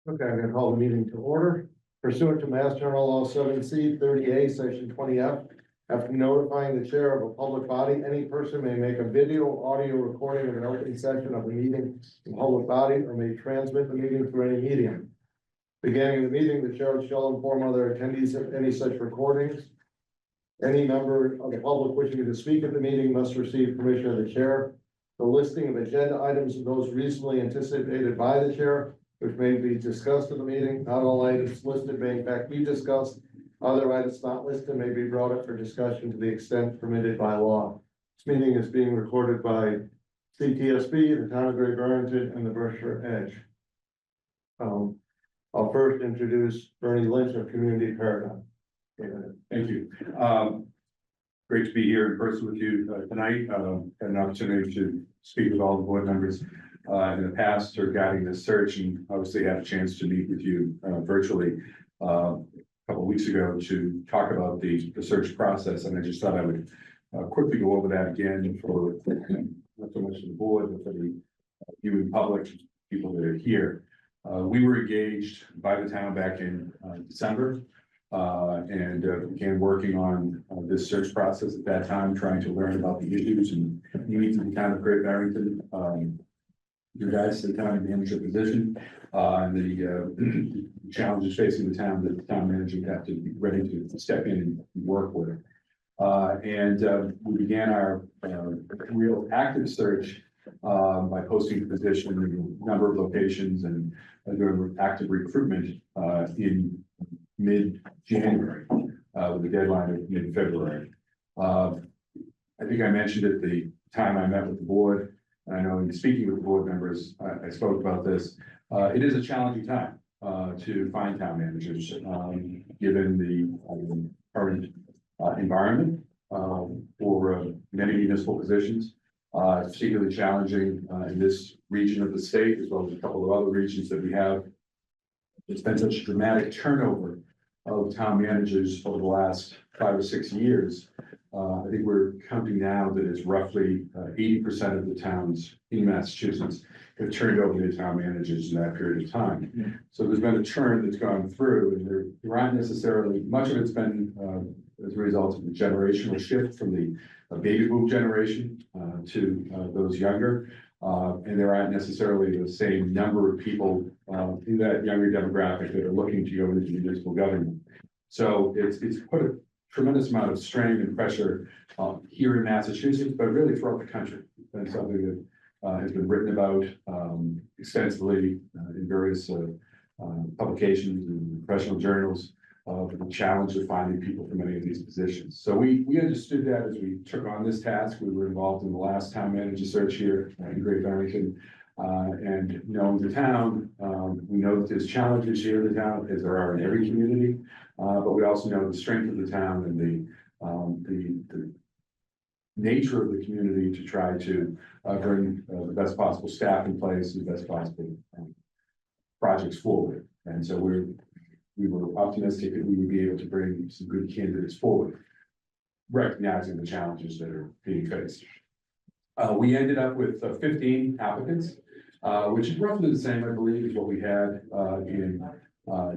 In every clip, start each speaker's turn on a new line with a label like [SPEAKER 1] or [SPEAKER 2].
[SPEAKER 1] Okay, I'm gonna call the meeting to order. Pursuant to Mass General Law 7C 30A, Section 20F, after notifying the chair of a public body, any person may make a video, audio recording of an open session of the meeting in public body or may transmit the meeting through any medium. Beginning of the meeting, the chair shall inform other attendees of any such recordings. Any member of the public wishing to speak at the meeting must receive permission of the chair. The listing of agenda items are those reasonably anticipated by the chair, which may be discussed at the meeting. Not all items listed may in fact be discussed. Other items not listed may be brought up for discussion to the extent permitted by law. This meeting is being recorded by CTSB, the Town of Great Barrington, and the Berkshire Edge. I'll first introduce Bernie Lynch of Community Paradigm.
[SPEAKER 2] Thank you. Great to be here in person with you tonight. Had an opportunity to speak with all the board members in the past regarding this search, and obviously had a chance to meet with you virtually a couple of weeks ago to talk about the search process. And I just thought I would quickly go over that again for not so much the board, but for the viewing public, people that are here. We were engaged by the town back in December. And began working on this search process at that time, trying to learn about the issues and needs of the town of Great Barrington. You guys, the town manager position, and the challenges facing the town that the town manager have to be ready to step in and work with. We began our real active search by posting the position in a number of locations and doing active recruitment in mid-January, with a deadline of mid-February. I think I mentioned at the time I met with the board, and I know in speaking with the board members, I spoke about this. It is a challenging time to find town managers, given the current environment for many municipal positions. It's particularly challenging in this region of the state, as well as a couple of other regions that we have. It's been such a dramatic turnover of town managers over the last 5 or 6 years. I think we're counting now that it's roughly 80% of the towns in Massachusetts have turned over to town managers in that period of time.
[SPEAKER 1] Yeah.
[SPEAKER 2] So there's been a churn that's gone through, and there aren't necessarily, much of it's been as a result of the generational shift from the baby boom generation to those younger. And there aren't necessarily the same number of people in that younger demographic that are looking to go into municipal government. So it's put a tremendous amount of strain and pressure here in Massachusetts, but really throughout the country. It's been something that has been written about extensively in various publications and professional journals. The challenge of finding people for many of these positions. So we understood that as we took on this task. We were involved in the last town manager search here in Great Barrington. And knowing the town, we know that there's challenges here in the town, as there are in every community. But we also know the strength of the town and the nature of the community to try to bring the best possible staff in place, the best possible projects forward. And so we were optimistic that we would be able to bring some good candidates forward, recognizing the challenges that are being faced. We ended up with 15 applicants, which is roughly the same, I believe, as what we had in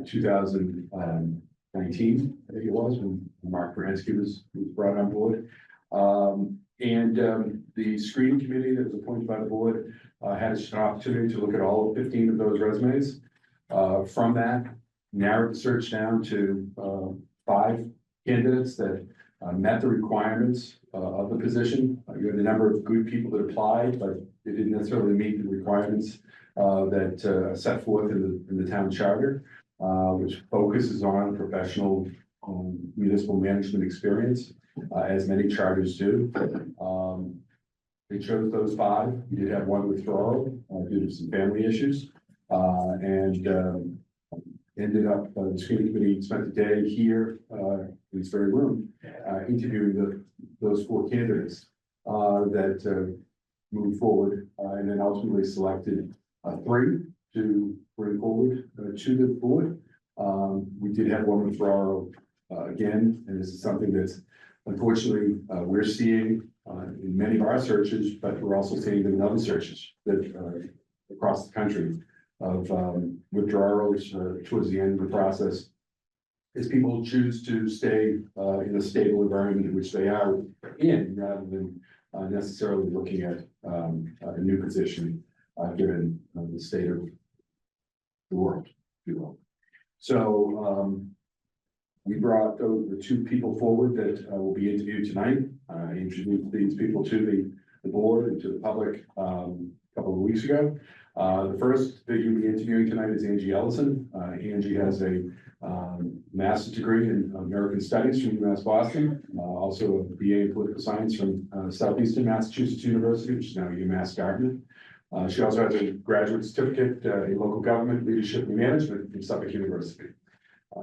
[SPEAKER 2] 2019, I think it was, when Mark Bransky was brought on board. The screening committee that was appointed by the board had an opportunity to look at all 15 of those resumes. From that, narrowed the search down to 5 candidates that met the requirements of the position. You had a number of good people that applied, but they didn't necessarily meet the requirements that set forth in the town charter, which focuses on professional municipal management experience, as many charters do. They chose those 5. We did have one withdrawal due to some family issues, ended up, the screening committee spent the day here in this very room interviewing those 4 candidates that moved forward, and then ultimately selected 3 to bring forward to the board. We did have one withdrawal again, and this is something that's unfortunately we're seeing in many of our searches, but we're also seeing it in other searches that across the country. of withdrawals towards the end of the process. Is people choose to stay in a stable environment in which they are in, rather than necessarily looking at a new position, given the state of the world, if you will. So we brought the two people forward that will be interviewed tonight. I introduced these people to the board and to the public a couple of weeks ago. The first that you'll be interviewing tonight is Angie Ellison. Angie has a master's degree in American Studies from UMass Boston, also a BA in Political Science from Southeastern Massachusetts University, which is now UMass Dartmouth. She also has a graduate certificate in local government leadership and management from Suffolk University.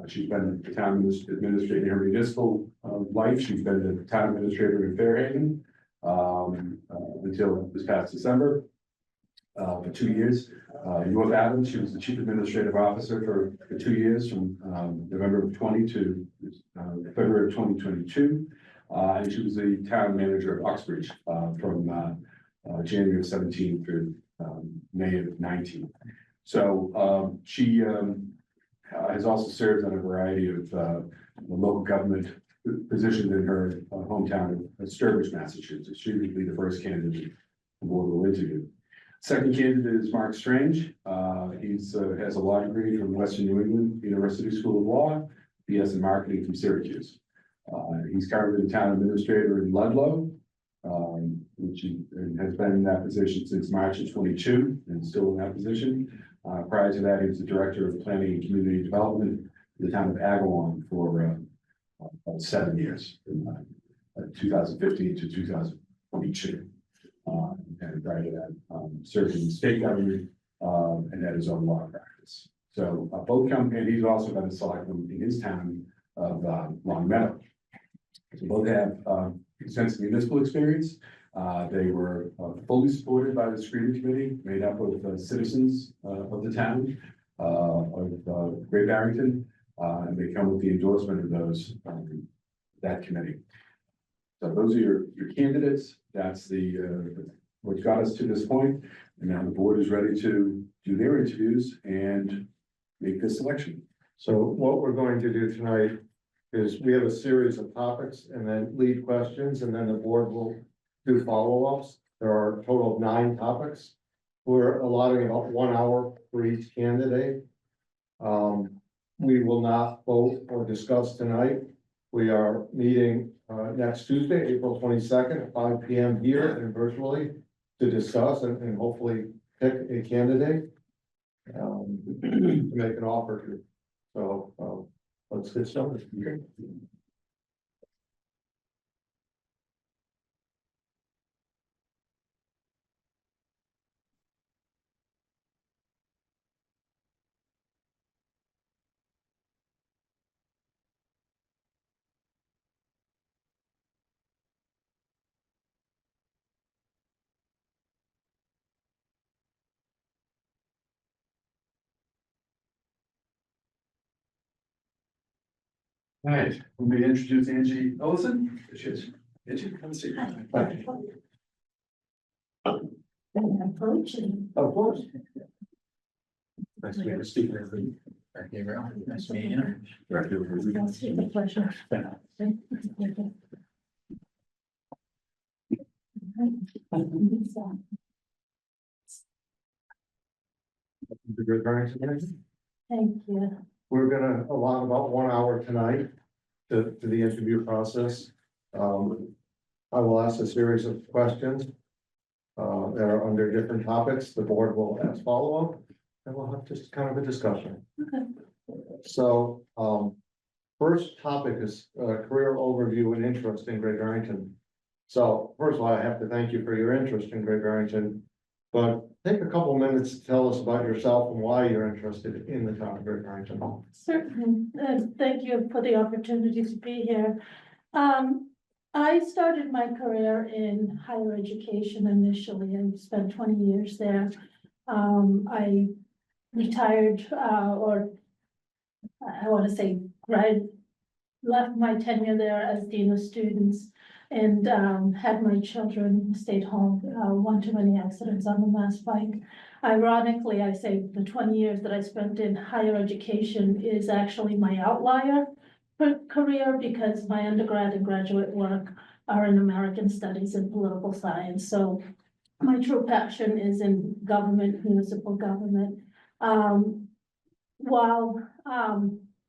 [SPEAKER 2] She's been the town administrator in her municipal life. She's been the town administrator in Fairhaven until this past December. For 2 years. North Adams, she was the chief administrative officer for 2 years, from November of 20 to February of 2022. And she was the town manager of Uxbridge from January of 17 through May of 19. So she has also served on a variety of local government positions in her hometown of Sturbridge, Massachusetts. She would be the first candidate the board will interview. Second candidate is Mark Strange. He's has a law degree from Western New England University School of Law, BS in marketing from Syracuse. He's currently the town administrator in Ludlow, which he has been in that position since March of 22 and still in that position. Prior to that, he was the director of planning and community development in the town of Agawam for about 7 years, from 2015 to 2022. And prior to that, served in the state government and had his own law practice. So both companies, he's also been a selectman in his town of Long Meadow. So both have extensive municipal experience. They were fully supported by the screening committee, made up of citizens of the town of Great Barrington, and they come with the endorsement of those that committee. So those are your candidates. That's what got us to this point, and now the board is ready to do their interviews and make this selection.
[SPEAKER 1] So what we're going to do tonight is we have a series of topics and then lead questions, and then the board will do follow-ups. There are a total of 9 topics. We're allotting about 1 hour for each candidate. We will not vote or discuss tonight. We are meeting next Tuesday, April 22nd at 5 p.m. here and virtually to discuss and hopefully pick a candidate to make an offer to. So let's get started.
[SPEAKER 2] All right, let me introduce Angie Ellison. Angie, come and see.
[SPEAKER 1] Of course.
[SPEAKER 2] Nice to meet you, Steve.
[SPEAKER 3] Nice to meet you.
[SPEAKER 2] Director of Review.
[SPEAKER 3] It's a pleasure. Thank you.
[SPEAKER 1] We're gonna allot about 1 hour tonight to the interview process. I will ask a series of questions that are under different topics. The board will ask follow-up, and we'll have just kind of a discussion.
[SPEAKER 3] Okay.
[SPEAKER 1] So, first topic is career overview and interest in Great Barrington. So first of all, I have to thank you for your interest in Great Barrington, but take a couple minutes to tell us about yourself and why you're interested in the town of Great Barrington.
[SPEAKER 3] Certainly, thank you for the opportunity to be here. I started my career in higher education initially. I spent 20 years there. I retired, or I want to say left my tenure there as Dean of Students and had my children stayed home. One too many accidents on the Mass Pike. Ironically, I say the 20 years that I spent in higher education is actually my outlier career, because my undergrad and graduate work are in American Studies and Political Science. So my true passion is in government, municipal government. While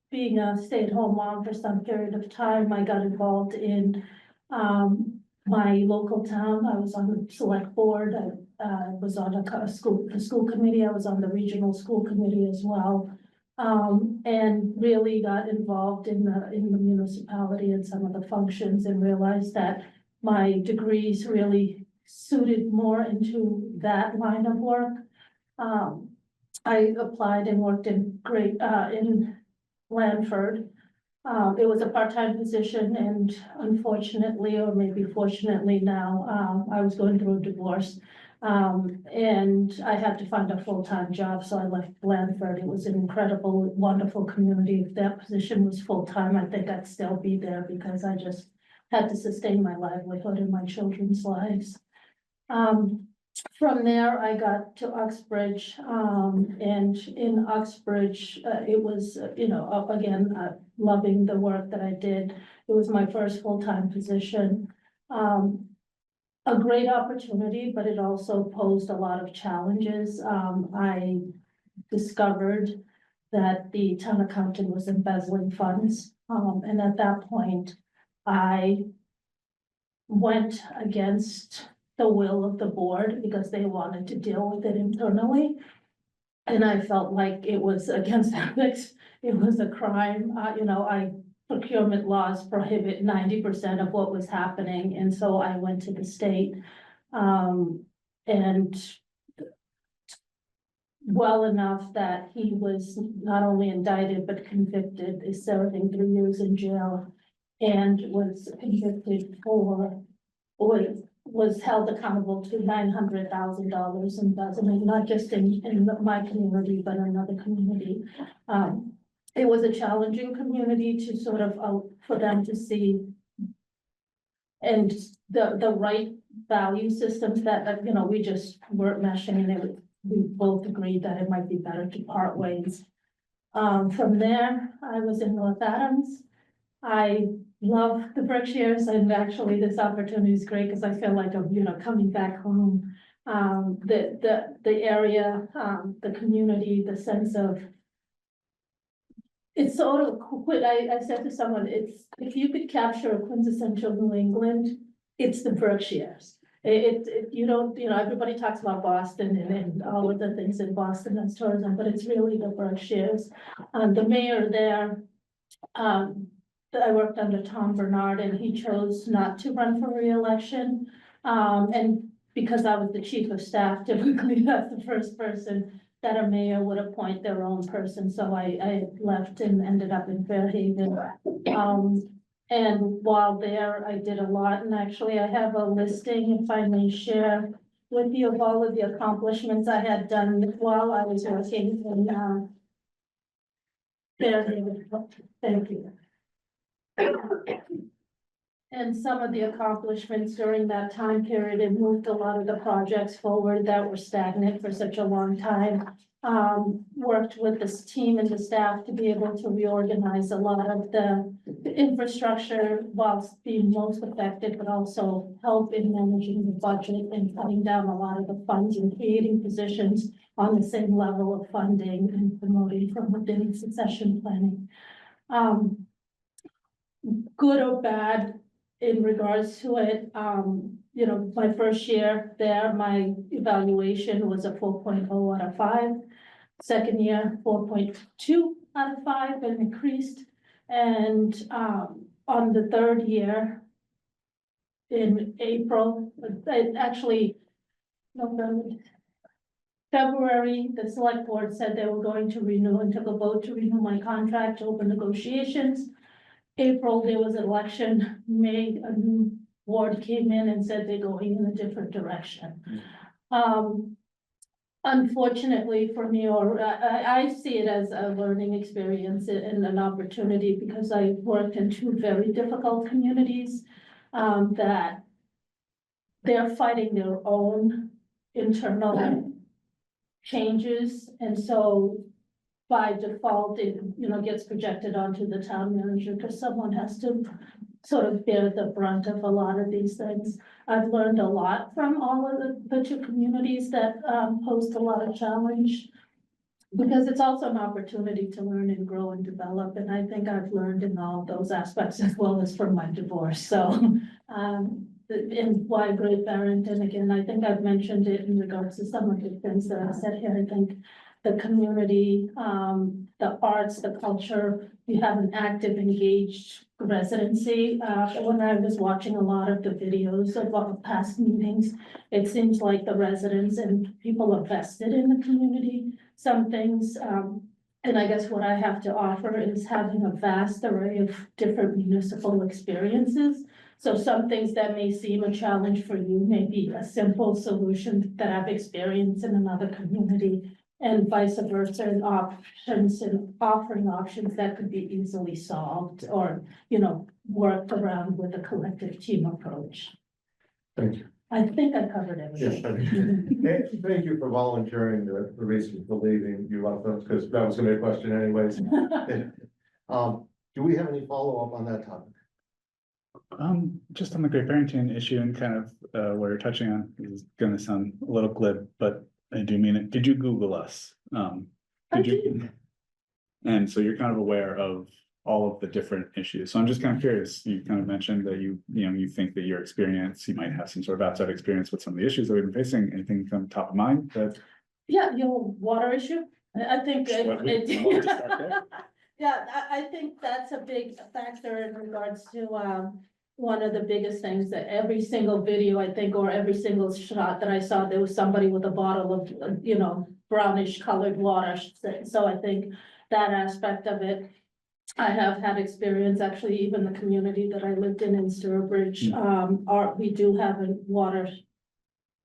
[SPEAKER 3] being a stay-at-home mom for some period of time, I got involved in my local town. I was on the select board. I was on the school committee. I was on the regional school committee as well. And really got involved in the municipality and some of the functions, and realized that my degrees really suited more into that line of work. I applied and worked in Blandford. It was a part-time position, and unfortunately, or maybe fortunately now, I was going through a divorce. And I had to find a full-time job, so I left Blandford. It was an incredible, wonderful community. If that position was full-time, I think I'd still be there, because I just had to sustain my livelihood and my children's lives. From there, I got to Uxbridge, and in Uxbridge, it was, again, loving the work that I did. It was my first full-time position. A great opportunity, but it also posed a lot of challenges. I discovered that the town accountant was embezzling funds, and at that point, I went against the will of the board, because they wanted to deal with it internally. And I felt like it was against ethics. It was a crime. Procurement laws prohibit 90% of what was happening. And so I went to the state, and well enough that he was not only indicted, but convicted, is serving 3 years in jail, and was convicted for, was held accountable to $900,000 embezzlement, not just in my community, but in another community. It was a challenging community to sort of, for them to see, and the right value systems that, we just weren't meshing, and we both agreed that it might be better to part ways. From there, I was in North Adams. I love the Berkshires, and actually this opportunity is great, because I feel like I'm, coming back home. The area, the community, the sense of, it's sort of, I said to someone, if you could capture a quintessential New England, it's the Berkshires. Everybody talks about Boston and all of the things in Boston as tourism, but it's really the Berkshires. The mayor there, I worked under Tom Bernard, and he chose not to run for re-election. And because I was the chief of staff, typically that's the first person that a mayor would appoint their own person. So I left and ended up in Fairhaven. And while there, I did a lot. And actually, I have a listing, if I may share with you, of all of the accomplishments I had done while I was working in Fairhaven. Thank you. And some of the accomplishments during that time period, it moved a lot of the projects forward that were stagnant for such a long time. Worked with this team and the staff to be able to reorganize a lot of the infrastructure whilst being most effective, but also help in managing the budget and cutting down a lot of the funds and creating positions on the same level of funding and promoting from within succession planning. Good or bad in regards to it, my first year there, my evaluation was a 4.0 out of 5. Second year, 4.2 out of 5, and increased. And on the third year, in April, February, the select board said they were going to renew and took a vote to renew my contract, open negotiations. April, there was an election. May, a new board came in and said they're going in a different direction. Unfortunately for me, or I see it as a learning experience and an opportunity, because I worked in 2 very difficult communities. that they're fighting their own internal changes, and so by default, it, gets projected onto the town manager, because someone has to sort of bear the brunt of a lot of these things. I've learned a lot from all of the two communities that posed a lot of challenge, because it's also an opportunity to learn and grow and develop, and I think I've learned in all those aspects as well as from my divorce, so. And why Great Barrington, again, I think I've mentioned it in regards to some of the things that I've said here. I think the community, the arts, the culture, you have an active, engaged residency. When I was watching a lot of the videos of past meetings, it seems like the residents and people are vested in the community. Some things, and I guess what I have to offer is having a vast array of different municipal experiences. So some things that may seem a challenge for you may be a simple solution that I've experienced in another community, and vice versa, and options and offering options that could be easily solved or, worked around with a collective team approach.
[SPEAKER 1] Thank you.
[SPEAKER 3] I think I covered
[SPEAKER 1] Yes,
[SPEAKER 3] everything.
[SPEAKER 1] thank you for volunteering the reason for leaving. You left us, because that was gonna be a question anyways. Do we have any follow-up on that topic?
[SPEAKER 4] Just on the Great Barrington issue and kind of where you're touching on, is gonna sound a little glib, but I do mean it. Did you Google us?
[SPEAKER 3] I
[SPEAKER 4] Did you? And so you're kind of aware of all of the different issues. So I'm just kind of curious, you kind of mentioned that you think that your experience, you might have some sort of outside experience with some of the issues that we've been facing. Anything come top of mind that?
[SPEAKER 3] Yeah, water issue. I think
[SPEAKER 4] We'll just start there.
[SPEAKER 3] yeah, I think that's a big factor in regards to one of the biggest things, that every single video, I think, or every single shot that I saw, there was somebody with a bottle of, brownish colored water. So I think that aspect of it, I have had experience, actually, even the community that I lived in Sturbridge, we do have a water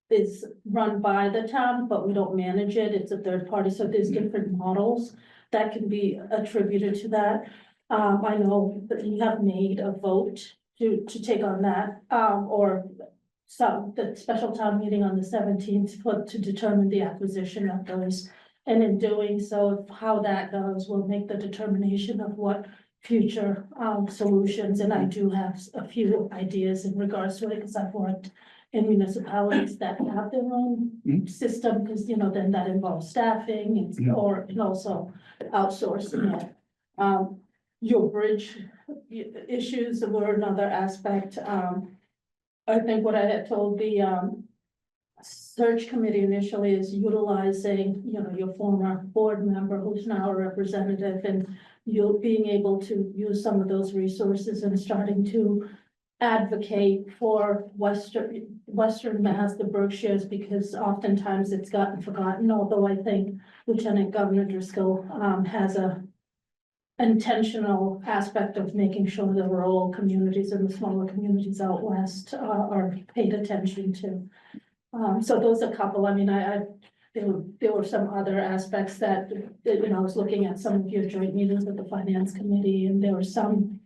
[SPEAKER 3] is run by the town, but we don't manage it. It's a third party, so there's different models that can be attributed to that. I know that you have made a vote to take on that, or the special town meeting on the 17th to determine the acquisition of those. And in doing so, how that goes will make the determination of what future solutions. And I do have a few ideas in regards to it, because I've worked in municipalities that have their own system, because then that involves staffing and also outsourcing it. Your bridge issues were another aspect. I think what I had told the search committee initially is utilizing, your former board member who's now a representative, and you being able to use some of those resources and starting to advocate for Western Mass, the Berkshires, because oftentimes it's gotten forgotten, although I think Lieutenant Governor Driscoll has a intentional aspect of making sure the rural communities and the smaller communities out west are paid attention to. So those are a couple. I mean, there were some other aspects that I was looking at some of your joint meetings with the finance committee, and there were some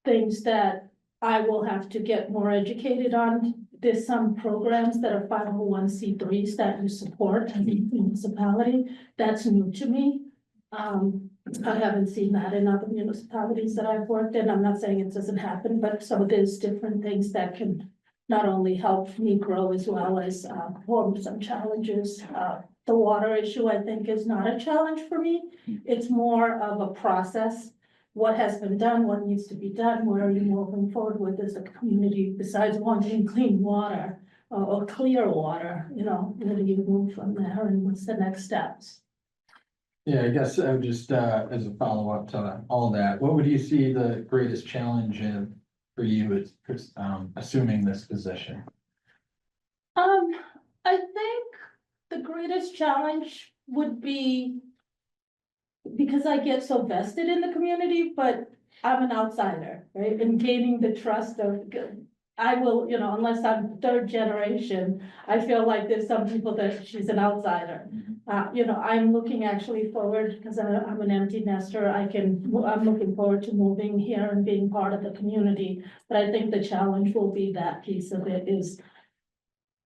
[SPEAKER 3] things that I will have to get more educated on. There's some programs that are 501c3s that you support as a municipality. That's new to me. I haven't seen that in other municipalities that I've worked in. I'm not saying it doesn't happen, but so there's different things that can not only help me grow as well as form some challenges. The water issue, I think, is not a challenge for me. It's more of a process. What has been done, what needs to be done, where are you moving forward with as a community, besides wanting clean water or clear water, where do you move from there, and what's the next steps?
[SPEAKER 5] Yeah, I guess I would just, as a follow-up to all that, what would you see the greatest challenge in for you as, assuming this position?
[SPEAKER 3] I think the greatest challenge would be, because I get so vested in the community, but I'm an outsider, right? And gaining the trust of I will, you know, unless I'm third generation, I feel like there's some people that she's an outsider. You know, I'm looking actually forward, because I'm an empty nester, I'm looking forward to moving here and being part of the community. But I think the challenge will be that piece of it is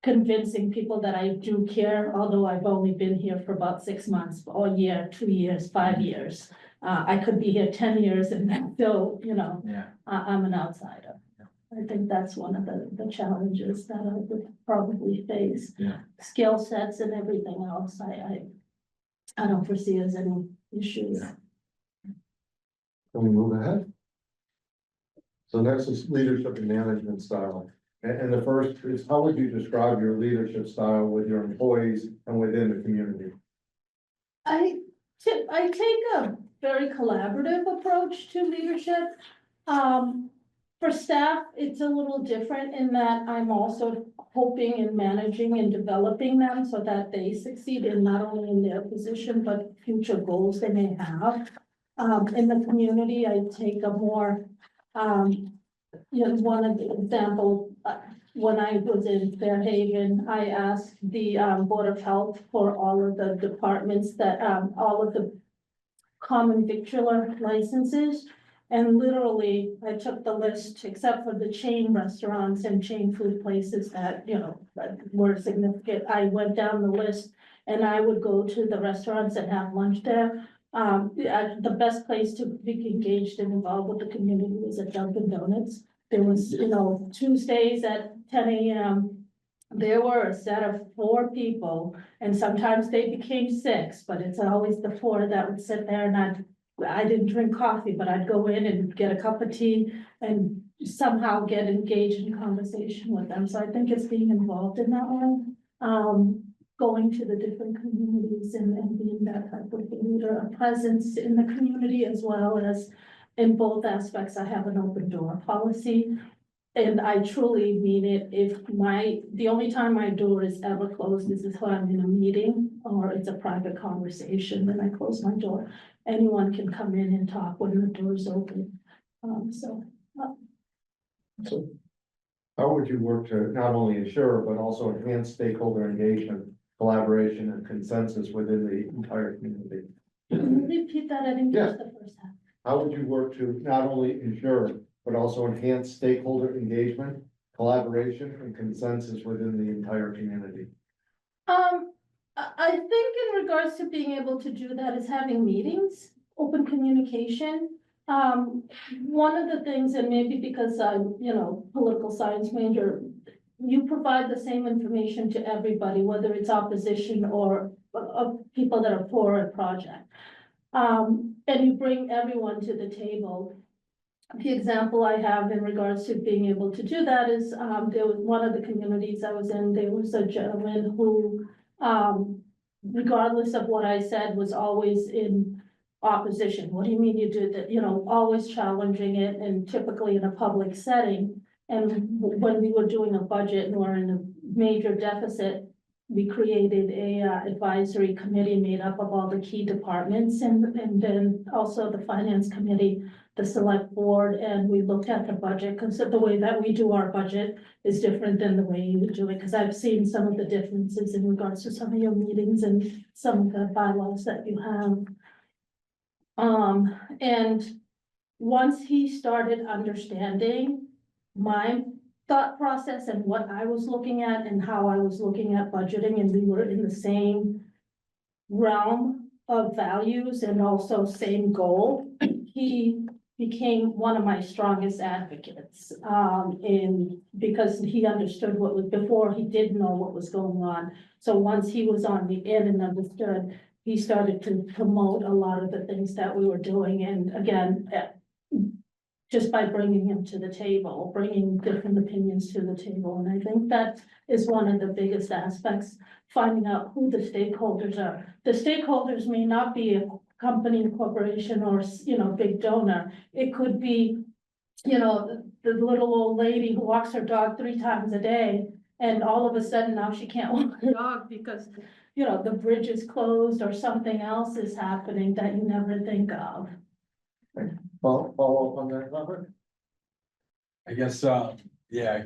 [SPEAKER 3] convincing people that I do care, although I've only been here for about 6 months, or a year, 2 years, 5 years. I could be here 10 years and then still, you know,
[SPEAKER 5] Yeah.
[SPEAKER 3] I'm an outsider. I think that's one of the challenges that I would probably face.
[SPEAKER 5] Yeah.
[SPEAKER 3] Skill sets and everything else, I don't foresee as any issues.
[SPEAKER 5] Yeah.
[SPEAKER 1] Can we move ahead? So next is leadership and management style. And the first is, how would you describe your leadership style with your employees and within the community?
[SPEAKER 3] I take a very collaborative approach to leadership. For staff, it's a little different in that I'm also hoping and managing and developing them so that they succeed in not only in their position, but future goals they may have. In the community, I take a more, you know, one of the example, when I was in Fairhaven, I asked the Board of Health for all of the departments that, all of the common victular licenses. And literally, I took the list, except for the chain restaurants and chain food places that, you know, that were significant. I went down the list and I would go to the restaurants and have lunch there. The best place to be engaged and involved with the community was at Dunkin' Donuts. There was, you know, Tuesdays at 10 a.m. There were a set of 4 people, and sometimes they became 6, but it's always the 4 that would sit there, and I didn't drink coffee, but I'd go in and get a cup of tea and somehow get engaged in conversation with them. So I think it's being involved in that way. Going to the different communities and being that type of leader, a presence in the community, as well as in both aspects. I have an open door policy. And I truly mean it. If the only time my door is ever closed is if I'm in a meeting or it's a private conversation, then I close my door. Anyone can come in and talk when the door is open. So
[SPEAKER 1] How would you work to not only ensure, but also enhance stakeholder engagement, collaboration, and consensus within the entire community?
[SPEAKER 3] can you repeat that? I didn't
[SPEAKER 1] Yeah.
[SPEAKER 3] catch the first half.
[SPEAKER 1] How would you work to not only ensure, but also enhance stakeholder engagement, collaboration, and consensus within the entire community?
[SPEAKER 3] I think in regards to being able to do that is having meetings, open communication. One of the things, and maybe because I'm, you know, political science major, you provide the same information to everybody, whether it's opposition or people that are for a project. And you bring everyone to the table. The example I have in regards to being able to do that is, there was one of the communities I was in, there was a gentleman who, regardless of what I said, was always in opposition. What do you mean you do that? You know, always challenging it, and typically in a public setting. And when we were doing a budget and we're in a major deficit, we created a advisory committee made up of all the key departments, and then also the finance committee, the select board, and we looked at the budget, because the way that we do our budget is different than the way you would do it, because I've seen some of the differences in regards to some of your meetings and some of the bylaws that you have. And once he started understanding my thought process and what I was looking at and how I was looking at budgeting, and we were in the same realm of values and also same goal, he became one of my strongest advocates. Because he understood what was before, he didn't know what was going on. So once he was on the end and understood, he started to promote a lot of the things that we were doing. And again, just by bringing him to the table, bringing different opinions to the table. And I think that is one of the biggest aspects, finding out who the stakeholders are. The stakeholders may not be a company, corporation, or, you know, big donor. It could be, you know, the little old lady who walks her dog 3 times a day, and all of a sudden now she can't walk her dog because, you know, the bridge is closed or something else is happening that you never think of.
[SPEAKER 1] Follow up on that, Robert?
[SPEAKER 5] I guess, Yeah,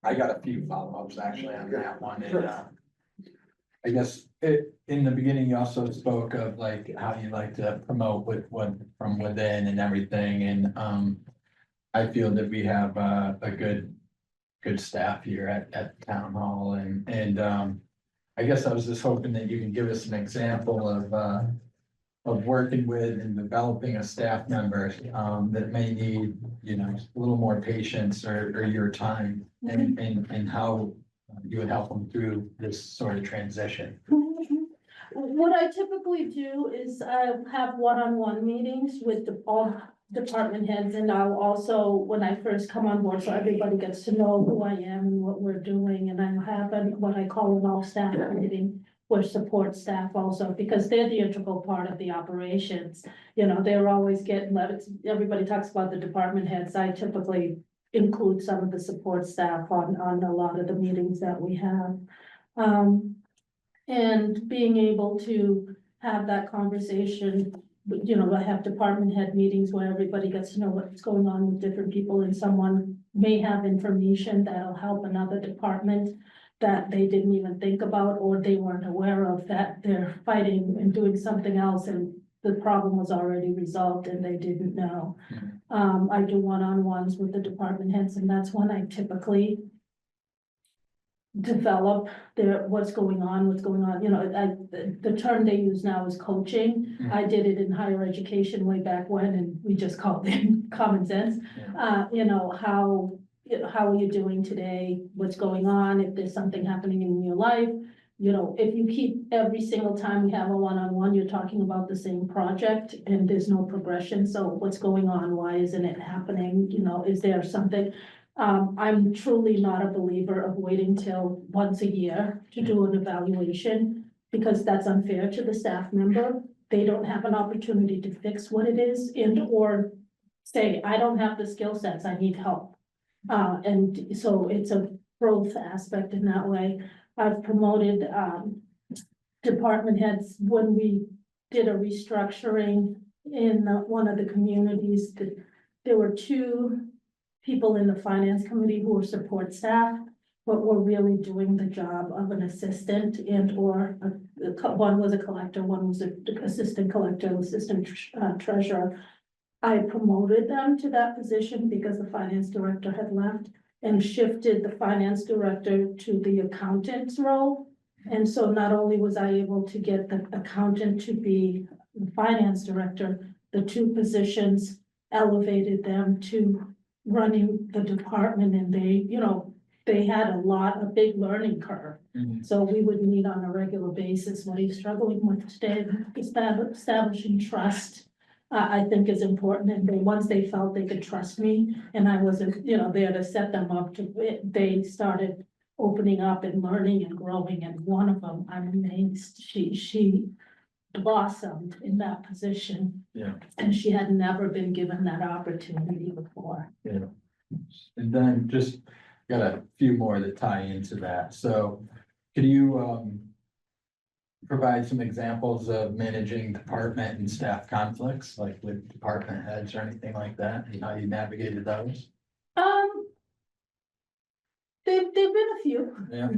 [SPEAKER 5] I got a few follow-ups actually on that one, and, I guess in the beginning, you also spoke of like how you like to promote with what from within and everything, and, I feel that we have a good staff here at town hall, and, I guess I was just hoping that you can give us an example of working with and developing a staff member, that may need, you know, a little more patience or your time, and how you would help them through this sort of transition.
[SPEAKER 3] What I typically do is I have one-on-one meetings with all department heads, and I'll also, when I first come on board, so everybody gets to know who I am and what we're doing, and I have what I call an all-staff meeting with support staff also, because they're the integral part of the operations. You know, they're always getting, everybody talks about the department heads. I typically include some of the support staff on a lot of the meetings that we have. And being able to have that conversation, you know, I have department head meetings where everybody gets to know what's going on with different people, and someone may have information that'll help another department that they didn't even think about, or they weren't aware of, that they're fighting and doing something else and the problem was already resolved and they didn't know. I do one-on-ones with the department heads, and that's when I typically develop what's going on, you know, the term they use now is coaching. I did it in higher education way back when, and we just called it common sense. You know, how are you doing today? What's going on? If there's something happening in your life, you know, if you keep every single time we have a one-on-one, you're talking about the same project and there's no progression. So what's going on? Why isn't it happening? You know, is there something? I'm truly not a believer of waiting till once a year to do an evaluation, because that's unfair to the staff member. They don't have an opportunity to fix what it is or say, I don't have the skill sets, I need help. And so it's a growth aspect in that way. I've promoted department heads when we did a restructuring in one of the communities. There were two people in the finance committee who were support staff, but were really doing the job of an assistant one was a collector, one was an assistant collector, assistant treasurer. I promoted them to that position because the finance director had left, and shifted the finance director to the accountant's role. And so not only was I able to get the accountant to be the finance director, the two positions elevated them to running the department, and they, you know, they had a big learning curve. So we would meet on a regular basis. What are you struggling with today? Establishing trust, I think, is important. And once they felt they could trust me and I wasn't, you know, there to set them up they started opening up and learning and growing. And one of them, I'm amazed, she blossomed in that position.
[SPEAKER 5] Yeah.
[SPEAKER 3] And she had never been given that opportunity before.
[SPEAKER 5] Yeah. And then just got a few more that tie into that. So could you provide some examples of managing department and staff conflicts, like with department heads or anything like that, and how you navigated those?
[SPEAKER 3] They've been a few.
[SPEAKER 5] Yeah.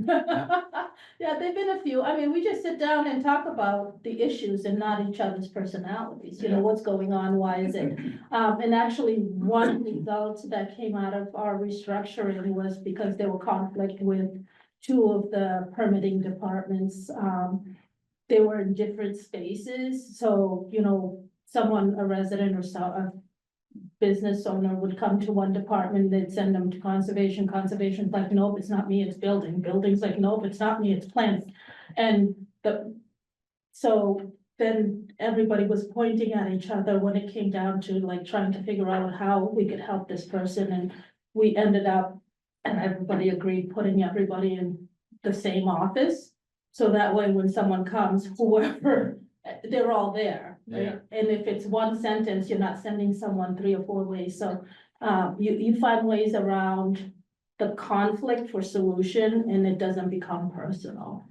[SPEAKER 3] Yeah, they've been a few. I mean, we just sit down and talk about the issues and not each other's personalities, you know, what's going on, why is it? And actually, one result that came out of our restructuring was because there were conflict with two of the permitting departments. They were in different spaces, so, you know, a resident or a business owner would come to one department, they'd send them to conservation. Conservation's like, nope, it's not me, it's building. Building's like, nope, it's not me, it's planning. And so then everybody was pointing at each other when it came down to like trying to figure out how we could help this person. And we ended up, and everybody agreed, putting everybody in the same office. So that way, when someone comes, whoever, they're all there, right?
[SPEAKER 5] Yeah.
[SPEAKER 3] And if it's one sentence, you're not sending someone 3 or 4 ways. So you find ways around the conflict for solution, and it doesn't become personal.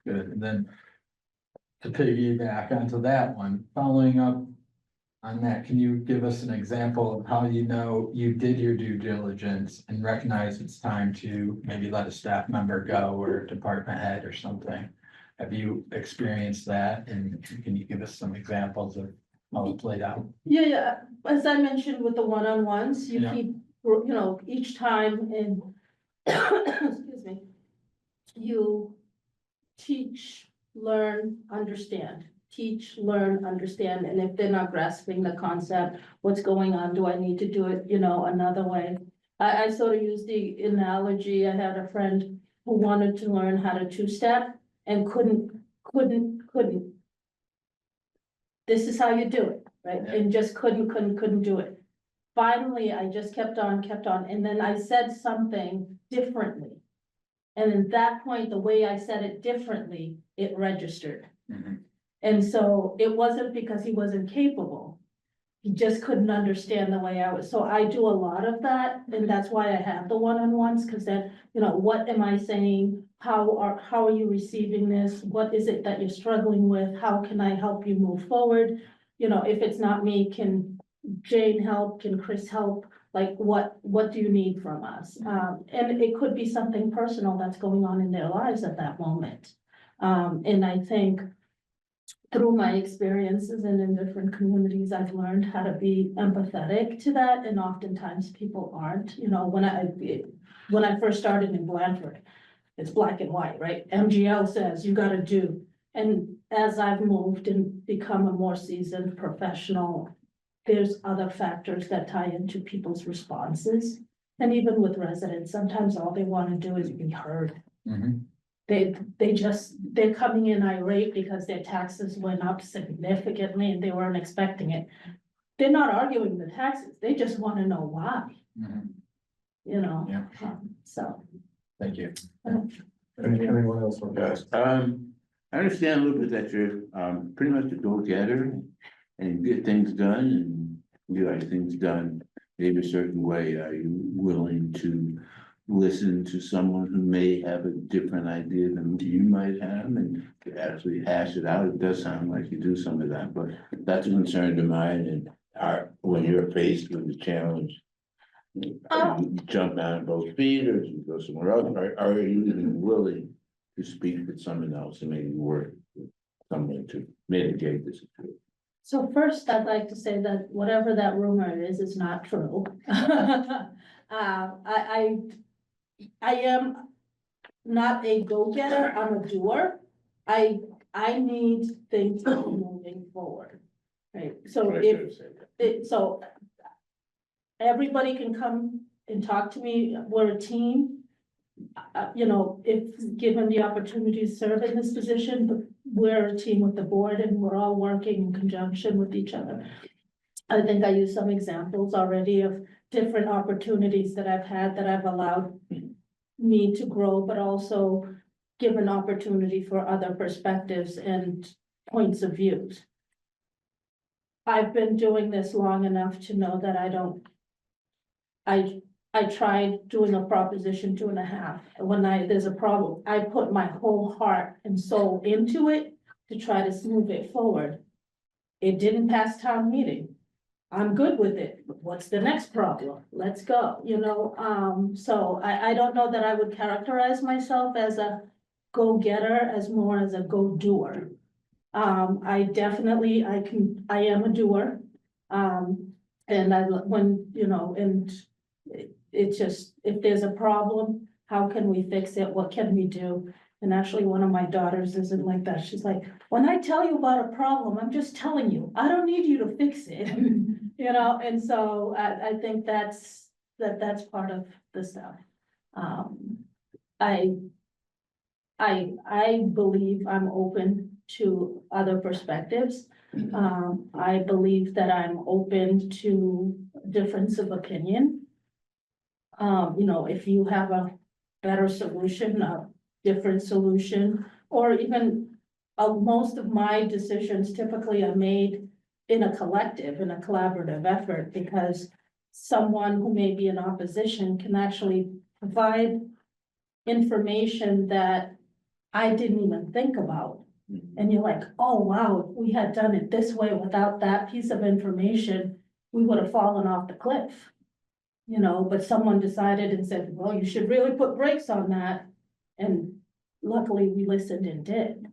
[SPEAKER 5] Good. And then to piggyback onto that one, following up on that, can you give us an example of how you know you did your due diligence and recognize it's time to maybe let a staff member go or a department head or something? Have you experienced that, and can you give us some examples of how it played out?
[SPEAKER 3] Yeah, as I mentioned with the one-on-ones, you
[SPEAKER 5] Yeah.
[SPEAKER 3] keep, you know, each time in, excuse me, you teach, learn, understand. Teach, learn, understand, and if they're not grasping the concept, what's going on, do I need to do it, you know, another way? I sort of use the analogy, I had a friend who wanted to learn how to two-step and couldn't. This is how you do it, right?
[SPEAKER 5] Yeah.
[SPEAKER 3] And just couldn't do it. Finally, I just kept on, and then I said something differently. And at that point, the way I said it differently, it registered.
[SPEAKER 5] Mhm.
[SPEAKER 3] And so it wasn't because he wasn't capable. He just couldn't understand the way I was. So I do a lot of that, and that's why I have the one-on-ones, because then, you know, what am I saying? How are you receiving this? What is it that you're struggling with? How can I help you move forward? You know, if it's not me, can Jane help? Can Chris help? Like, what do you need from us? And it could be something personal that's going on in their lives at that moment. And I think through my experiences and in different communities, I've learned how to be empathetic to that, and oftentimes people aren't. You know, when I first started in Blandford, it's black and white, right? MGL says you gotta do. And as I've moved and become a more seasoned professional, there's other factors that tie into people's responses. And even with residents, sometimes all they wanna do is be heard.
[SPEAKER 5] Mhm.
[SPEAKER 3] They're coming in irate because their taxes went up significantly and they weren't expecting it. They're not arguing the taxes, they just wanna know why,
[SPEAKER 5] Mhm.
[SPEAKER 3] you know?
[SPEAKER 5] Yeah.
[SPEAKER 3] So.
[SPEAKER 5] Thank you.
[SPEAKER 1] Anyone else?
[SPEAKER 6] Yes, I understand a little bit that you're, pretty much a go-getter and get things done and you like things done maybe a certain way. Are you willing to listen to someone who may have a different idea than you might have and actually hash it out? It does sound like you do some of that, but that's a concern of mine. And when you're faced with the challenge, you jump out of both feet or you go somewhere else, are you even willing to speak with someone else and maybe work with someone to mitigate the situation?
[SPEAKER 3] So first, I'd like to say that whatever that rumor is not true. I am not a go-getter, I'm a doer. I need things to be moving forward, right? So so everybody can come and talk to me, we're a team. You know, if given the opportunity to serve in this position, but we're a team with the board and we're all working in conjunction with each other. I think I used some examples already of different opportunities that I've had that have allowed me to grow, but also give an opportunity for other perspectives and points of views. I've been doing this long enough to know that I tried doing a proposition 2.5, and when there's a problem, I put my whole heart and soul into it to try to move it forward. It didn't pass town meeting. I'm good with it. What's the next problem? Let's go, you know, so I don't know that I would characterize myself as a go-getter, as more as a go-doer. I definitely, I am a doer. And when, you know, and it's just, if there's a problem, how can we fix it? What can we do? And actually, one of my daughters isn't like that. She's like, when I tell you about a problem, I'm just telling you, I don't need you to fix it. You know, and so I think that's part of the stuff. I believe I'm open to other perspectives. I believe that I'm open to difference of opinion. You know, if you have a better solution, a different solution, or even most of my decisions typically are made in a collective, in a collaborative effort, because someone who may be in opposition can actually provide information that I didn't even think about. And you're like, oh, wow, if we had done it this way without that piece of information, we would have fallen off the cliff. You know, but someone decided and said, well, you should really put brakes on that. And luckily we listened and did.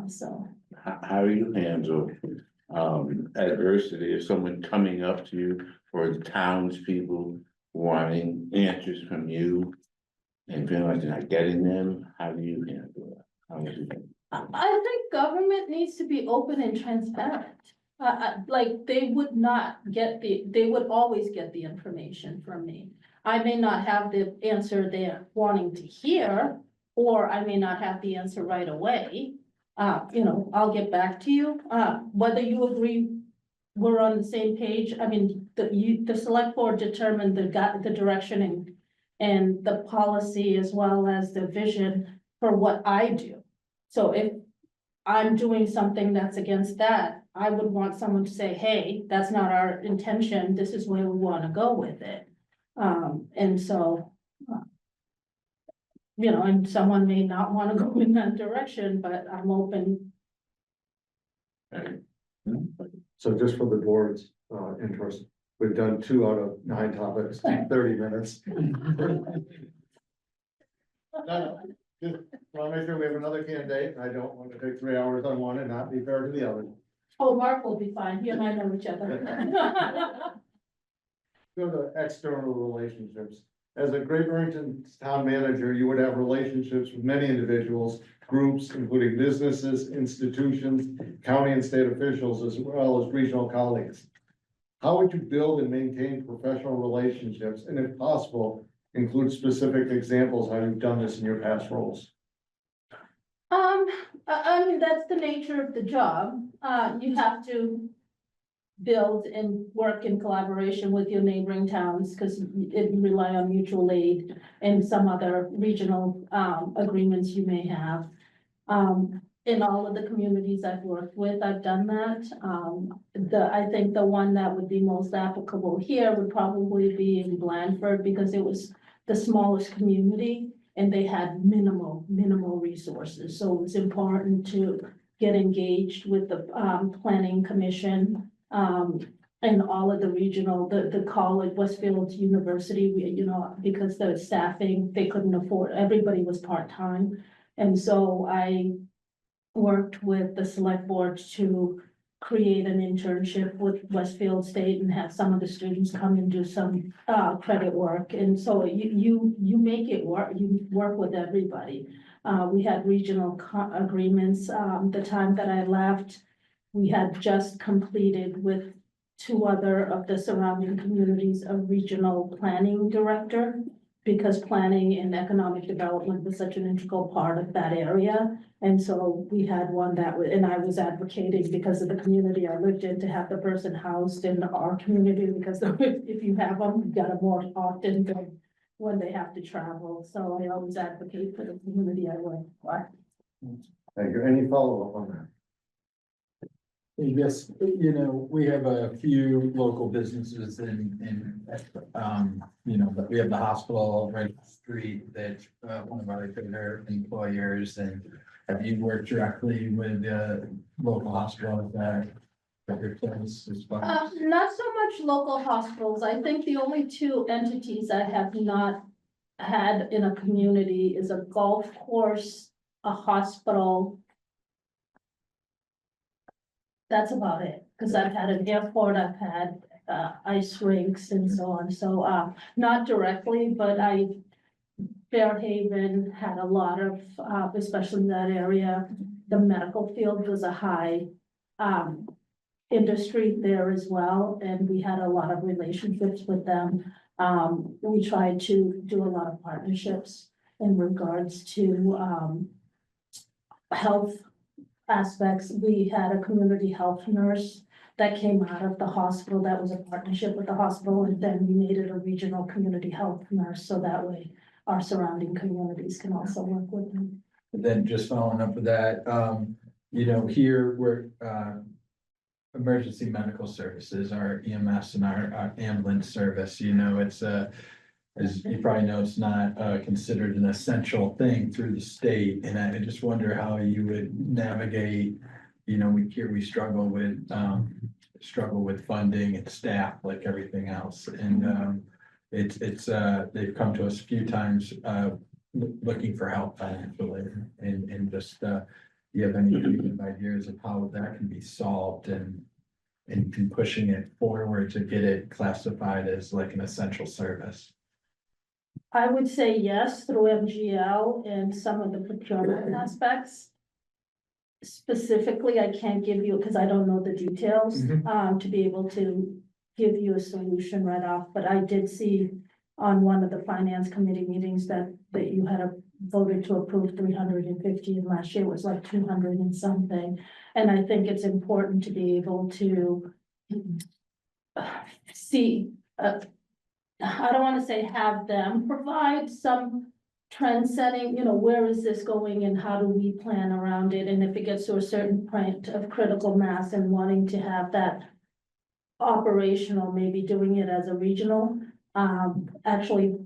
[SPEAKER 3] So,
[SPEAKER 6] How do you handle adversity if someone coming up to you or the townspeople wanting answers from you? And feeling like you're not getting them, how do you handle that? How do you?
[SPEAKER 3] I think government needs to be open and transparent. Like, they would not get they would always get the information from me. I may not have the answer they're wanting to hear, or I may not have the answer right away. You know, I'll get back to you, whether you agree we're on the same page. I mean, the select board determined the direction and the policy as well as the vision for what I do. So if I'm doing something that's against that, I would want someone to say, hey, that's not our intention, this is where we want to go with it. And so, you know, and someone may not want to go in that direction, but I'm open.
[SPEAKER 1] So just for the board's interest, we've done 2 out of 9 topics, in 30 minutes. No, just want to make sure we have another candidate. I don't want to take 3 hours on one and not be fair to the other.
[SPEAKER 3] Oh, Mark will be fine, he and I know each other.
[SPEAKER 1] Go to external relationships. As a Great Barrington town manager, you would have relationships with many individuals, groups, including businesses, institutions, county and state officials, as well as regional colleagues. How would you build and maintain professional relationships? And if possible, include specific examples how you've done this in your past roles.
[SPEAKER 3] I mean, that's the nature of the job. You have to build and work in collaboration with your neighboring towns, because it rely on mutual aid and some other regional agreements you may have. In all of the communities I've worked with, I've done that. I think the one that would be most applicable here would probably be in Blandford, because it was the smallest community and they had minimal resources. So it was important to get engaged with the planning commission, and all of the regional, the college, Westfield University, you know, because the staffing, they couldn't afford, everybody was part-time. And so I worked with the select board to create an internship with Westfield State and have some of the students come and do some credit work. And so you make it work, you work with everybody. We had regional agreements. The time that I left, we had just completed with 2 other of the surrounding communities a regional planning director, because planning and economic development was such an integral part of that area. And so we had one and I was advocating, because of the community I lived in, to have the person housed in our community, because if you have them, you got them more often than when they have to travel. So I always advocate for the community I work for.
[SPEAKER 1] Thank you. Any follow-up on that?
[SPEAKER 5] Yes, you know, we have a few local businesses you know, but we have the hospital right up the street that, one of our bigger employers. And have you worked directly with the local hospitals that your place is?
[SPEAKER 3] Not so much local hospitals. I think the only 2 entities I have not had in a community is a golf course, a hospital. That's about it, because I've had an airport, I've had ice rinks and so on. So not directly, but Fairhaven had a lot of, especially in that area, the medical field was a high industry there as well, and we had a lot of relationships with them. We tried to do a lot of partnerships in regards to health aspects. We had a community health nurse that came out of the hospital. That was a partnership with the hospital, and then we made it a regional community health nurse, so that way our surrounding communities can also work with them.
[SPEAKER 5] But then just following up with that, you know, here we're, emergency medical services, our EMS and our ambulance service, you know, it's as you probably know, it's not considered an essential thing through the state, and I just wonder how you would navigate. You know, we struggle with funding and staff like everything else, and they've come to us a few times looking for help financially, and just you have any ideas of how that can be solved and pushing it forward to get it classified as like an essential service?
[SPEAKER 3] I would say yes, through MGL and some of the procurement aspects. Specifically, I can't give you, because I don't know the details, to be able to give you a solution right off, but I did see on one of the finance committee meetings that you had voted to approve 350, and last year was like 200 and something. And I think it's important to be able to see, I don't want to say have them provide some trend setting, you know, where is this going and how do we plan around it? And if it gets to a certain point of critical mass and wanting to have that operational, maybe doing it as a regional, actually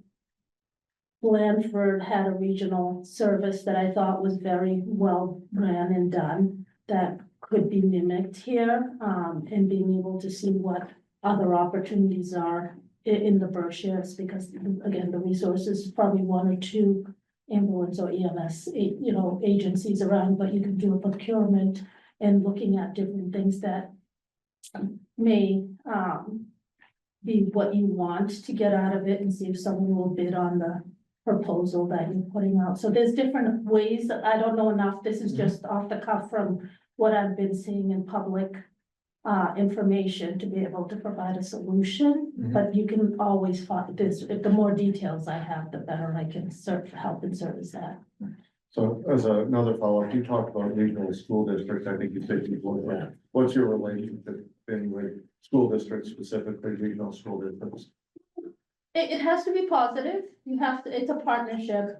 [SPEAKER 3] Blandford had a regional service that I thought was very well ran and done that could be mimicked here, and being able to see what other opportunities are in the Berkshires, because again, the resources, probably one or two ambulance or EMS, you know, agencies around, but you can do a procurement and looking at different things that may, be what you want to get out of it, and see if someone will bid on the proposal that you're putting out. So there's different ways that I don't know enough. This is just off the cuff from what I've been seeing in public information to be able to provide a solution, but you can always find this. If the more details I have, the better I can help and service that.
[SPEAKER 1] So as another follow-up, you talked about regional school districts. I think you said what's your relationship been with school districts, specifically regional school districts?
[SPEAKER 3] It has to be positive. You have to, it's a partnership.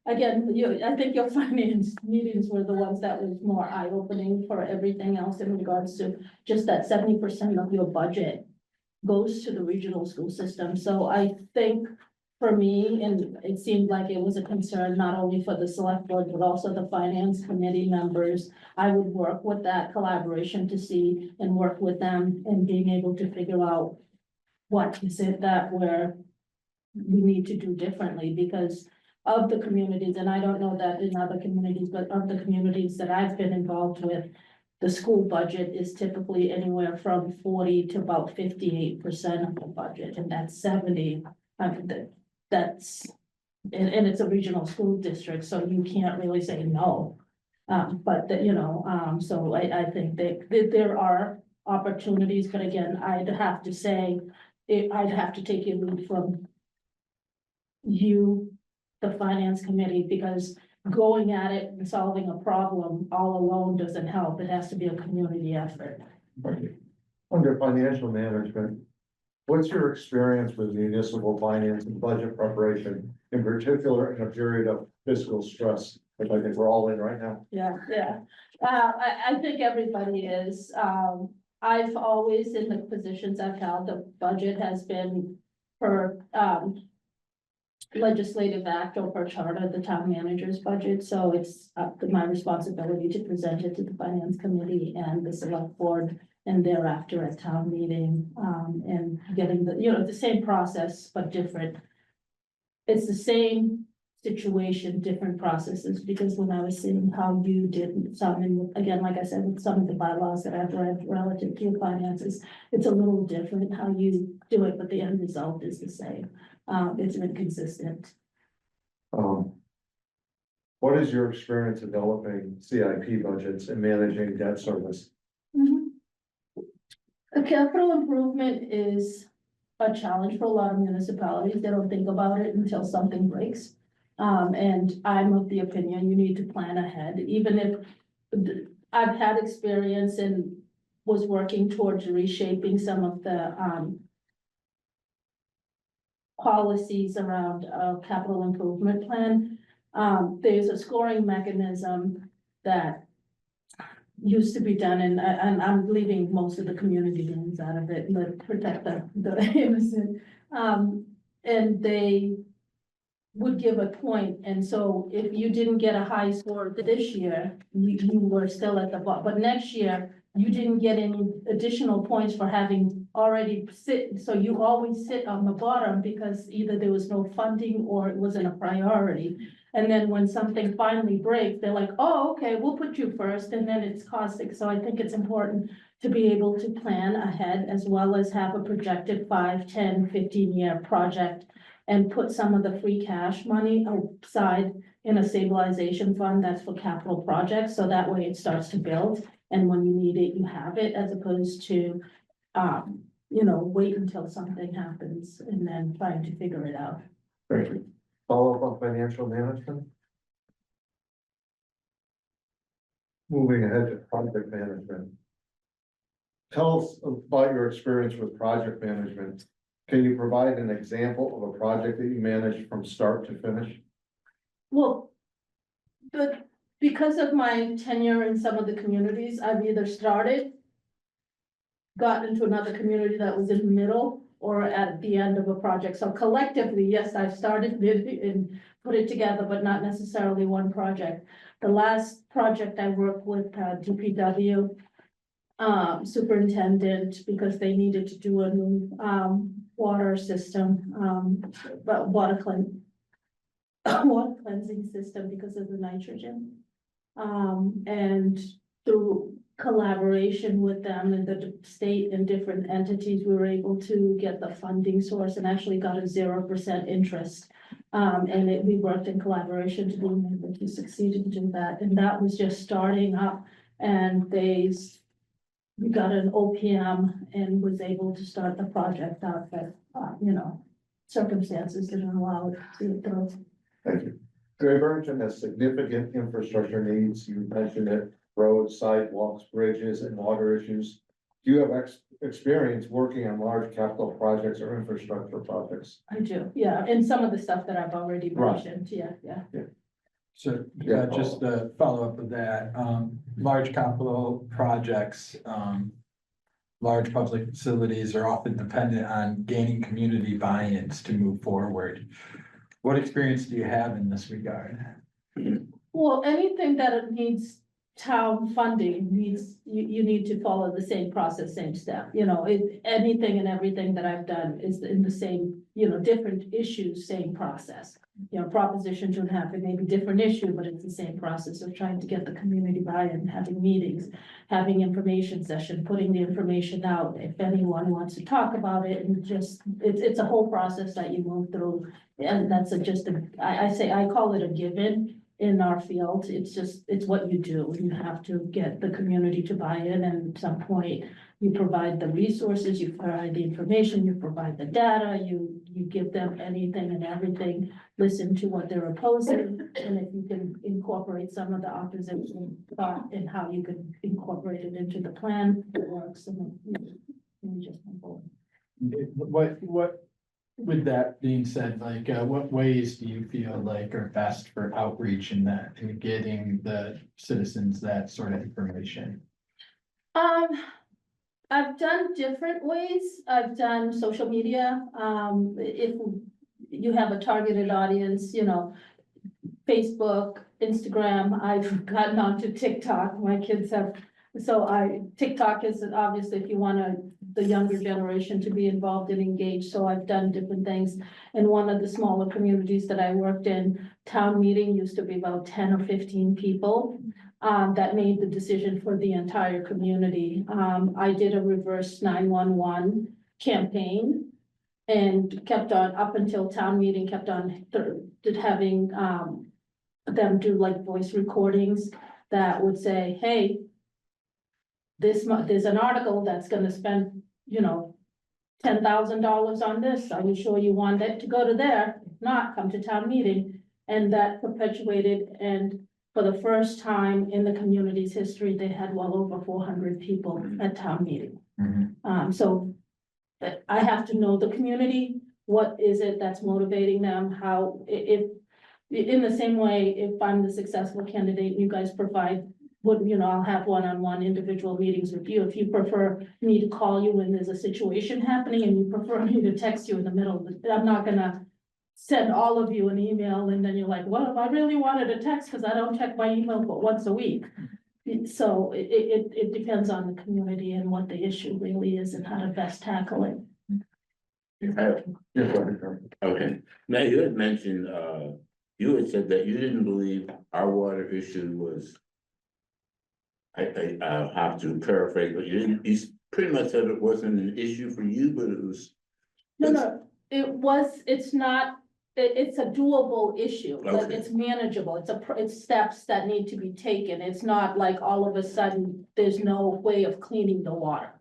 [SPEAKER 3] Again, I think your finance meetings were the ones that was more eye-opening for everything else in regards to just that 70% of your budget goes to the regional school system. So I think for me, and it seemed like it was a concern not only for the select board, but also the finance committee members. I would work with that collaboration to see and work with them and being able to figure out what is it that we need to do differently, because of the communities, and I don't know that in other communities, but of the communities that I've been involved with, the school budget is typically anywhere from 40 to about 58% of the budget, and that's 70. That's, and it's a regional school district, so you can't really say no. But that, you know, so I think that there are opportunities, but again, I'd have to say, I'd have to take your lead from you, the finance committee, because going at it and solving a problem all alone doesn't help. It has to be a community effort.
[SPEAKER 1] Under financial management, what's your experience with municipal finance and budget preparation, in particular in a period of fiscal stress, which I think we're all in right now?
[SPEAKER 3] Yeah. I think everybody is. I've always, in the positions I've held, the budget has been per legislative act or per charter, the town manager's budget. So it's up to my responsibility to present it to the finance committee and the select board, and thereafter at town meeting, and getting the, you know, the same process, but different. It's the same situation, different processes, because when I was seeing how you did some, and again, like I said, with some of the bylaws that I've read relative to your finances, it's a little different how you do it, but the end result is the same. It's been consistent.
[SPEAKER 1] What is your experience developing CIP budgets and managing debt service?
[SPEAKER 3] A capital improvement is a challenge for a lot of municipalities. They don't think about it until something breaks. And I'm of the opinion you need to plan ahead, even if I've had experience and was working towards reshaping some of the policies around a capital improvement plan. There's a scoring mechanism that used to be done, and I'm leaving most of the community names out of it, but protect the innocent. and they would give a point, and so if you didn't get a high score this year, you were still at the bottom, but next year, you didn't get any additional points for having already sit, so you always sit on the bottom because either there was no funding or it wasn't a priority. And then when something finally breaks, they're like, oh, okay, we'll put you first, and then it's costing, so I think it's important to be able to plan ahead as well as have a projected 5, 10, 15-year project and put some of the free cash money aside in a stabilization fund that's for capital projects, so that way it starts to build. And when you need it, you have it, as opposed to, wait until something happens and then trying to figure it out.
[SPEAKER 1] Great. Follow up on financial management? Moving ahead to project management. Tell us about your experience with project management. Can you provide an example of a project that you managed from start to finish?
[SPEAKER 3] Well, but because of my tenure in some of the communities, I've either started, got into another community that was in the middle, or at the end of a project. So collectively, yes, I've started and put it together, but not necessarily one project. The last project I worked with DPW superintendent, because they needed to do a new water system, but water cleansing system because of the nitrogen. And through collaboration with them and the state and different entities, we were able to get the funding source and actually got a 0% interest. And we worked in collaboration to be able to succeed in doing that. And that was just starting up, and we got an OPM and was able to start the project out, but, circumstances didn't allow it to go.
[SPEAKER 1] Thank you. Barrington has significant infrastructure needs. You mentioned it, roads, sidewalks, bridges, and water issues. Do you have experience working on large capital projects or infrastructure projects?
[SPEAKER 3] I do, yeah, and some of the stuff that I've already mentioned, yeah.
[SPEAKER 5] So,
[SPEAKER 1] Yeah.
[SPEAKER 5] just to follow up with that, large capital projects, large public facilities are often dependent on gaining community buy-ins to move forward. What experience do you have in this regard?
[SPEAKER 3] Well, anything that it needs town funding you need to follow the same process, same step, anything and everything that I've done is in the same, different issues, same process. Proposition 2.5, it may be different issue, but it's the same process of trying to get the community buy-in, having meetings, having information session, putting the information out, if anyone wants to talk about it, and it's a whole process that you move through. And that's I call it a given in our field. It's what you do. You have to get the community to buy in, and at some point, you provide the resources, you provide the information, you provide the data, you give them anything and everything, listen to what they're opposing, and if you can incorporate some of the opposition thought and how you can incorporate it into the plan, it works, and then you just move forward.
[SPEAKER 5] What, with that being said, what ways do you feel like are best for outreach in that, and getting the citizens that sort of information?
[SPEAKER 3] I've done different ways. I've done social media. If you have a targeted audience, Facebook, Instagram, I've gotten onto TikTok. My kids have, TikTok is obviously if you want the younger generation to be involved and engaged. So I've done different things. In one of the smaller communities that I worked in, town meeting used to be about 10 or 15 people. That made the decision for the entire community. I did a reverse 911 campaign and kept on up until town meeting, kept on having them do like voice recordings that would say, hey, there's an article that's gonna spend, $10,000 on this. Are you sure you want it to go to there? If not, come to town meeting. And that perpetuated, and for the first time in the community's history, they had well over 400 people at town meeting. So I have to know the community. What is it that's motivating them? How, if in the same way, if I'm the successful candidate, you guys provide I'll have one-on-one individual meetings with you. If you prefer me to call you when there's a situation happening and you prefer me to text you in the middle, I'm not gonna send all of you an email and then you're like, well, I really wanted a text because I don't check my email but once a week. So it depends on the community and what the issue really is and how to best tackle it.
[SPEAKER 6] Okay, now you had mentioned, you had said that you didn't believe our water issue was. I'll have to paraphrase, but you pretty much said it wasn't an issue for you, but it was.
[SPEAKER 3] No, it's not, it's a doable issue, like
[SPEAKER 6] Okay.
[SPEAKER 3] it's manageable, it's steps that need to be taken, it's not like all of a sudden, there's no way of cleaning the water.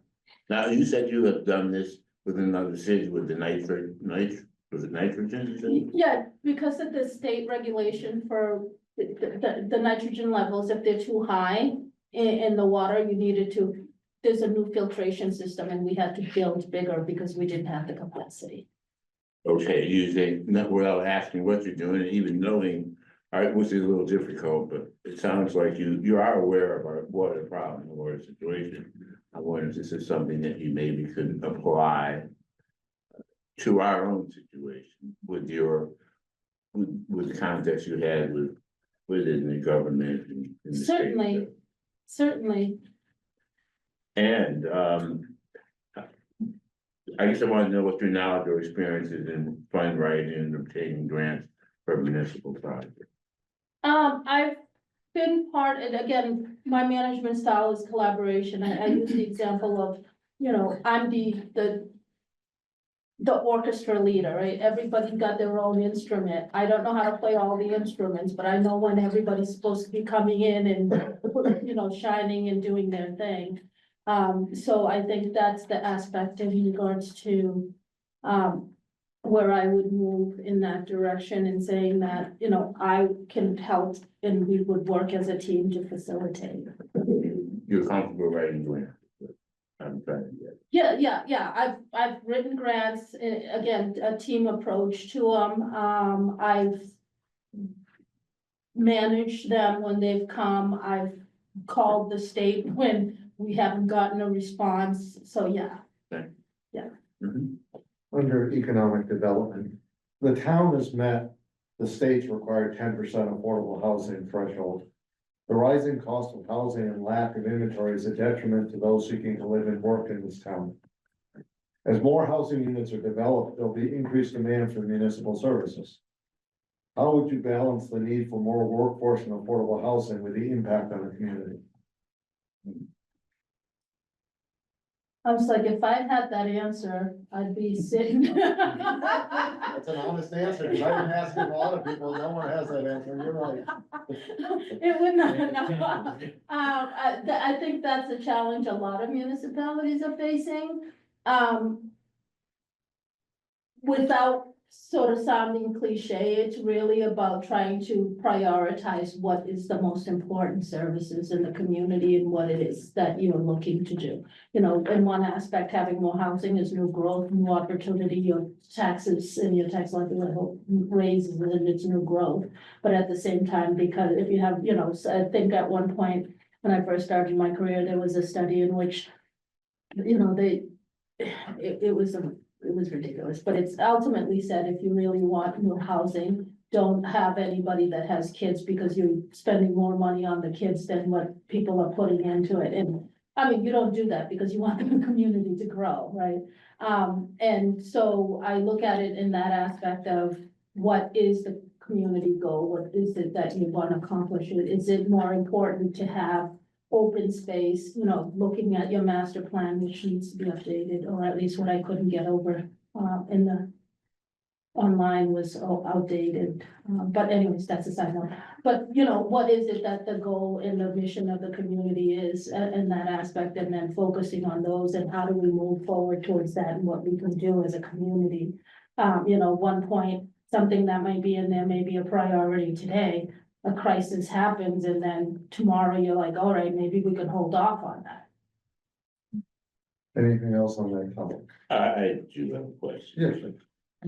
[SPEAKER 6] Now, you said you have done this with another city with the was it nitrogen? You said?
[SPEAKER 3] Yeah, because of the state regulation for the nitrogen levels, if they're too high in the water, there's a new filtration system and we had to build bigger because we didn't have the capacity.
[SPEAKER 6] Okay, you think, not without asking what you're doing, and even knowing, which is a little difficult, but it sounds like you are aware of our water problem or situation. I wonder if this is something that you maybe could apply to our own situation with the context you had within the government and the state.
[SPEAKER 3] Certainly.
[SPEAKER 6] And, I guess I want to know what your knowledge or experience is in fundraising and obtaining grants for municipal projects.
[SPEAKER 3] I've been part, and again, my management style is collaboration. I use the example of, I'm the orchestra leader, right? Everybody got their own instrument. I don't know how to play all the instruments, but I know when everybody's supposed to be coming in and, shining and doing their thing. So I think that's the aspect in regards to, where I would move in that direction and saying that, I can help and we would work as a team to facilitate.
[SPEAKER 6] You're comfortable writing grants? I'm trying to get.
[SPEAKER 3] Yeah. I've written grants, again, a team approach to them. I've managed them when they've come. I've called the state when we haven't gotten a response. So, yeah.
[SPEAKER 6] Mhm.
[SPEAKER 1] Under economic development, the town has met the state's required 10% affordable housing threshold. The rising cost of housing and lack of inventory is a detriment to those seeking to live and work in this town. As more housing units are developed, there'll be increased demand for municipal services. How would you balance the need for more workforce and affordable housing with the impact on the community?
[SPEAKER 3] I was like, if I had that answer, I'd be sitting.
[SPEAKER 1] That's an honest answer, because I've been asking a lot of people, no one has that answer, you're right.
[SPEAKER 3] It would not, no. I think that's a challenge a lot of municipalities are facing. Without sort of sounding cliche, it's really about trying to prioritize what is the most important services in the community and what it is that you're looking to do. In one aspect, having more housing is new growth, new opportunity, your taxes and your tax likelihood raises and it's new growth. But at the same time, because if you have, I think at one point, when I first started my career, there was a study in which, it was ridiculous, but it's ultimately said, if you really want new housing, don't have anybody that has kids because you're spending more money on the kids than what people are putting into it. And I mean, you don't do that because you want the community to grow, right? And so I look at it in that aspect of what is the community goal? What is it that you want to accomplish? Is it more important to have open space, looking at your master plan, which needs to be updated, or at least what I couldn't get over in the online was outdated. But anyways, that's a side note. But what is it that the goal and the mission of the community is in that aspect, and then focusing on those and how do we move forward towards that and what we can do as a community. One point, something that might be in there may be a priority today. A crisis happens and then tomorrow you're like, all right, maybe we can hold off on that.
[SPEAKER 1] Anything else on that topic?
[SPEAKER 6] I do have a question.
[SPEAKER 1] Yes.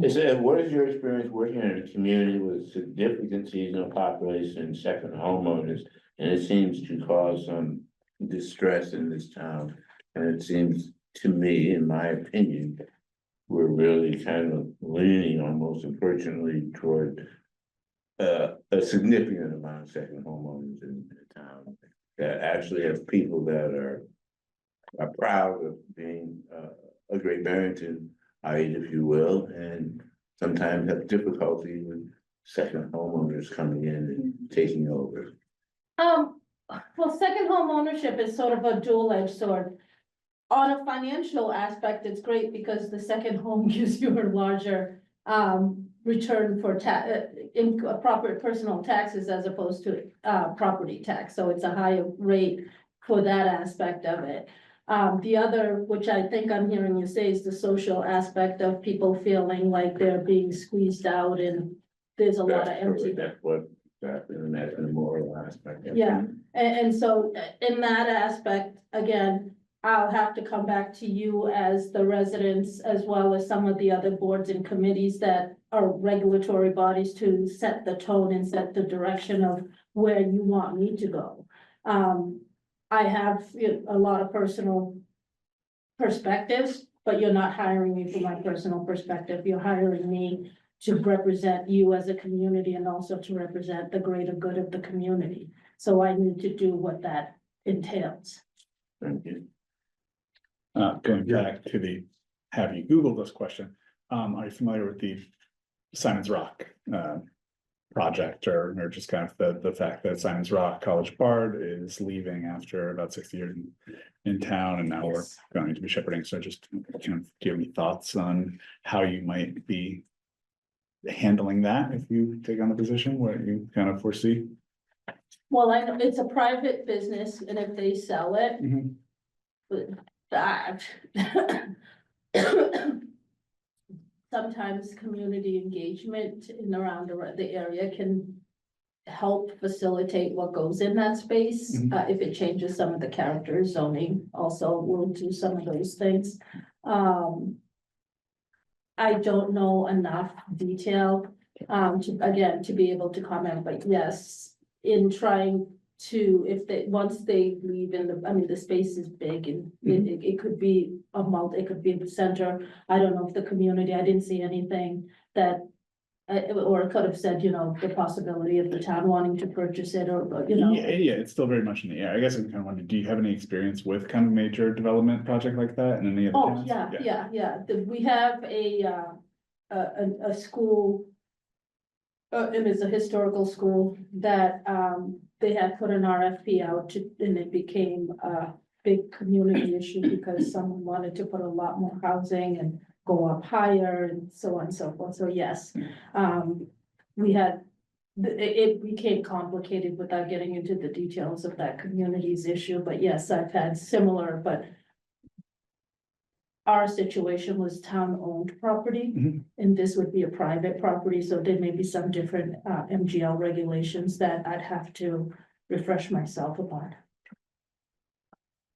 [SPEAKER 6] It said, what is your experience working in a community with significant seasonal population and second homeowners And it seems to cause some distress in this town. And it seems to me, in my opinion, we're really kind of leaning almost unfortunately toward a significant amount of second homeowners in the town that actually have people that are proud of being a Great Barrington, if you will, and sometimes have difficulty with second homeowners coming in and taking over.
[SPEAKER 3] Well, second home ownership is sort of a dual-edged sword. On a financial aspect, it's great because the second home gives you a larger return for in proper personal taxes as opposed to property tax. So it's a higher rate for that aspect of it. The other, which I think I'm hearing you say, is the social aspect of people feeling like they're being squeezed out and there's a lot of empty.
[SPEAKER 6] That's what, and that's the moral aspect.
[SPEAKER 3] Yeah, and so in that aspect, again, I'll have to come back to you as the residents, as well as some of the other boards and committees that are regulatory bodies to set the tone and set the direction of where you want me to go. I have a lot of personal perspectives, but you're not hiring me for my personal perspective. You're hiring me to represent you as a community and also to represent the greater good of the community. So I need to do what that entails.
[SPEAKER 6] Thank you.
[SPEAKER 4] Going back to the, have you Googled this question? Are you familiar with the Simon's Rock project or just kind of the fact that Simon's Rock College Bard is leaving after about 60 years in town, and now we're going to be shepherding? So just kind of give me thoughts on how you might be handling that if you take on the position, what you kind of foresee.
[SPEAKER 3] Well, I know it's a private business, and if they sell it, that sometimes community engagement in around the area can help facilitate what goes in that space. If it changes some of the character zoning, also will do some of those things. I don't know enough detail to be able to comment, but yes, in trying to, once they leave the space is big and it could be it could be the center. I don't know if the community, I didn't see anything that, or it could have said, the possibility of the town wanting to purchase it or,
[SPEAKER 4] Yeah, it's still very much in the air. I guess I'm kind of wondering, do you have any experience with kind of major development project like that in any other towns?
[SPEAKER 3] Yeah. We have a school. It is a historical school that they had put an RFP out and it became a big community issue because someone wanted to put a lot more housing and go up higher and so on and so forth. So yes, it became complicated without getting into the details of that community's issue. But yes, I've had similar, but our situation was town-owned property, and this would be a private property, so there may be some different MGL regulations that I'd have to refresh myself upon.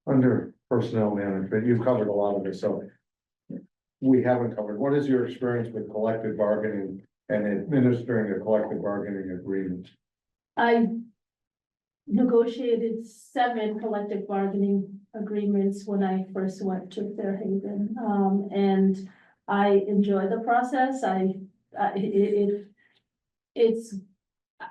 [SPEAKER 1] Under personnel management, you've covered a lot of it, so we haven't covered. What is your experience with collective bargaining and administering a collective bargaining agreement?
[SPEAKER 3] I negotiated 7 collective bargaining agreements when I first went to Fairhaven, and I enjoy the process.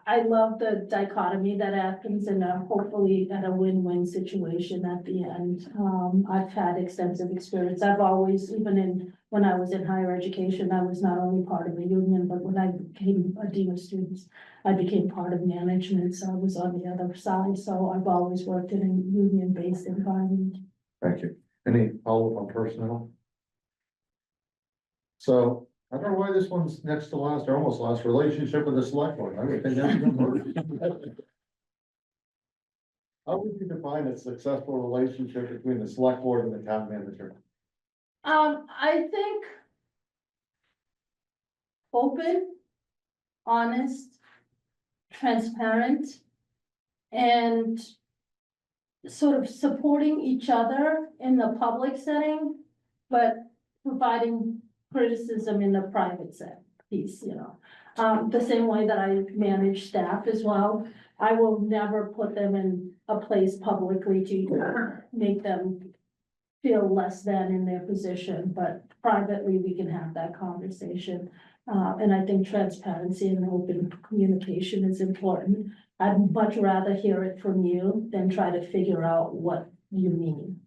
[SPEAKER 3] I love the dichotomy that happens and hopefully at a win-win situation at the end. I've had extensive experience. I've always, when I was in higher education, I was not only part of a union, but when I became a dean of students, I became part of management, so I was on the other side. So I've always worked in a union-based environment.
[SPEAKER 1] Thank you. Any follow-up on personnel? So I don't know why this one's next to last, or almost last, relationship with the select board. I would think that's good. How would you define a successful relationship between the select board and the town manager?
[SPEAKER 3] I think open, honest, transparent, and sort of supporting each other in the public setting, but providing criticism in the private set piece, The same way that I manage staff as well. I will never put them in a place publicly to make them feel less than in their position, but privately, we can have that conversation. And I think transparency and open communication is important. I'd much rather hear it from you than try to figure out what you mean.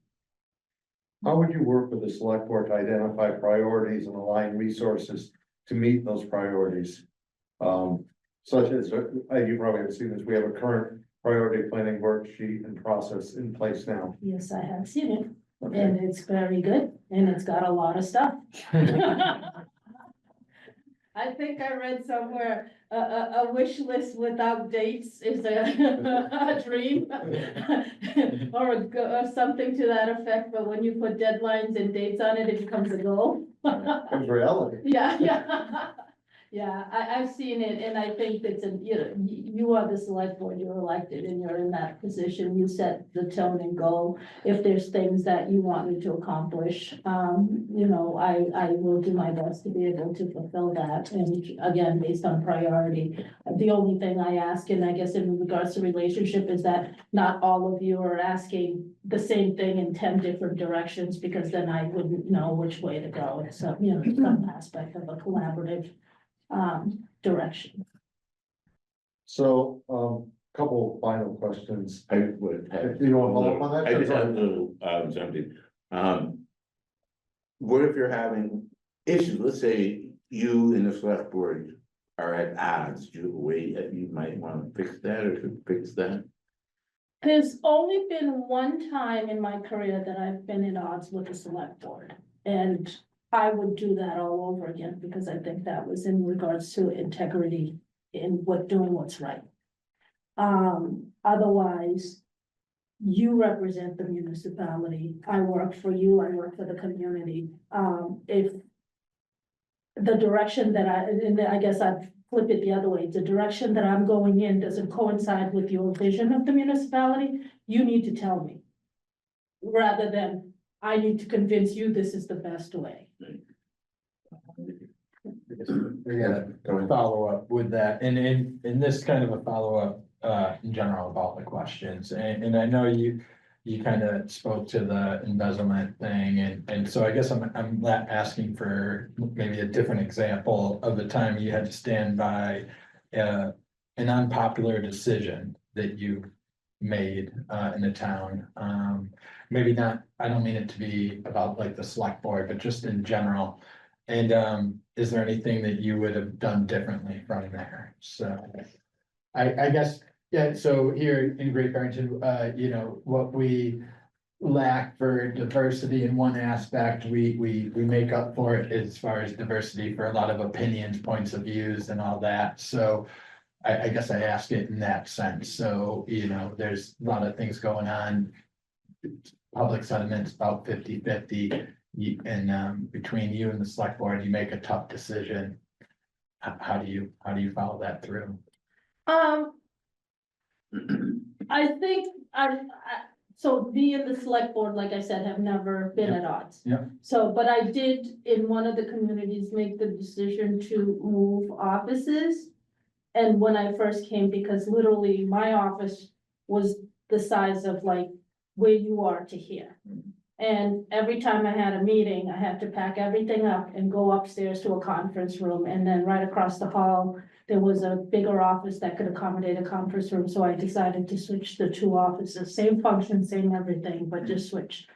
[SPEAKER 1] How would you work with the select board to identify priorities and align resources to meet those priorities? Such as, you probably have seen this, we have a current priority planning worksheet and process in place now.
[SPEAKER 3] Yes, I have seen it, and it's very good, and it's got a lot of stuff. I think I read somewhere, a wish list without dates is a dream. Or something to that effect, but when you put deadlines and dates on it, it becomes a goal.
[SPEAKER 1] It's reality.
[SPEAKER 3] Yeah. Yeah, I've seen it, and I think that's you are the select board, you're elected, and you're in that position, you set the tone and goal. If there's things that you want me to accomplish, I will do my best to be able to fulfill that, and again, based on priority. The only thing I ask, and I guess in regards to relationship, is that not all of you are asking the same thing in 10 different directions, because then I wouldn't know which way to go. It's some aspect of a collaborative direction.
[SPEAKER 1] So, couple final questions.
[SPEAKER 6] I would have.
[SPEAKER 1] Do you want to follow up on that?
[SPEAKER 6] I just have a little, something. What if you're having issues, let's say you and the select board are at odds, you might want to fix that or to fix that?
[SPEAKER 3] There's only been one time in my career that I've been at odds with the select board, and I would do that all over again, because I think that was in regards to integrity in doing what's right. Otherwise, you represent the municipality. I work for you, I work for the community. If the direction that I guess I'd flip it the other way, the direction that I'm going in doesn't coincide with your vision of the municipality, you need to tell me. Rather than I need to convince you this is the best way.
[SPEAKER 5] We gotta follow up with that, and in this kind of a follow-up, in general about the questions, and I know you kind of spoke to the embezzlement thing, and so I guess I'm asking for maybe a different example of the time you had to stand by an unpopular decision that you made in the town. Maybe not, I don't mean it to be about like the select board, but just in general. And is there anything that you would have done differently from there? So I guess, yeah, so here in Great Barrington, what we lack for diversity in one aspect, we make up for it as far as diversity for a lot of opinions, points of views and all that. So I guess I ask it in that sense. So, there's a lot of things going on. Public sentiment's about 50-50. And between you and the select board, you make a tough decision. How do you follow that through?
[SPEAKER 3] I think so me and the select board, like I said, have never been at odds.
[SPEAKER 5] Yeah.
[SPEAKER 3] So, but I did in one of the communities make the decision to move offices. And when I first came, because literally my office was the size of like where you are to here. And every time I had a meeting, I had to pack everything up and go upstairs to a conference room. And then right across the hall, there was a bigger office that could accommodate a conference room. So I decided to switch the two offices, same function, same everything, but just switch.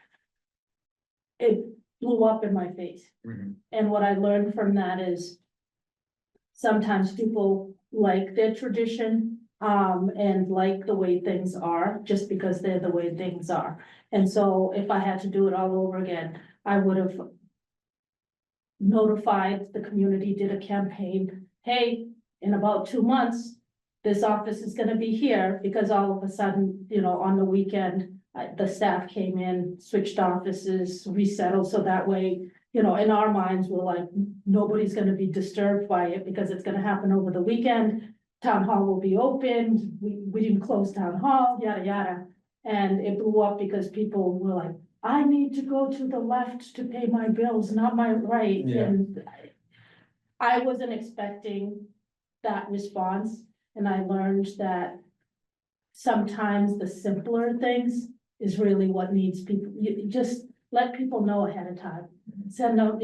[SPEAKER 3] It blew up in my face.
[SPEAKER 5] Mhm.
[SPEAKER 3] And what I learned from that is sometimes people like their tradition and like the way things are, just because they're the way things are. And so if I had to do it all over again, I would have notified the community, did a campaign, hey, in about 2 months, this office is gonna be here, because all of a sudden, on the weekend, the staff came in, switched offices, resettled, so that way, in our minds, we're like, nobody's gonna be disturbed by it, because it's gonna happen over the weekend. Town hall will be opened, we didn't close town hall, yada, yada. And it blew up because people were like, I need to go to the left to pay my bills, not my right.
[SPEAKER 5] Yeah.
[SPEAKER 3] And I wasn't expecting that response, and I learned that sometimes the simpler things is really what needs people, you just let people know ahead of time. Send out,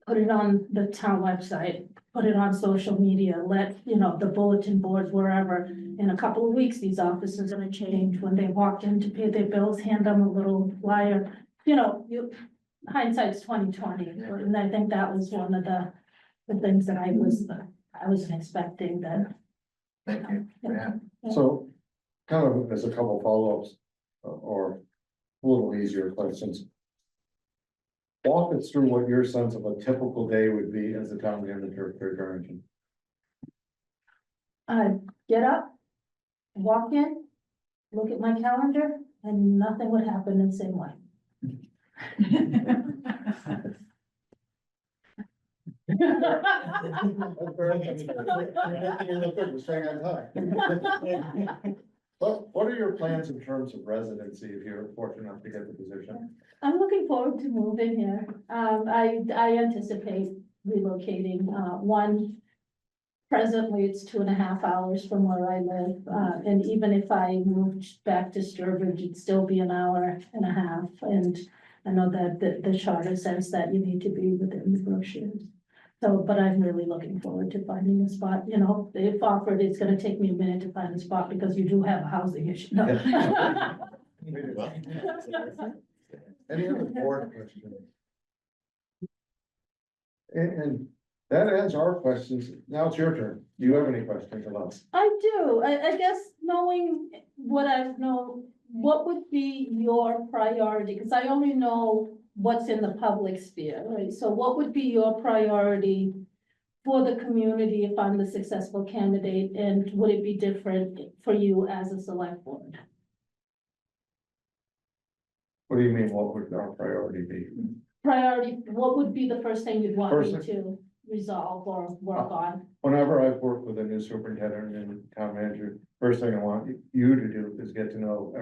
[SPEAKER 3] put it on the town website, put it on social media, let, the bulletin boards, wherever. In a couple of weeks, these offices are gonna change. When they walk in to pay their bills, hand them a little flyer. Hindsight's 20/20, and I think that was one of the things that I wasn't expecting that.
[SPEAKER 5] Thank you. Yeah.
[SPEAKER 1] So, kind of, there's a couple follow-ups, or a little easier questions. Walk us through what your sense of a typical day would be as a town manager for Barrington.
[SPEAKER 3] Get up, walk in, look at my calendar, and nothing would happen in the same way.
[SPEAKER 1] What are your plans in terms of residency if you're fortunate enough to get the position?
[SPEAKER 3] I'm looking forward to moving here. I anticipate relocating, presently it's 2.5 hours from where I live. And even if I moved back to Sturbridge, it'd still be 1.5 hours. And I know that the charter says that you need to be within the brochures. So, but I'm really looking forward to finding a spot, if offered, it's gonna take me a minute to find a spot because you do have a housing issue. No.
[SPEAKER 1] Any other board questions? And that ends our questions. Now it's your turn. Do you have any questions of us?
[SPEAKER 3] I do, I guess knowing what I know, what would be your priority? Because I only know what's in the public sphere, right? So what would be your priority for the community if I'm the successful candidate? And would it be different for you as a select board?
[SPEAKER 1] What do you mean, what would our priority be?
[SPEAKER 3] Priority, what would be the first thing you'd want me
[SPEAKER 1] First
[SPEAKER 3] to resolve or work on?
[SPEAKER 1] Whenever I've worked with a new superintendent and town manager, first thing I want you to do is get to know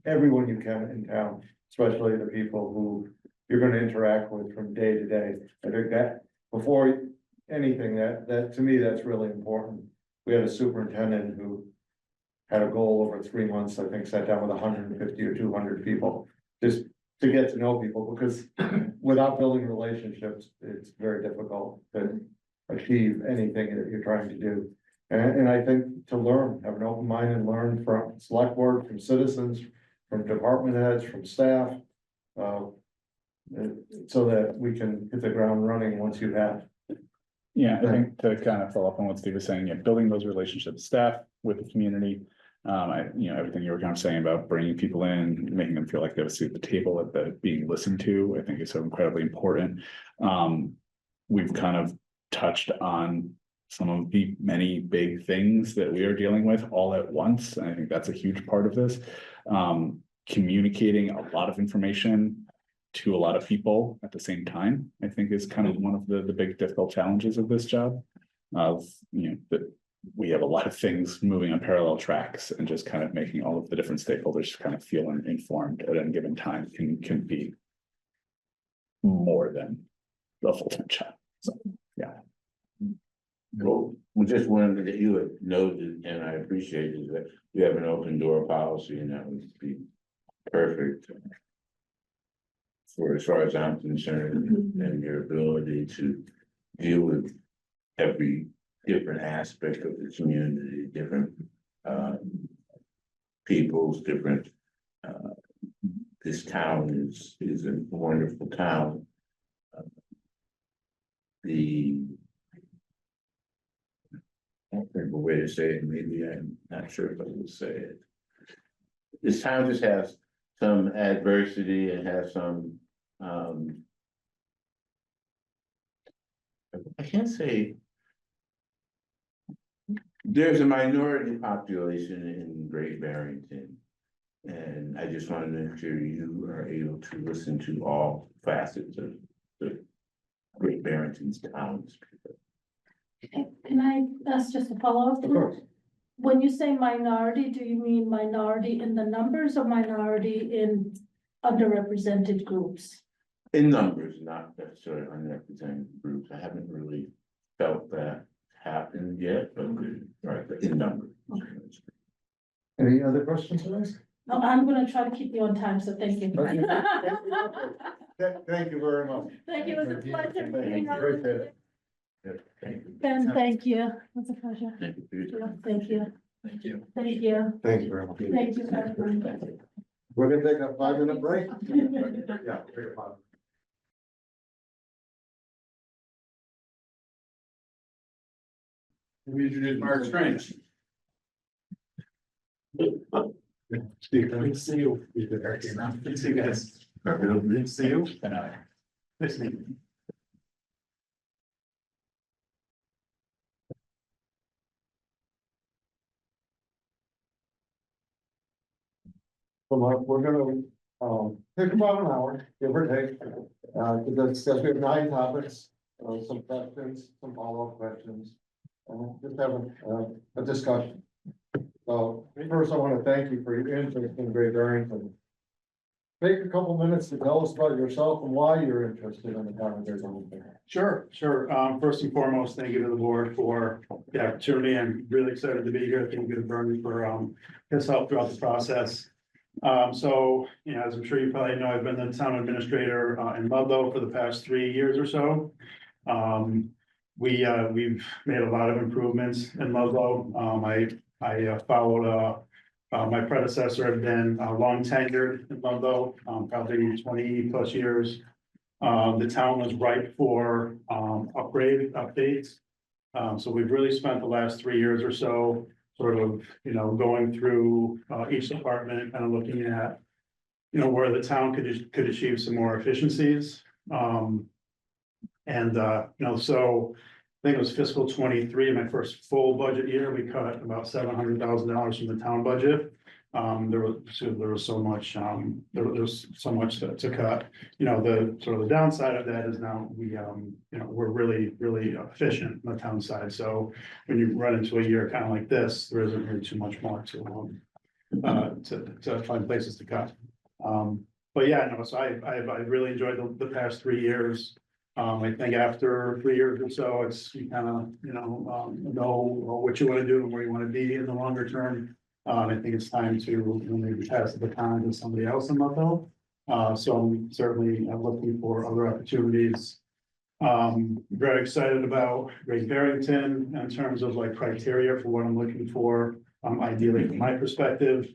[SPEAKER 1] everyone you can in town, especially the people who you're gonna interact with from day to day. I think that before anything, that to me, that's really important. We had a superintendent who had a goal over 3 months, I think, sat down with 150 or 200 people, just to get to know people, because without building relationships, it's very difficult to achieve anything that you're trying to do. And I think to learn, have an open mind and learn from select board, from citizens, from department heads, from staff. So that we can hit the ground running once you have.
[SPEAKER 4] Yeah, I think to kind of follow up on what Steve was saying, building those relationships, staff with the community. Everything you were kind of saying about bringing people in, making them feel like they have a seat at the table, that they're being listened to, I think is so incredibly important. We've kind of touched on some of the many big things that we are dealing with all at once. And I think that's a huge part of this. Communicating a lot of information to a lot of people at the same time, I think is kind of one of the big difficult challenges of this job. That we have a lot of things moving on parallel tracks, and just kind of making all of the different stakeholders kind of feel informed at any given time can be more than a full-time job. So, yeah.
[SPEAKER 6] Well, just one that you have noted, and I appreciate, is that you have an open door policy, and that would be perfect for as far as I'm concerned, and your ability to deal with every different aspect of the community, different peoples, different. This town is a wonderful town. I don't think a way to say it, maybe I'm not sure if I will say it. This town just has some adversity and has some, I can't say. There's a minority population in Great Barrington. And I just want to make sure you are able to listen to all facets of the Great Barrington's townspeople.
[SPEAKER 3] Can I ask just a follow-up?
[SPEAKER 1] Of course.
[SPEAKER 3] When you say minority, do you mean minority in the numbers or minority in underrepresented groups?
[SPEAKER 6] In numbers, not necessarily unrepresented groups. I haven't really felt that. happened yet, but in number.
[SPEAKER 1] Any other questions, guys?
[SPEAKER 3] No, I'm gonna try to keep you on time, so thank you.
[SPEAKER 1] Okay. Thank you very much.
[SPEAKER 3] Thank you, it was a pleasure.
[SPEAKER 1] Thank you. Appreciate it.
[SPEAKER 6] Thank you.
[SPEAKER 3] Ben, thank you, it was a pleasure.
[SPEAKER 6] Thank you for your time.
[SPEAKER 3] Thank you,
[SPEAKER 5] Thank you.
[SPEAKER 3] thank you,
[SPEAKER 1] Thank you very much.
[SPEAKER 3] thank you. everyone.
[SPEAKER 1] We're gonna take a 5-minute break. Yeah. take a 5.
[SPEAKER 2] Let me introduce Mark Strange.
[SPEAKER 1] Steve, let me see you. Good to see you guys. Good to see you. Nice to meet you. So Mark, we're gonna, take about an hour, give or take, because we have 9 topics, some questions, some follow-up questions. Just have a discussion. So first, I want to thank you for your interest in Great Barrington. Take a couple minutes to tell us about yourself and why you're interested in the town of Great Barrington.
[SPEAKER 7] Sure. First and foremost, thank you to the board for the opportunity. I'm really excited to be here. Thank you to Bernie for his help throughout the process. So, as I'm sure you probably know, I've been the town administrator in Ludlow for the past 3 years or so. We've made a lot of improvements in Ludlow. I followed my predecessor had been long tenured in Ludlow, probably 20+ years. The town was ripe for updates. So we've really spent the last 3 years or so sort of, going through each department, kind of looking at, where the town could achieve some more efficiencies. So I think it was fiscal 23, my first full budget year, we cut about $700,000 from the town budget. There was so much, there's so much to cut. The sort of the downside of that is now we're really efficient on the town side. So when you run into a year kind of like this, there isn't really too much more to find places to cut. But yeah, no, so I really enjoyed the past 3 years. I think after 3 years or so, you kind of, know what you want to do and where you want to be in the longer term. I think it's time to maybe pass the baton to somebody else in Ludlow. So I'm certainly looking for other opportunities. Very excited about Great Barrington in terms of like criteria for what I'm looking for. Ideally, from my perspective,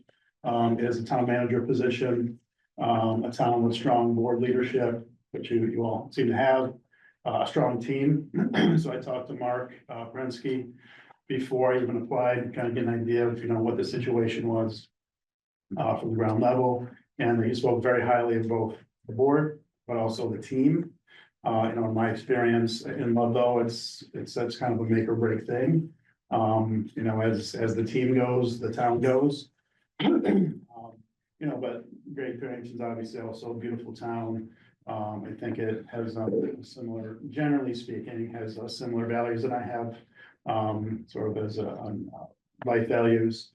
[SPEAKER 7] is a town manager position, a town with strong board leadership, which you all seem to have, a strong team. So I talked to Mark Prensky before I even applied, kind of get an idea of, what the situation was from the ground level. And he spoke very highly of both the board, but also the team. In my experience in Ludlow, it's kind of a make or break thing. As the team goes, the town goes. But Great Barrington's obviously also a beautiful town. I think it has similar, generally speaking, has similar values that I have, sort of as life values.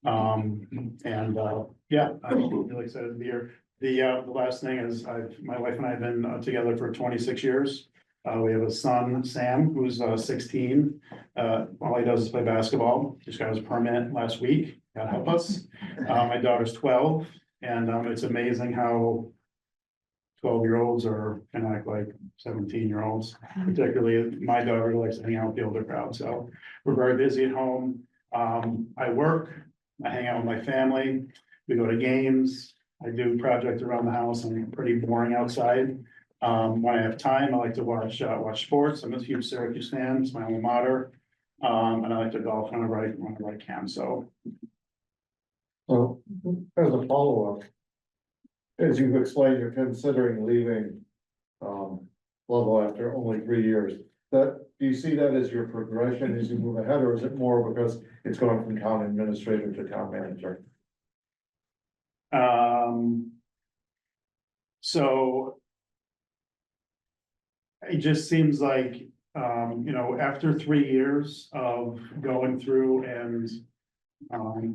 [SPEAKER 7] I'm really excited to be here. The last thing is my wife and I have been together for 26 years. We have a son, Sam, who's 16. All he does is play basketball. Just got his permit last week. God help us. My daughter's 12, and it's amazing how 12-year-olds are kind of like 17-year-olds, particularly my daughter likes to hang out with the older crowd. So we're very busy at home. I work, I hang out with my family. We go to games. I do projects around the house. I'm pretty boring outside. When I have time, I like to watch sports. I'm a huge Syracuse fan. It's my alma mater. And I like to golf whenever I can. So
[SPEAKER 1] As a follow-up, as you've explained, you're considering leaving Ludlow after only 3 years. Do you see that as your progression as you move ahead, or is it more because it's going from town administrator to town manager?
[SPEAKER 7] So it just seems like, after 3 years of going through and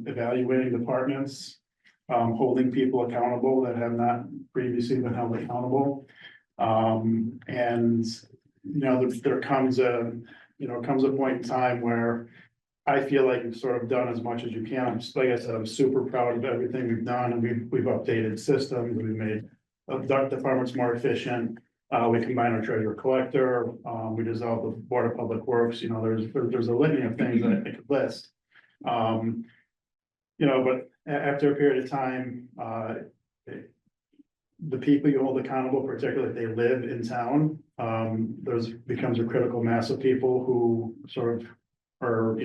[SPEAKER 7] evaluating departments, holding people accountable that have not previously been held accountable. There comes comes a point in time where I feel like you've sort of done as much as you can. Like I said, I'm super proud of everything we've done, and we've updated systems, we've made the departments more efficient. We combine our treasurer collector, we dissolved the Board of Public Works, there's a litany of things that I could list. But after a period of time, the people you hold accountable, particularly if they live in town, becomes a critical mass of people who sort of or,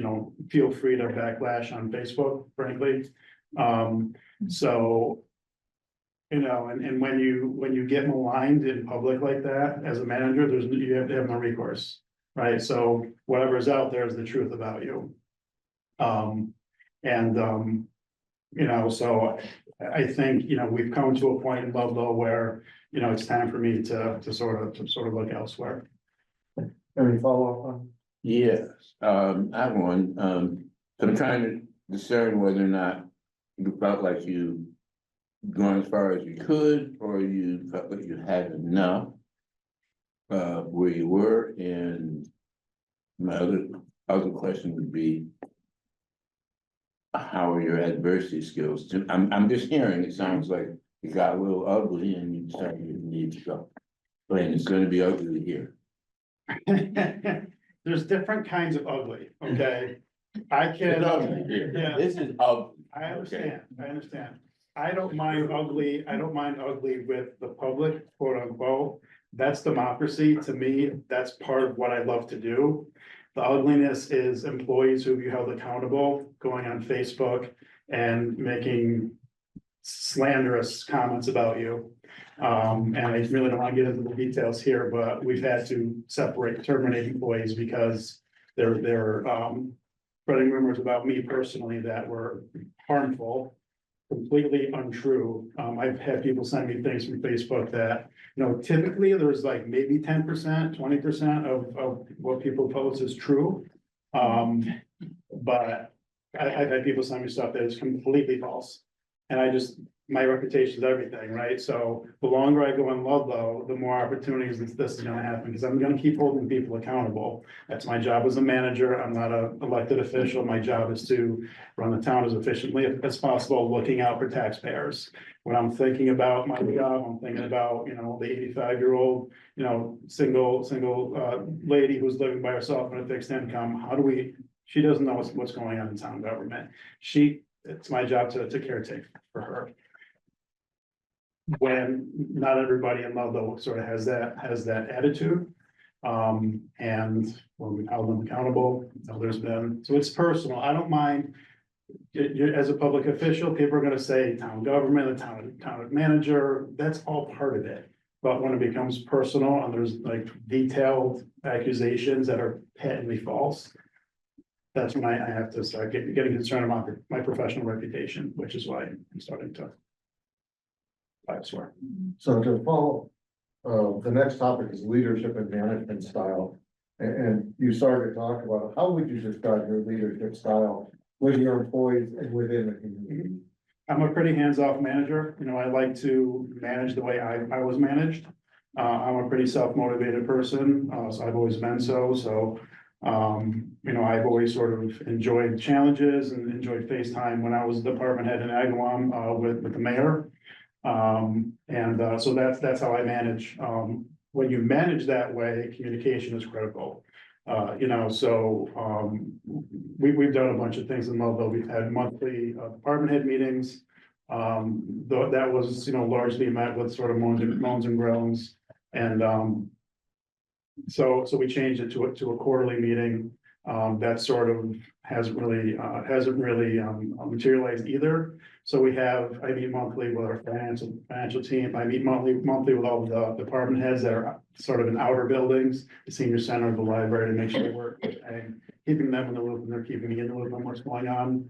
[SPEAKER 7] feel free to backlash on Facebook, frankly. So, and when you get maligned in public like that, as a manager, you have to have no recourse, right? So whatever's out there is the truth about you. So I think, we've come to a point in Ludlow where, it's time for me to sort of look elsewhere.
[SPEAKER 1] Any follow-up on?
[SPEAKER 6] Yes, I have one, so I'm trying to discern whether or not you felt like you gone as far as you could, or you felt like you had enough. Where you were, and my other question would be, how are your adversity skills? I'm just hearing, it sounds like it got a little ugly and you decided you need to go. And it's gonna be ugly here.
[SPEAKER 7] There's different kinds of ugly, okay? I
[SPEAKER 6] It's
[SPEAKER 7] can,
[SPEAKER 6] ugly here.
[SPEAKER 7] yeah.
[SPEAKER 6] This is ugly.
[SPEAKER 7] I understand. I don't mind ugly with the public, quote unquote. That's democracy. To me, that's part of what I love to do. The ugliness is employees who you held accountable, going on Facebook and making slanderous comments about you. And I really don't want to get into the details here, but we've had to terminate employees because they're spreading rumors about me personally that were harmful, completely untrue. I've had people send me things from Facebook that, typically there's like maybe 10%, 20% of what people post is true. But I've had people send me stuff that is completely false. And my reputation is everything, right? So the longer I go in Ludlow, the more opportunities this is gonna happen, because I'm gonna keep holding people accountable. That's my job as a manager. I'm not an elected official. My job is to run the town as efficiently as possible, looking out for taxpayers. When I'm thinking about my job, I'm thinking about, the 85-year-old, single lady who's living by herself on a fixed income. She doesn't know what's going on in town government. It's my job to caretake for her. When not everybody in Ludlow sort of has that attitude. And when we held them accountable, so it's personal. I don't mind. As a public official, people are gonna say town government, the town manager, that's all part of it. But when it becomes personal and there's like detailed accusations that are patently false, that's when I have to start getting concerned about my professional reputation, which is why I'm starting to. I swear.
[SPEAKER 1] So to follow, the next topic is leadership and management style. And you started to talk about, how would you describe your leadership style with your employees and within the community?
[SPEAKER 7] I'm a pretty hands-off manager. I like to manage the way I was managed. I'm a pretty self-motivated person, so I've always been so. I've always sort of enjoyed challenges and enjoyed face time when I was department head in Agawam, with the mayor. So that's how I manage. When you manage that way, communication is critical. We've done a bunch of things in Ludlow. We've had monthly department head meetings. That was, largely met with sort of moans and groans. And so we changed it to a quarterly meeting. That sort of hasn't really materialized either. So I meet monthly with our financial team. I meet monthly with all the department heads that are sort of in outer buildings, the senior center, the library, to make sure we're keeping them in the loop and they're keeping me in the loop on what's going on.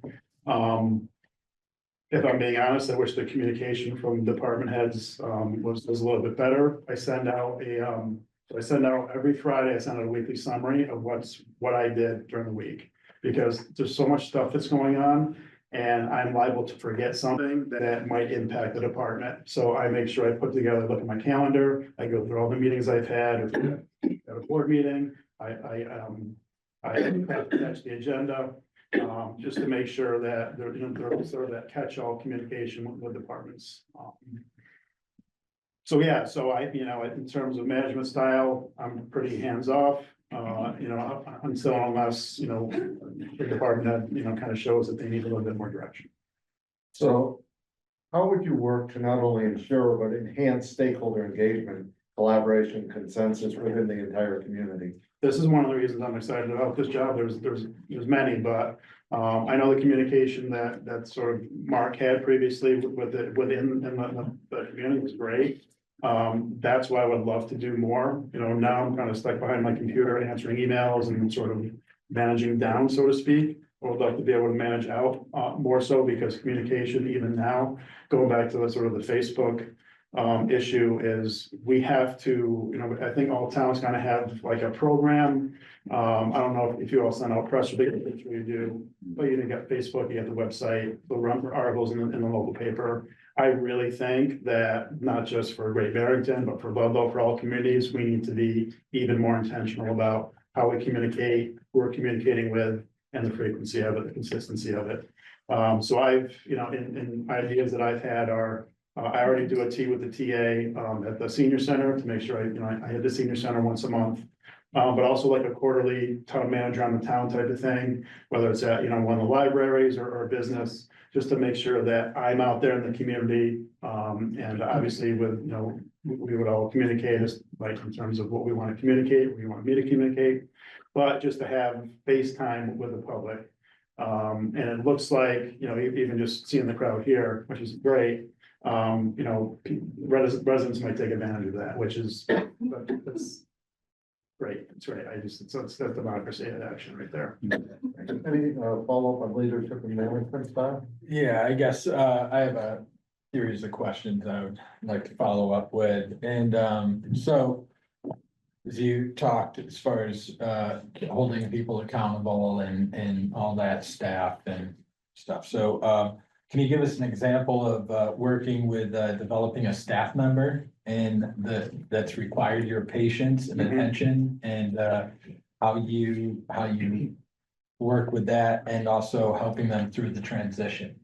[SPEAKER 7] If I'm being honest, I wish the communication from department heads was a little bit better. I send out every Friday, I send out a weekly summary of what I did during the week. Because there's so much stuff that's going on and I'm liable to forget something that might impact the department. So I make sure I look at my calendar, I go through all the meetings I've had, at a board meeting, I I attach the agenda, just to make sure that there's sort of that catch-all communication with departments. So yeah, so in terms of management style, I'm pretty hands-off, until unless, the department head, kind of shows that they need a little bit more direction.
[SPEAKER 1] So how would you work to not only ensure but enhance stakeholder engagement, collaboration, consensus within the entire community?
[SPEAKER 7] This is one of the reasons I'm excited about this job. There's many, but I know the communication that sort of Mark had previously within the community was great. That's why I would love to do more. Now I'm kind of stuck behind my computer answering emails and sort of managing down, so to speak. I would love to be able to manage out more so, because communication even now, going back to the sort of the Facebook issue, is we have to, I think all towns kind of have like a program. I don't know if you all send out press releases, which we do, but you got Facebook, you got the website, they'll run articles in the local paper. I really think that not just for Great Barrington, but for Ludlow, for all communities, we need to be even more intentional about how we communicate, who we're communicating with, and the frequency of it, the consistency of it. So I've, in ideas that I've had are, I already do a tea with the TA at the senior center to make sure I hit the senior center once a month. But also like a quarterly town manager on the town type of thing, whether it's at, one of the libraries or business, just to make sure that I'm out there in the community. And obviously with, we would all communicate as like in terms of what we want to communicate, what you want me to communicate, but just to have FaceTime with the public. And it looks like, even just seeing the crowd here, which is great. Residents might take advantage of that, which is, that's great. It's right. That's democracy in action right there.
[SPEAKER 1] Any follow-up on leadership and management style?
[SPEAKER 5] Yeah, I guess I have a series of questions I would like to follow up with. And so as you talked as far as holding people accountable and all that staff and stuff. So can you give us an example of working with developing a staff member and that's required your patience and attention, and how you work with that, and also helping them through the transition?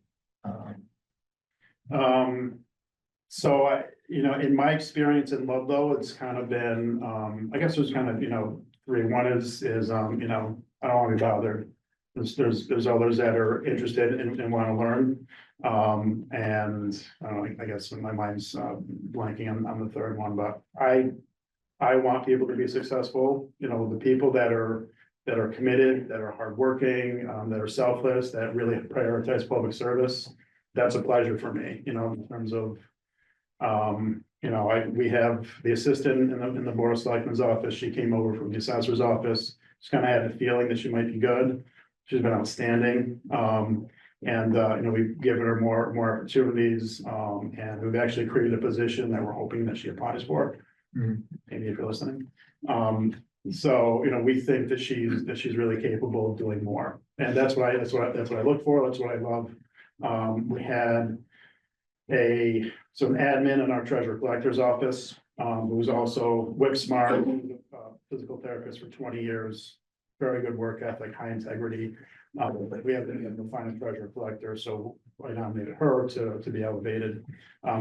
[SPEAKER 7] So in my experience in Ludlow, it's kind of been, I guess there's kind of, three. One is, I don't want to be bothered. There's others that are interested and want to learn. And I guess my mind's blanking on the third one, but I want people to be successful. The people that are committed, that are hardworking, that are selfless, that really prioritize public service. That's a pleasure for me, in terms of, we have the assistant in the Board of Selectmen's office. She came over from the assessor's office. Just kind of had the feeling that she might be good. She's been outstanding. And we've given her more opportunities, and we've actually created a position that we're hoping that she applies for. Maybe if you're listening. So, we think that she's really capable of doing more. And that's what I look for. That's what I love. We had an admin in our treasurer collector's office, who was also whip smart, physical therapist for 20 years. Very good work ethic, high integrity. We have the finance treasurer collector, so I nominated her to be elevated.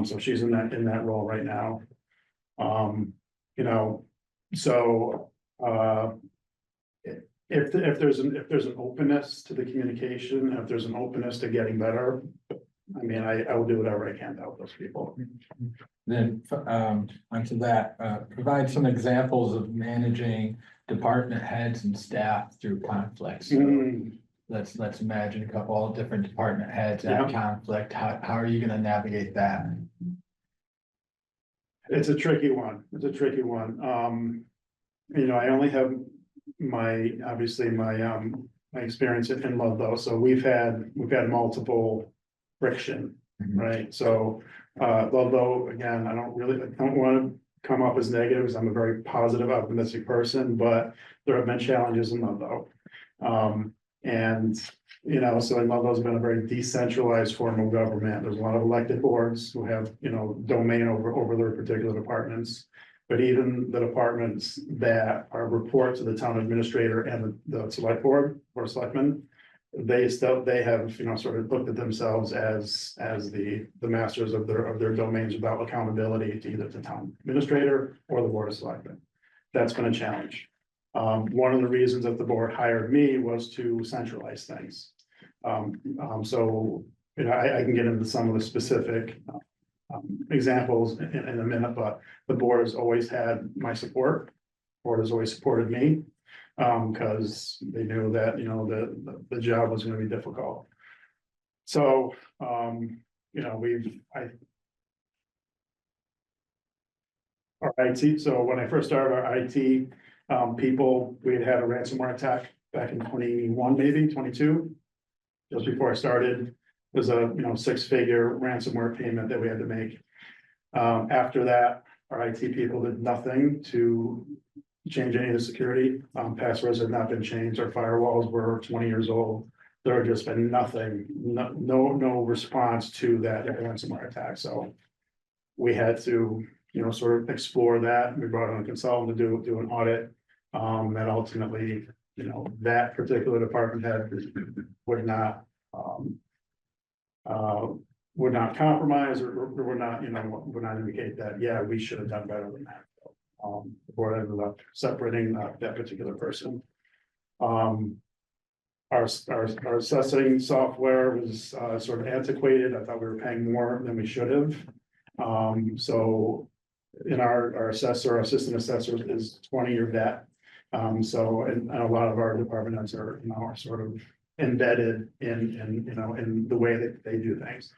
[SPEAKER 7] So she's in that role right now. So if there's an openness to the communication, if there's an openness to getting better, I will do whatever I can to help those people.
[SPEAKER 5] Then onto that, provide some examples of managing department heads and staff through conflicts. So let's imagine a couple of different department heads at conflict. How are you going to navigate that?
[SPEAKER 7] It's a tricky one. I only have my experience in Ludlow, so we've had multiple friction, right? So Ludlow, again, I don't want to come up as negative, because I'm a very positive, optimistic person, but there have been challenges in Ludlow. So in Ludlow's been a very decentralized form of government. There's a lot of elected boards who have, domain over their particular departments. But even the departments that are report to the town administrator and the select board or selectmen, they have, you know, sort of looked at themselves as the masters of their domains without accountability to either the town administrator or the board of selectmen. That's been a challenge. One of the reasons that the board hired me was to centralize things. So, you know, I can get into some of the specific examples in a minute, but the board has always had my support. Board has always supported me, because they knew that, you know, the job was gonna be difficult. So, you know, our IT, so when I first started our IT, people, we had a ransomware attack back in 21, maybe 22. Just before I started, there's a, you know, six-figure ransomware payment that we had to make. After that, our IT people did nothing to change any of the security. Passwords have not been changed. Our firewalls were 20 years old. There had just been nothing, no response to that ransomware attack. So we had to, you know, sort of explore that. We brought in a consultant to do an audit. And ultimately, you know, that particular department head would not compromise or would not, you know, would not indicate that, yeah, we should have done better than that. The board ended up separating that particular person. Our assessing software was sort of antiquated. I thought we were paying more than we should have. So in our assessor, our assistant assessor is 20-year vet. So, and a lot of our department heads are, you know, are sort of embedded in, you know, in the way that they do things.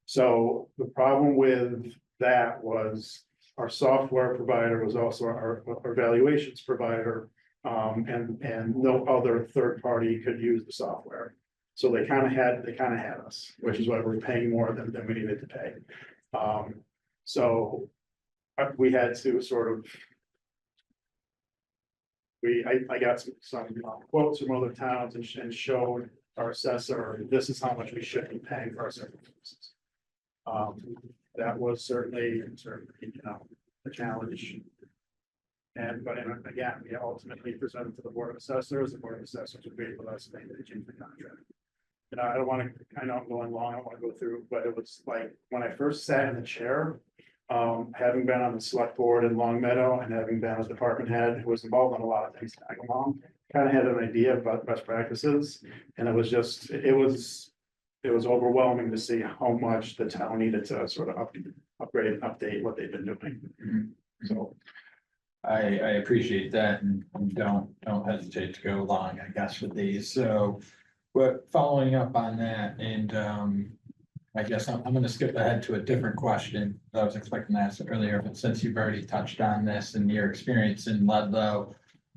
[SPEAKER 7] So the problem with that was our software provider was also our evaluations provider. And no other third party could use the software. So they kind of had us, which is why we're paying more than we needed to pay. So we had to sort of, I got some quotes from other towns and showed our assessor, this is how much we should be paying for our services. That was certainly, you know, a challenge. But again, we ultimately presented to the board of assessors. The board of assessors agreed with us, and they changed the contract. You know, I know I'm going long, I don't want to go through, but it was like, when I first sat in the chair, having been on the select board in Long Meadow and having been a department head who was involved in a lot of things tag along, kind of had an idea about best practices. And it was just, it was overwhelming to see how much the town needed to sort of upgrade and update what they've been doing. So.
[SPEAKER 5] I appreciate that and don't hesitate to go along, I guess, with these. So, but following up on that, and I guess I'm gonna skip ahead to a different question that I was expecting to ask earlier, but since you've already touched on this and your experience in Ludlow,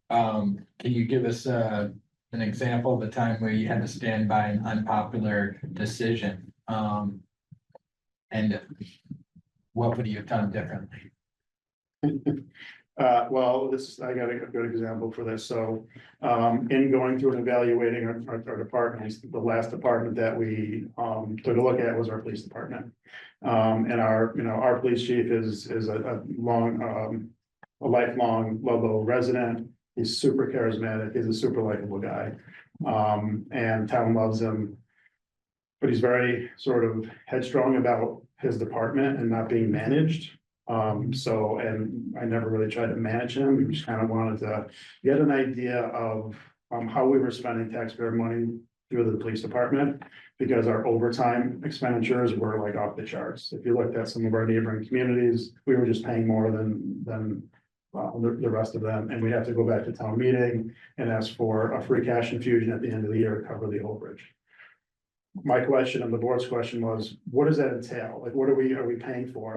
[SPEAKER 5] can you give us an example of a time where you had to stand by an unpopular decision? And what would you have done differently?
[SPEAKER 7] Well, I got a good example for this. So, in going through and evaluating our departments, the last department that we took a look at was our police department. And our police chief is a lifelong Ludlow resident. He's super charismatic. He's a super likable guy. And town loves him. But he's very sort of headstrong about his department and not being managed. So, and I never really tried to manage him. We just kind of wanted to get an idea of how we were spending taxpayer money through the police department, because our overtime expenditures were like off the charts. If you looked at some of our neighboring communities, we were just paying more than the rest of them, and we have to go back to town meeting and ask for a free cash infusion at the end of the year to cover the overage. My question and the board's question was, what does that entail? Like, what are we paying for?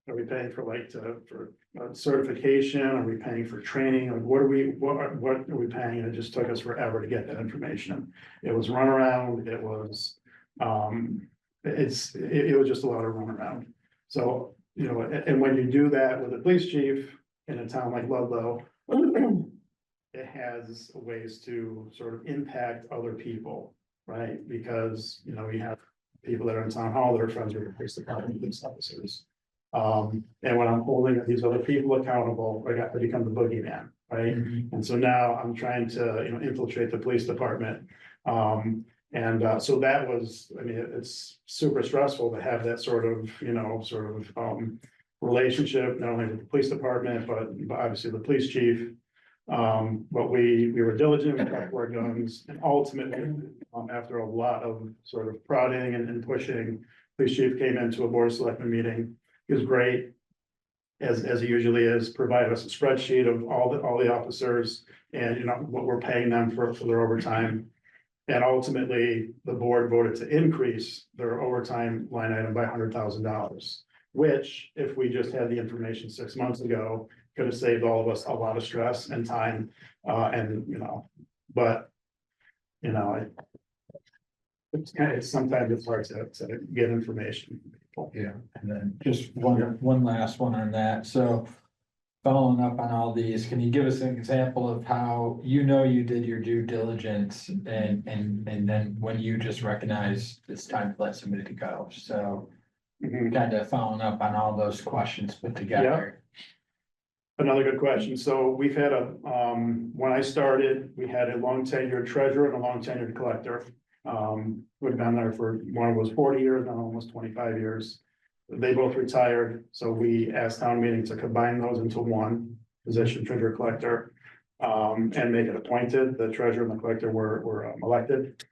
[SPEAKER 7] Are we paying for for certification? Are we paying for training? Like, what are we paying? And it just took us forever to get that information. It was runaround. It was, it was just a lot of runaround. So, you know, and when you do that with a police chief in a town like Ludlow, it has ways to sort of impact other people, right? Because, you know, we have people that are in town hall that are friends with the police department, police officers. And when I'm holding these other people accountable, I become the boogeyman, right? And so now I'm trying to, infiltrate the police department. So that was, I mean, it's super stressful to have that sort of, relationship, not only with the police department, but obviously the police chief. But we were diligent, we kept our guns, and ultimately, after a lot of sort of prodding and pushing, police chief came into a board of selectmen meeting. He was great, as he usually is, provided us a spreadsheet of all the officers and, what we're paying them for their overtime. And ultimately, the board voted to increase their overtime line item by $100,000, which, if we just had the information 6 months ago, could have saved all of us a lot of stress and time, but, it's sometimes it's hard to get information from people.
[SPEAKER 5] Yeah, and then just one last one on that, so. Following up on all these, can you give us an example of how you did your due diligence and then when you just recognize it's time to let somebody go, so. Kind of following up on all those questions put together.
[SPEAKER 7] Another good question. So we've had when I started, we had a long tenured treasurer and a long tenured collector. We've been there for, one was 40 years, and almost 25 years. They both retired, so we asked town meeting to combine those into one position, treasurer collector. And make it appointed. The treasurer and the collector were elected.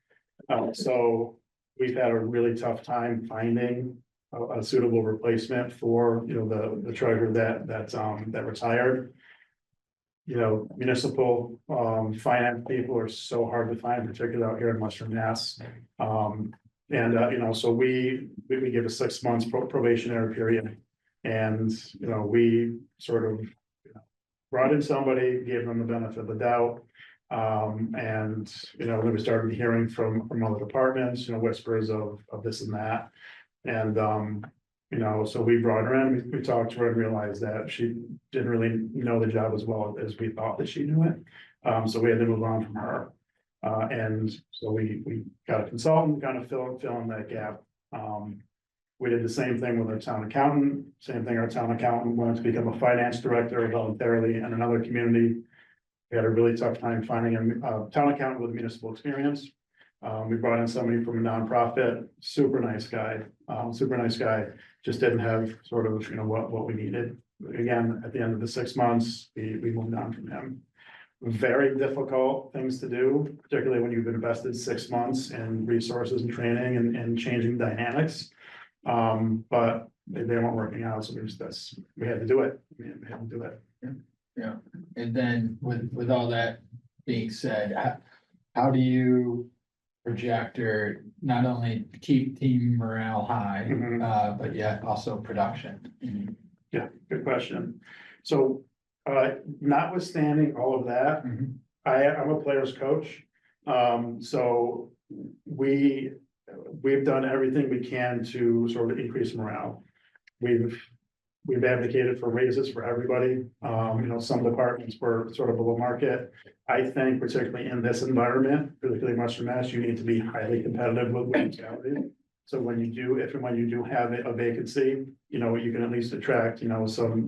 [SPEAKER 7] So we've had a really tough time finding a suitable replacement for, the treasurer that retired. Municipal finance people are so hard to find, particularly out here in Western Mass. So we give a 6 months probationary period. And, we sort of brought in somebody, gave them the benefit of the doubt. Then we started hearing from other departments, whispers of this and that. And, so we brought her in, we talked to her and realized that she didn't really know the job as well as we thought that she knew it. So we had to move on from her. And so we got a consultant, kind of fill in that gap. We did the same thing with our town accountant, same thing, our town accountant wanted to become a finance director voluntarily in another community. We had a really tough time finding a town accountant with municipal experience. We brought in somebody from a nonprofit, super nice guy, just didn't have sort of, what we needed. Again, at the end of the 6 months, we moved on from him. Very difficult things to do, particularly when you've invested 6 months in resources and training and changing dynamics. But they weren't working out, so we had to do it. We had to do it.
[SPEAKER 5] Yeah, and then with all that being said, how do you project or not only keep team morale high, but yet also production?
[SPEAKER 7] Yeah, good question. So, notwithstanding all of that, I'm a player's coach. So we've done everything we can to sort of increase morale. We've advocated for raises for everybody. Some departments were sort of below market. I think particularly in this environment, particularly in Western Mass, you need to be highly competitive with salaries. So when you do have a vacancy, you can at least attract, some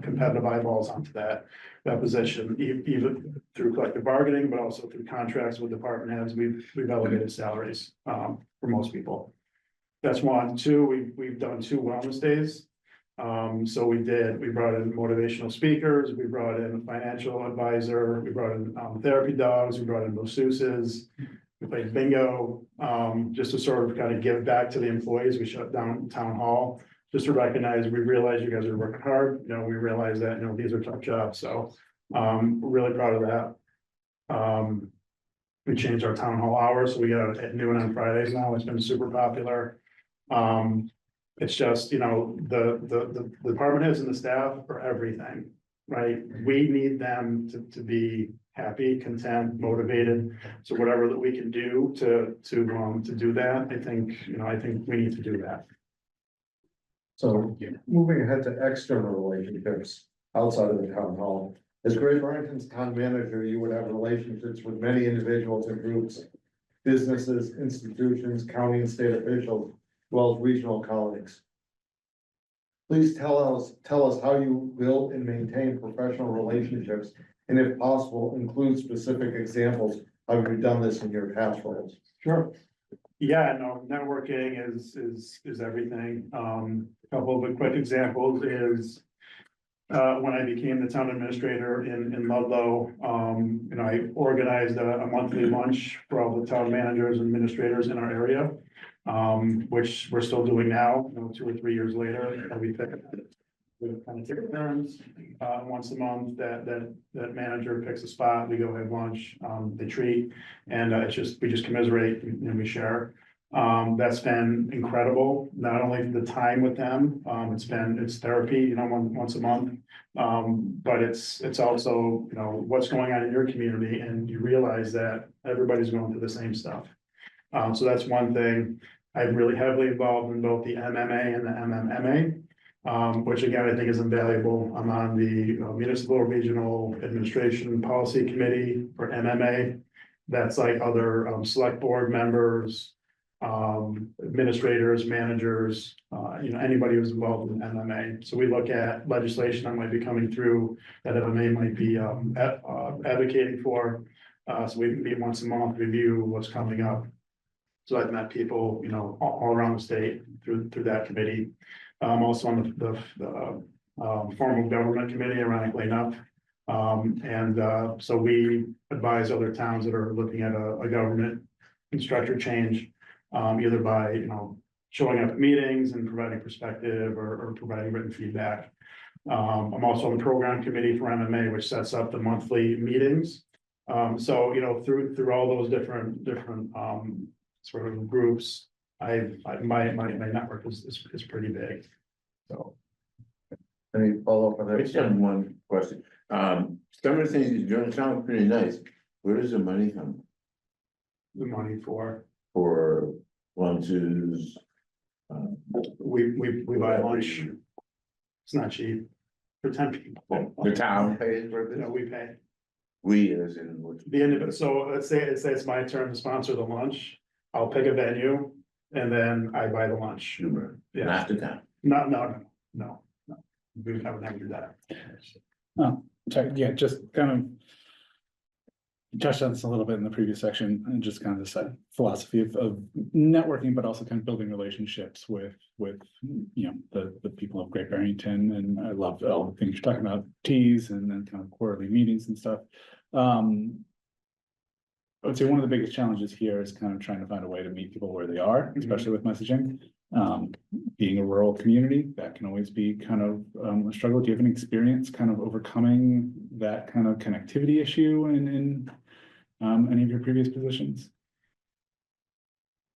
[SPEAKER 7] competitive eyeballs onto that position, even through collective bargaining, but also through contracts with department heads. We've elevated salaries for most people. That's one. Two, we've done 2 wellness days. So we brought in motivational speakers, we brought in a financial advisor, we brought in therapy dogs, we brought in masseuses, we played bingo, just to sort of kind of give back to the employees. We shut down town hall, just to recognize, we realize you guys are working hard, we realize that, these are tough jobs, so we're really proud of that. We changed our town hall hours, so we get out at noon on Fridays now. It's been super popular. It's just, the department heads and the staff are everything, right? We need them to be happy, content, motivated. So whatever that we can do to do that, I think we need to do that.
[SPEAKER 1] So moving ahead to external relationships outside of the town hall. As Great Barrington's town manager, you would have relationships with many individuals and groups, businesses, institutions, county and state officials, as well as regional colleagues. Please tell us how you build and maintain professional relationships, and if possible, include specific examples of how you've done this in your past roles.
[SPEAKER 7] Sure. Yeah, no, networking is everything. A couple of quick examples is. When I became the town administrator in Ludlow, I organized a monthly lunch for all the town managers and administrators in our area. Which we're still doing now, 2 or 3 years later, and we pick. We kind of take turns, once a month, that manager picks a spot, we go have lunch, they treat, and we just commiserate and we share. That's been incredible, not only the time with them, it's therapy, once a month. But it's also, what's going on in your community, and you realize that everybody's going through the same stuff. So that's one thing. I'm really heavily involved in both the MMA and the MMMA, which again, I think is invaluable. I'm on the Municipal Regional Administration Policy Committee for MMA. That's like other select board members, administrators, managers, anybody who's involved in MMA. So we look at legislation that might be coming through that MMA might be advocating for. So we meet once a month, review what's coming up. So I've met people, all around the state through that committee. Also on the form of government committee, ironically enough. So we advise other towns that are looking at a government structure change, either by, showing up at meetings and providing perspective or providing written feedback. I'm also on the program committee for MMA, which sets up the monthly meetings. So, through all those different sort of groups, my network is pretty big. So.
[SPEAKER 1] Any follow-up on
[SPEAKER 6] I just
[SPEAKER 1] that?
[SPEAKER 6] have one question. Some of the things you're doing sound pretty nice. Where does the money come
[SPEAKER 7] The money
[SPEAKER 6] for lunches?
[SPEAKER 7] we buy lunch. It's not cheap for 10 people.
[SPEAKER 6] The town pays for this?
[SPEAKER 7] We pay.
[SPEAKER 6] We as in what?
[SPEAKER 7] The end of it, so let's say it's my turn to sponsor the lunch, I'll pick a venue and then I buy the lunch. Yeah.
[SPEAKER 6] Not the town.
[SPEAKER 7] No. We would never do that.
[SPEAKER 4] Sorry, yeah, just kind of. You touched on this a little bit in the previous section, and just kind of this philosophy of networking, but also kind of building relationships with the people of Great Barrington. And I love all the things you're talking about, teas and then kind of quarterly meetings and stuff. I would say one of the biggest challenges here is kind of trying to find a way to meet people where they are, especially with messaging. Being a rural community, that can always be kind of a struggle. Do you have any experience kind of overcoming that kind of connectivity issue in any of your previous positions?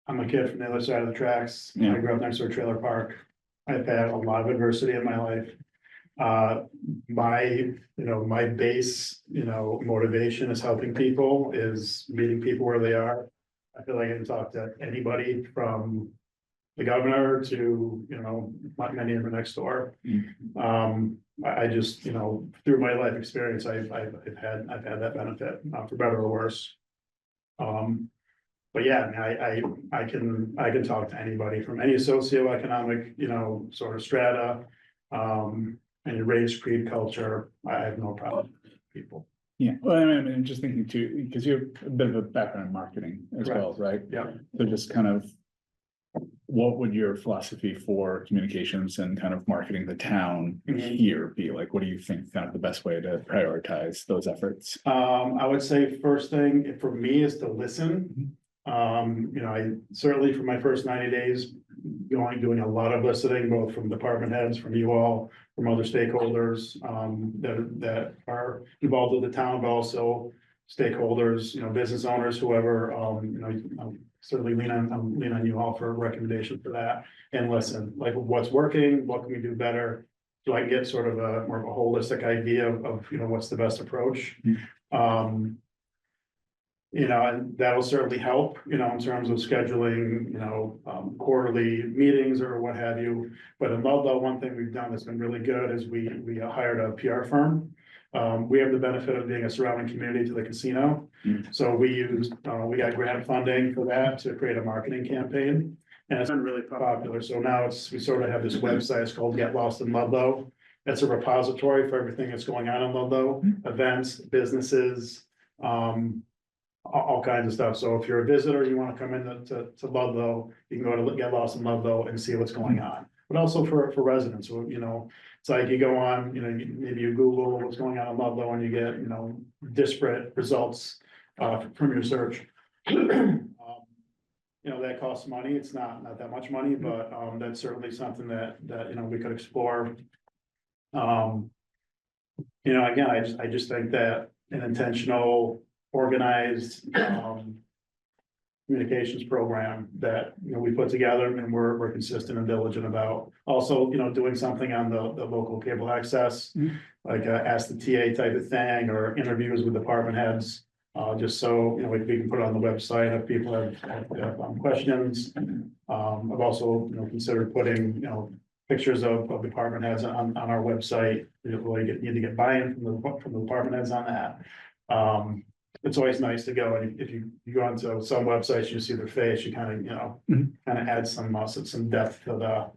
[SPEAKER 7] I'm a kid from the other side of the tracks.
[SPEAKER 4] Yeah.
[SPEAKER 7] I grew up next to a trailer park. I've had a lot of adversity in my life. My base, motivation is helping people, is meeting people where they are. I feel like I can talk to anybody from the governor to, my neighbor next door. I just, through my life experience, I've had that benefit, for better or worse. But yeah, I can talk to anybody from any socioeconomic, sort of strata, any race, creed, culture. I have no problem with people.
[SPEAKER 4] Yeah, well, I mean, I'm just thinking too, because you have a bit of a background in marketing as well, right?
[SPEAKER 7] Yeah.
[SPEAKER 4] So just kind of, what would your philosophy for communications and kind of marketing the town here be? Like, what do you think kind of the best way to prioritize those efforts?
[SPEAKER 7] I would say first thing for me is to listen. I certainly for my first 90 days, doing a lot of listening, both from department heads, from you all, from other stakeholders, that are involved with the town, but also stakeholders, business owners, whoever, certainly lean on you all for a recommendation for that, and listen, like what's working, what can we do better? So I can get sort of a more of a holistic idea of what's the best approach. And that'll certainly help, in terms of scheduling, quarterly meetings or what have you. But in Ludlow, one thing we've done that's been really good is we hired a PR firm. We have the benefit of being a surrounding community to the casino. So we got grant funding for that to create a marketing campaign. And it's been really popular, so now we sort of have this website, it's called Get Lost in Ludlow. It's a repository for everything that's going on in Ludlow, events, businesses, all kinds of stuff. So if you're a visitor, you wanna come in to Ludlow, you can go to Get Lost in Ludlow and see what's going on. But also for residents, you know, it's like you go on, you know, maybe you Google what's going on in Ludlow and you get, you know, disparate results from your search. You know, that costs money. It's not that much money, but that's certainly something that you know, we could explore. You know, again, I just think that an intentional, organized communications program that, you know, we put together and we're consistent and diligent about. Also, you know, doing something on the local cable access, like ask the TA type of thing, or interviews with department heads. Just so, you know, we can put it on the website if people have questions. I've also, you know, considered putting, you know, pictures of department heads on our website. You need to get buy-in from the department heads on that. It's always nice to go, and if you go onto some websites, you see their face, you kind of, you know, kind of add some depth to the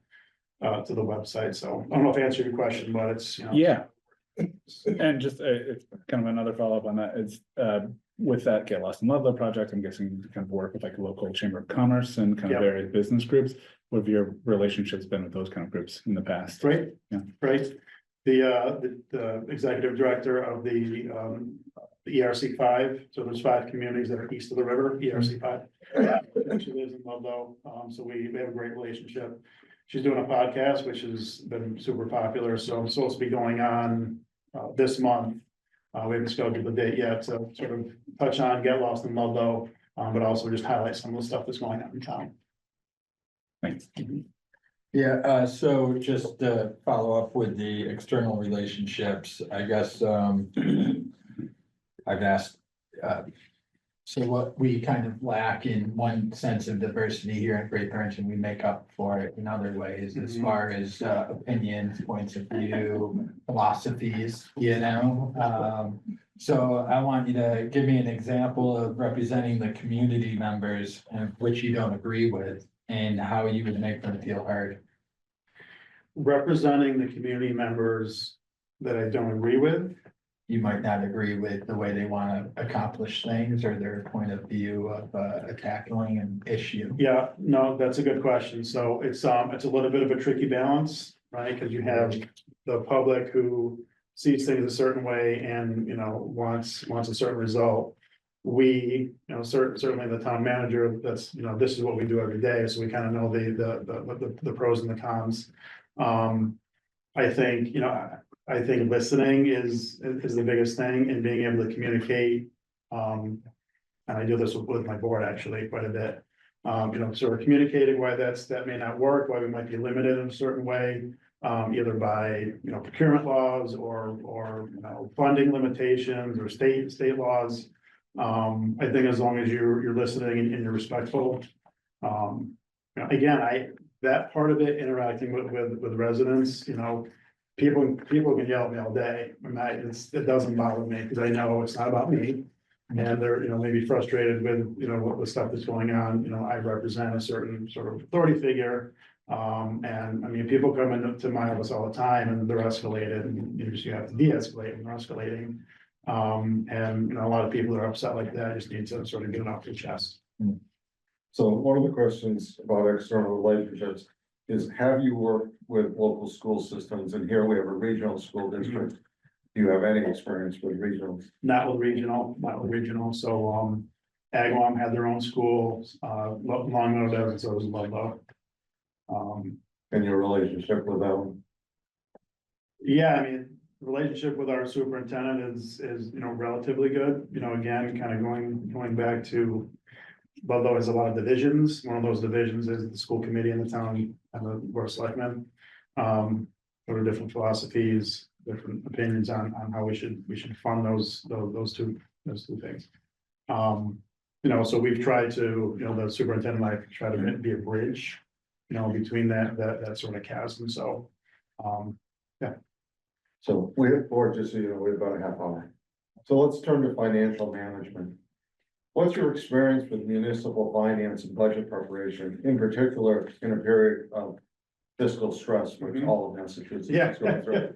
[SPEAKER 7] website. So I don't know if I answered your question, but it's, you know.
[SPEAKER 4] Yeah. And just, it's kind of another follow-up on that, is, with that Get Lost in Ludlow project, I'm guessing you kind of work with like a local chamber of commerce and kind of
[SPEAKER 7] Yep.
[SPEAKER 4] various business groups. What have your relationships been with those kind of groups in the past?
[SPEAKER 7] Right.
[SPEAKER 4] Yeah.
[SPEAKER 7] Right. The executive director of the ERC 5, so there's 5 communities that are east of the river, ERC 5. She lives in Ludlow, so we have a great relationship. She's doing a podcast, which has been super popular, so I'm supposed to be going on this month. We haven't scheduled the date yet, so sort of touch on Get Lost in Ludlow, but also just highlight some of the stuff that's going on in town.
[SPEAKER 4] Thanks.
[SPEAKER 5] Yeah, so just to follow up with the external relationships, I guess, I've asked, so what we kind of lack in one sense of diversity here in Great Barrington, we make up for it in other ways, as far as opinions, points of view, philosophies, you know? So I want you to give me an example of representing the community members and which you don't agree with, and how you would make them feel heard.
[SPEAKER 7] Representing the community members that I don't agree with.
[SPEAKER 5] You might not agree with the way they want to accomplish things or their point of view of tackling an issue.
[SPEAKER 7] Yeah, no, that's a good question. So it's a little bit of a tricky balance, right? Because you have the public who sees things a certain way and, you know, wants a certain result. We, you know, certainly the town manager, that's, you know, this is what we do every day, so we kind of know the pros and the cons. I think, you know, I think listening is the biggest thing, and being able to communicate. And I do this with my board actually quite a bit. You know, sort of communicating why that may not work, why we might be limited in a certain way, either by, you know, procurement laws or you know, funding limitations or state laws. I think as long as you're listening and you're respectful. You know, again, that part of it, interacting with residents, you know, people can yell at me all day, and it doesn't bother me, because I know it's not about me. And they're, you know, maybe frustrated with, you know, what the stuff that's going on. You know, I represent a certain sort of authority figure. And I mean, people come into my office all the time and they're escalated, and you have to de-escalate when they're escalating. And, you know, a lot of people that are upset like that just need to sort of get it off their chest.
[SPEAKER 1] So one of the questions about external relationships is, have you worked with local school systems? And here we have a regional school district. Do you have any experience with regionals?
[SPEAKER 7] Not with regional. So, Agawam had their own schools, Long Meadow does, so does Ludlow.
[SPEAKER 1] And your relationship with them?
[SPEAKER 7] Yeah, I mean, relationship with our superintendent is, you know, relatively good. You know, again, kind of going back to Ludlow has a lot of divisions. One of those divisions is the school committee in the town and the board of selectmen. There are different philosophies, different opinions on how we should fund those two things. You know, so we've tried to, you know, the superintendent and I try to be a bridge, you know, between that sort of chasm. So, yeah.
[SPEAKER 1] So we have four, just so you know, we have about a half hour. So let's turn to financial management. What's your experience with municipal finance and budget preparation, in particular in a period of fiscal stress, which all of Massachusetts is going through?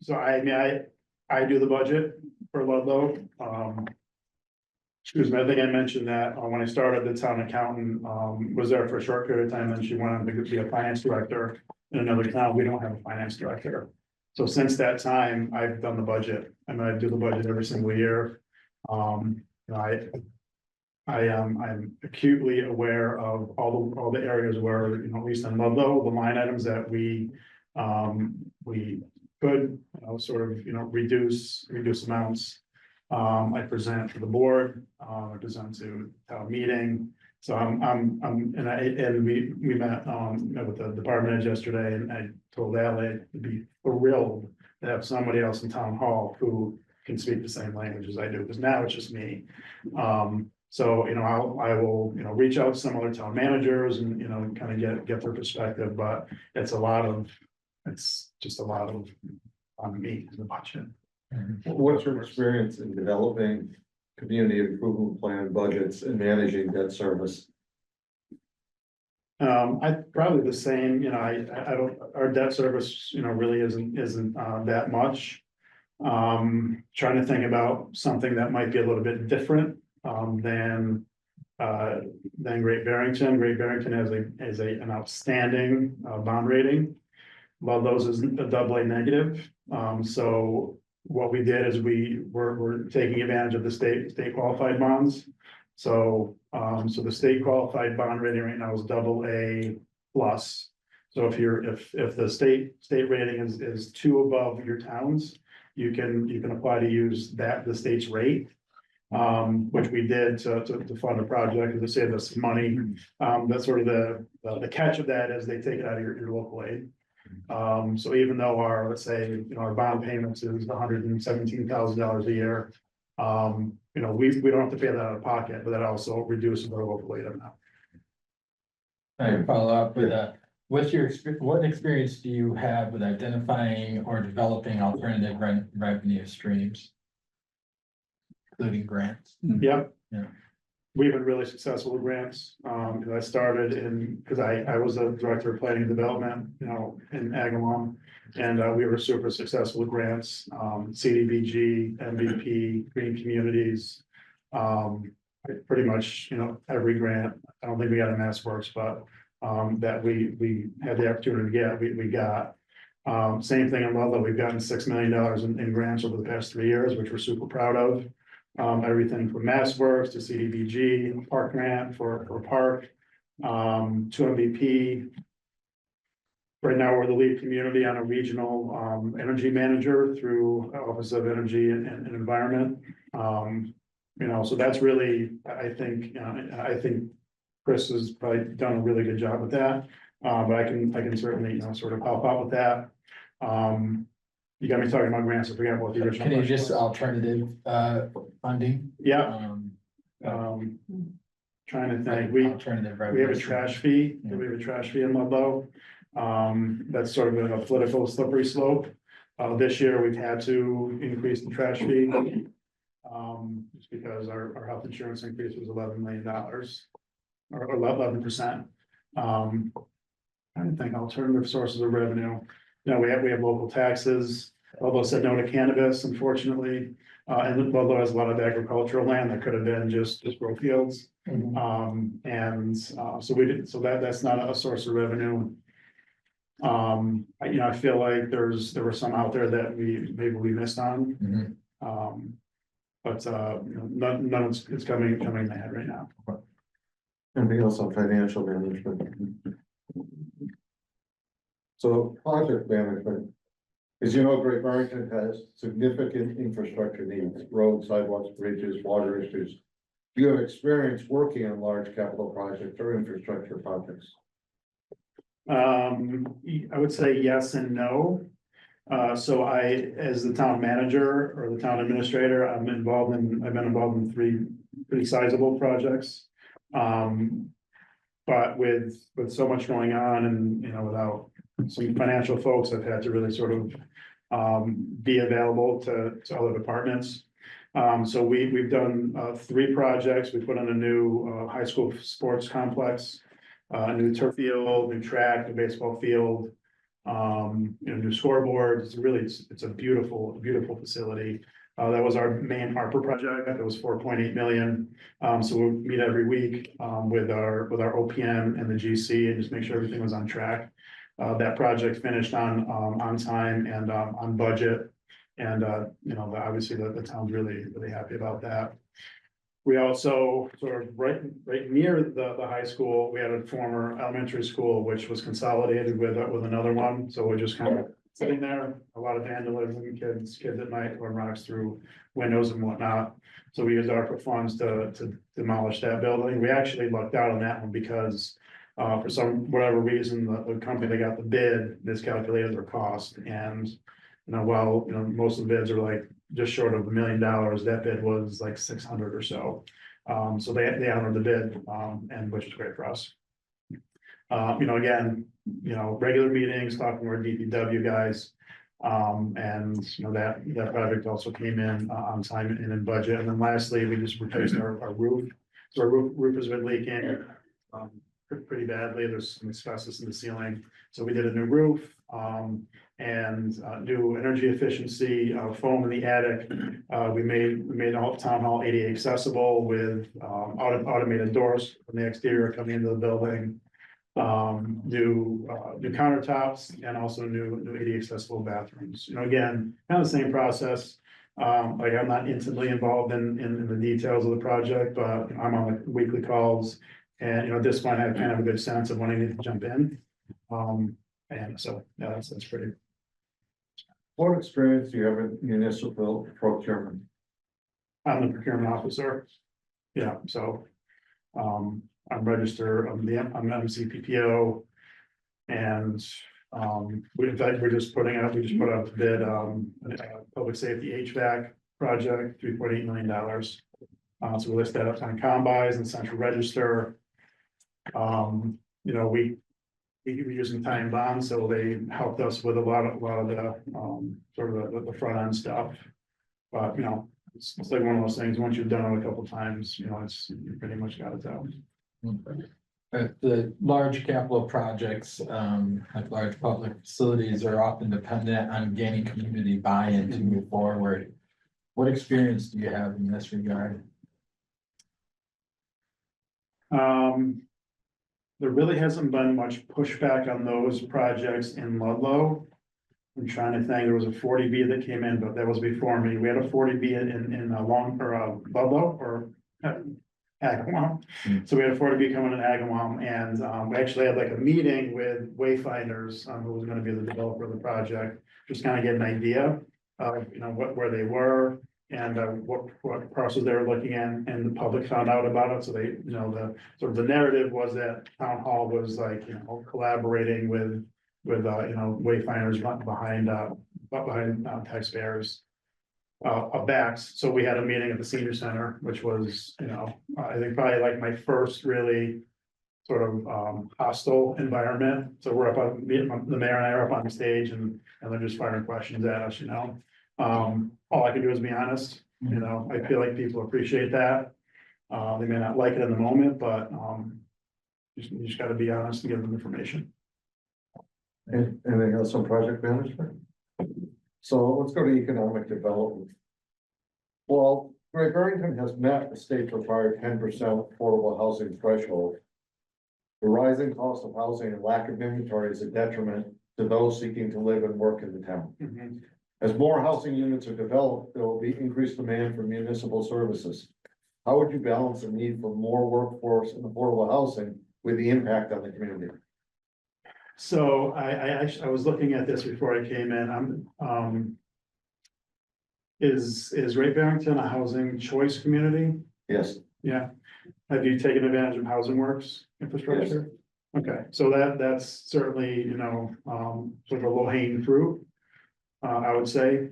[SPEAKER 7] So I mean, I do the budget for Ludlow. Excuse me, I think I mentioned that when I started, the town accountant was there for a short period of time, and she went on to be a finance director in another town. We don't have a finance director. So since that time, I've done the budget. I mean, I do the budget every single year. You know, I'm acutely aware of all the areas where, you know, at least in Ludlow, the line items that we could, you know, sort of, you know, reduce amounts. I present to the board, I present to town meeting. So we met with the department heads yesterday, and I told Ally to be thrilled to have somebody else in town hall who can speak the same language as I do, because now it's just me. So, you know, I will, you know, reach out to some other town managers and, you know, kind of get their perspective, but it's just a lot of on me in the budget.
[SPEAKER 1] What's your experience in developing community improvement plan budgets and managing debt service?
[SPEAKER 7] I probably the same, you know, I don't, our debt service, you know, really isn't that much. Trying to think about something that might be a little bit different than Great Barrington. Great Barrington has an outstanding bond rating. Ludlow's is a AA negative. So what we did is we're taking advantage of the state qualified bonds. So the state qualified bond rating right now is AA plus. So if the state rating is 2 above your towns, you can apply to use the state's rate. Which we did to fund a project to save us money. That's sort of the catch of that is they take it out of your local aid. So even though let's say, you know, our bond payments is $117,000 a year. You know, we don't have to pay that out of pocket, but that also reduces our local aid amount.
[SPEAKER 5] I follow up with what experience do you have with identifying or developing alternative revenue streams? Including grants.
[SPEAKER 7] Yep.
[SPEAKER 5] Yeah.
[SPEAKER 7] We've been really successful with grants. I started because I was a director of planning and development, you know, in Agawam. And we were super successful with grants, CDBG, MVP, Green Communities. Pretty much, you know, every grant. I don't think we got a MassWorks, but that we had the opportunity to get, we got. Same thing in Ludlow. We've gotten $6 million in grants over the past 3 years, which we're super proud of. Everything from MassWorks to CDBG, Park Grant for Park, to MVP. Right now, we're the lead community on a regional energy manager through Office of Energy and Environment. You know, so that's really, I think Chris has probably done a really good job with that. But I can certainly, you know, sort of help out with that. You got me talking about grants. I forgot what the original.
[SPEAKER 5] Can you
[SPEAKER 7] question
[SPEAKER 5] just
[SPEAKER 7] was.
[SPEAKER 5] alternative funding?
[SPEAKER 7] Yeah, trying to think, we
[SPEAKER 5] Alternative
[SPEAKER 7] have
[SPEAKER 5] revenue.
[SPEAKER 7] a trash fee, we have a trash fee in Ludlow. That's sort of a political slippery slope. This year, we've had to increase the trash fee. Just because our health insurance increase was $11 million. Or 11%. I don't think alternative sources of revenue. You know, we have local taxes. Ludlow said no to cannabis, unfortunately. And Ludlow has a lot of agricultural land that could have been just grow fields. So we did, so that's not a source of revenue. You know, I feel like there were some out there that maybe we missed on. But you know, none of it's coming in my head right now.
[SPEAKER 1] Anything else on financial management? So project management, as you know, Great Barrington has significant infrastructure needs, roads, sidewalks, bridges, water issues. Do you have experience working on large capital projects or infrastructure projects?
[SPEAKER 7] I would say yes and no. So as the town manager or the town administrator, I've been involved in 3 pretty sizable projects. But with so much going on and, you know, without some financial folks, I've had to really sort of be available to other departments. So we've done, 3 projects. We put in a new, high school sports complex, new turf field, new track, new baseball field. New scoreboard. It's a beautiful, beautiful facility. That was our main Harper project. That was 4.8 million. So we'll meet every week, with our OPM and the GC and just make sure everything was on track. That project finished on time and, on budget. And, obviously the town's really, really happy about that. We also sort of right near the high school, we had a former elementary school, which was consolidated with another one. So we're just kind of sitting there, a lot of vandalism, kids at night throwing rocks through windows and whatnot. So we used ARPA funds to demolish that building. We actually lucked out on that one because for whatever reason, the company that got the bid miscalculated their cost. And most of the bids are like just short of $1 million, that bid was like 600 or so. So they honored the bid, and which is great for us. Again, regular meetings, talking to our DPW guys. And that project also came in on time and in budget. And then lastly, we just replaced our roof. So our roof has been leaking pretty badly. There's some asbestos in the ceiling. So we did a new roof. And new energy efficiency, foam in the attic. We made all town hall ADA accessible with automated doors from the exterior coming into the building. New countertops and also new ADA accessible bathrooms. Again, kind of the same process. Like I'm not intimately involved in the details of the project, but I'm on the weekly calls. And at this point, I have kind of a good sense of when I need to jump in. And so yeah, that's pretty.
[SPEAKER 1] What experience do you have in municipal procurement?
[SPEAKER 7] I'm the procurement officer. Yeah, so, I'm registered, I'm MCPPO. And, in fact, we just put out the bid, public safety HVAC project, $3.8 million. So we list that up on combis and central register. We're using time bonds, so they helped us with a lot of the, sort of the front end stuff. But, it's like one of those things, once you've done it a couple of times, you pretty much got it down.
[SPEAKER 5] The large capital projects, like large public facilities are often dependent on gaining community buy-in to move forward. What experience do you have in this regard?
[SPEAKER 7] There really hasn't been much pushback on those projects in Ludlow. I'm trying to think, there was a 40B that came in, but that was before me. We had a 40B in Ludlow or Agawam. So we had a 40B coming in Agawam, and we actually had like a meeting with Wayfinders, who was going to be the developer of the project, just kind of get an idea of where they were and what parcels they were looking at, and the public found out about it. So they, the sort of the narrative was that town hall was like, collaborating with Wayfinders behind taxpayers' backs. So we had a meeting at the senior center, which was, I think probably like my first really sort of hostile environment. So we're up on, the mayor and I are up on the stage, and they're just firing questions at us, all I can do is be honest. I feel like people appreciate that. They may not like it in the moment, but you just got to be honest and give them information.
[SPEAKER 1] Anything else on project management? So let's go to economic development. Well, Great Barrington has met the state's required 10% affordable housing threshold. The rising cost of housing and lack of inventory is a detriment to those seeking to live and work in the town.
[SPEAKER 7] Mm-hmm.
[SPEAKER 1] As more housing units are developed, there will be increased demand for municipal services. How would you balance the need for more workforce and affordable housing with the impact on the community?
[SPEAKER 7] So I was looking at this before I came in. Is Great Barrington a housing choice community?
[SPEAKER 1] Yes.
[SPEAKER 7] Yeah. Have you taken advantage of Housing Works infrastructure? Yes. Okay, so that's certainly, sort of a low hanging fruit. I would say,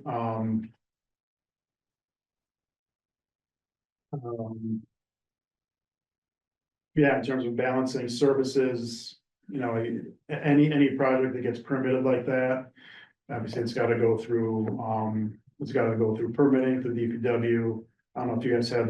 [SPEAKER 7] yeah, in terms of balancing services, any project that gets permitted like that, obviously it's got to go through, permitting for DPW. I don't know if you guys have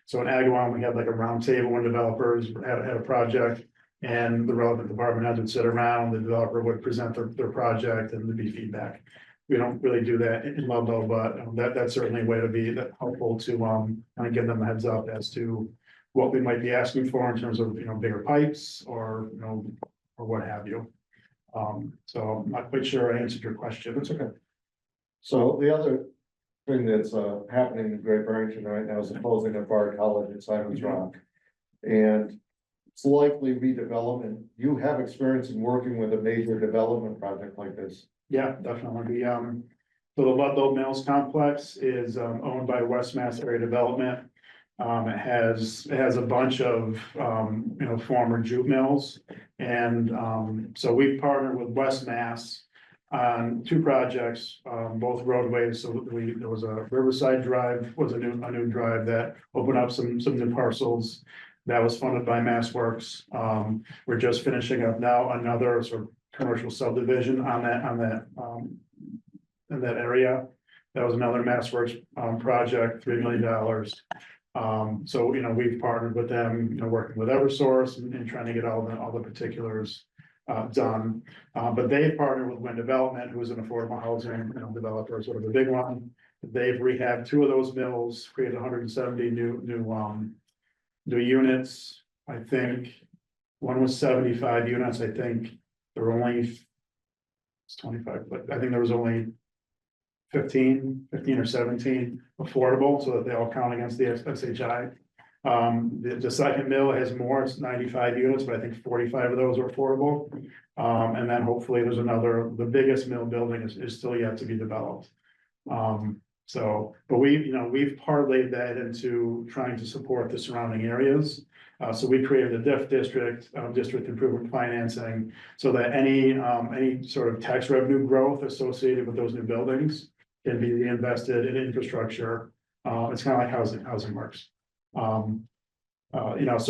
[SPEAKER 7] so in Agawam, we had like a round table when developers had a project. And the relevant department heads would sit around, the developer would present their project and there'd be feedback. We don't really do that in Ludlow, but that's certainly a way to be helpful to, kind of give them a heads up as to what we might be asking for in terms of, bigger pipes or, or what have you. So I'm not quite sure I answered your question.
[SPEAKER 1] That's okay. So the other thing that's happening in Great Barrington right now is the closing of Bard College at Simon's Rock. And it's likely redevelopment. You have experience in working with a major development project like this.
[SPEAKER 7] Yeah, definitely. So the Ludlow Mills complex is owned by West Mass Area Development. It has a bunch of, former jute mills. And so we've partnered with West Mass on two projects, both roadways. So there was a Riverside Drive was a new drive that opened up some new parcels. That was funded by Mass Works. We're just finishing up now another sort of commercial subdivision on that in that area. That was another Mass Works project, $3 million. So we've partnered with them, working with Eversource and trying to get all the particulars done. But they've partnered with Wind Development, who is an affordable housing developer, sort of a big one. They've rehabbed two of those mills, created 170 new units. I think one was 75 units. I think there were only it's 25, but I think there was only 15 or 17 affordable, so that they all count against the SHI. The second mill has more, it's 95 units, but I think 45 of those are affordable. And then hopefully there's the biggest mill building is still yet to be developed. But we've parlayed that into trying to support the surrounding areas. So we created a DIF district, district improvement financing, so that any sort of tax revenue growth associated with those new buildings can be reinvested in infrastructure. It's kind of like housing works. So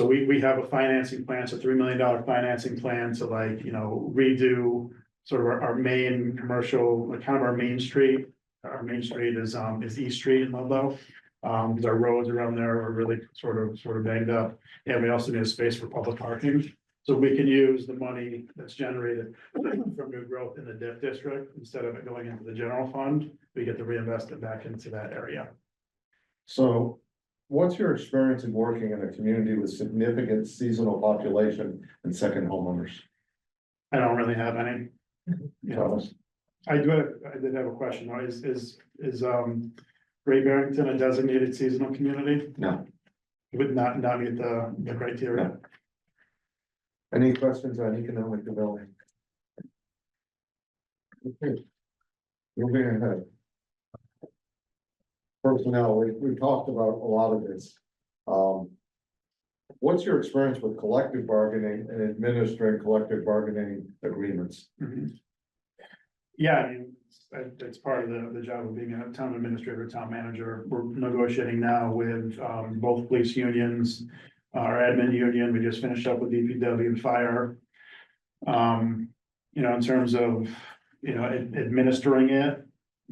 [SPEAKER 7] we have a financing plan, so $3 million financing plan to redo sort of our main commercial, kind of our main street. Our main street is East Street in Ludlow. Because our roads around there are really sort of banged up. And we also need a space for public parking. So we can use the money that's generated from new growth in the DIF district, instead of it going into the general fund, we get to reinvest it back into that area.
[SPEAKER 1] So what's your experience in working in a community with significant seasonal population and second homeowners?
[SPEAKER 7] I don't really have any.
[SPEAKER 1] Thomas?
[SPEAKER 7] I did have a question. Is Great Barrington a designated seasonal community?
[SPEAKER 1] No.
[SPEAKER 7] It would not meet the criteria.
[SPEAKER 1] No. Any questions on economic development? Okay. Moving ahead. Personnel, we've talked about a lot of this. What's your experience with collective bargaining and administering collective bargaining agreements?
[SPEAKER 7] Mm-hmm. Yeah, I mean, it's part of the job of being a town administrator, town manager. We're negotiating now with both police unions, our admin union. We just finished up with DPW and fire. In terms of administering it,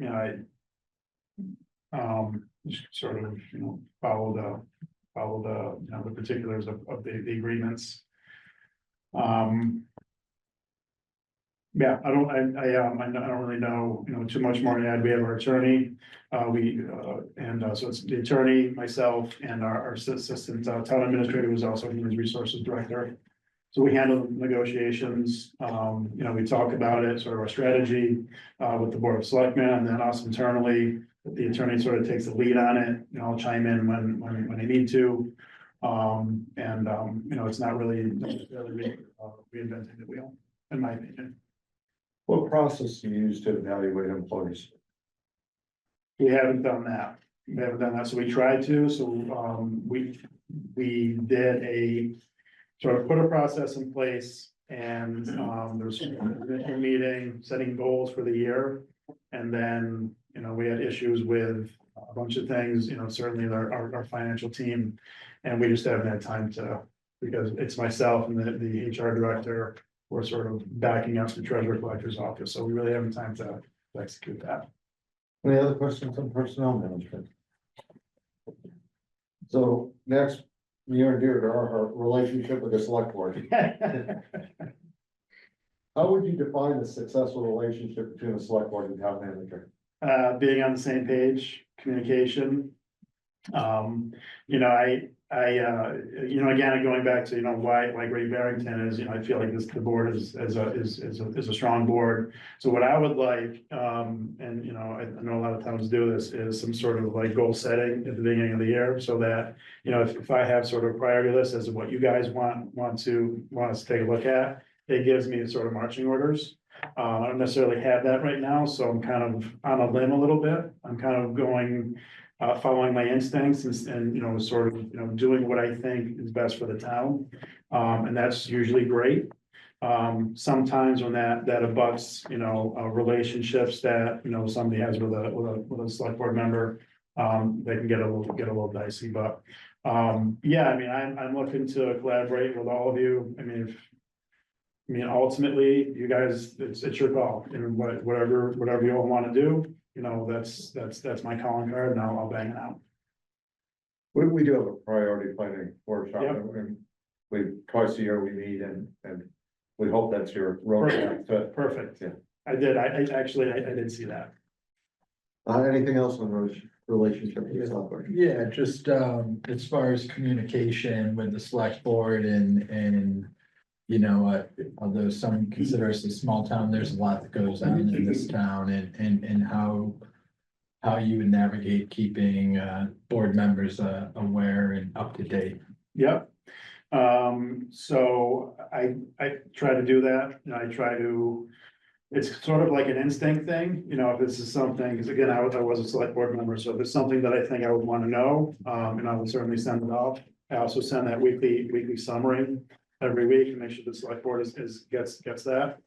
[SPEAKER 7] I just sort of follow the particulars of the agreements. Yeah, I don't really know, too much more to add. We have our attorney, so it's the attorney, myself, and our assistant town administrator, who's also human resources director. So we handle the negotiations, we talk about it, sort of our strategy, with the board of selectmen, and then us internally. The attorney sort of takes the lead on it, I'll chime in when I need to. It's not really necessarily reinventing the wheel, in my opinion.
[SPEAKER 1] What process do you use to evaluate employees?
[SPEAKER 7] We haven't done that. So we tried to, we did a sort of put a process in place, and there's a meeting setting goals for the year. And then, we had issues with a bunch of things, certainly our financial team, and we just haven't had time to, because it's myself and the HR director. We're sort of backing up the treasurer collector's office, so we really haven't time to execute that.
[SPEAKER 1] Any other questions on personnel management? So next, near and dear to our heart, relationship with the select board. How would you define a successful relationship between the select board and town manager?
[SPEAKER 7] Being on the same page, communication. You know, again, going back to, why Great Barrington is, I feel like the board is a strong board. So what I would like, and, I know a lot of towns do this, is some sort of like goal setting at the beginning of the year, so that, if I have sort of priority list as to what you guys want us to take a look at, it gives me sort of marching orders. I don't necessarily have that right now, so I'm kind of on a limb a little bit. I'm kind of going, following my instincts and, sort of, doing what I think is best for the town. And that's usually great. Sometimes when that abuts, relationships that, somebody has with a select board member, they can get a little dicey, but, yeah, I mean, I'm looking to collaborate with all of you. I mean, ultimately, you guys, it's your call, and whatever you all want to do, that's my calling card, and I'll bang it out.
[SPEAKER 1] We do have a priority planning workshop,
[SPEAKER 7] Yep.
[SPEAKER 1] and twice a year we meet, and we hope that's your roadmap to.
[SPEAKER 7] Perfect.
[SPEAKER 1] Yeah.
[SPEAKER 7] I did see that.
[SPEAKER 1] Anything else on relationship with the select board?
[SPEAKER 5] Yeah, just as far as communication with the select board and. Although some consider us a small town, there's a lot that goes on in this town and how you would navigate keeping board members aware and up to date.
[SPEAKER 7] Yep. So I try to do that, it's sort of like an instinct thing, if this is something, because again, I was a select board member, so if it's something that I think I would want to know, and I will certainly send it off. I also send that weekly summary every week and make sure the select board gets that.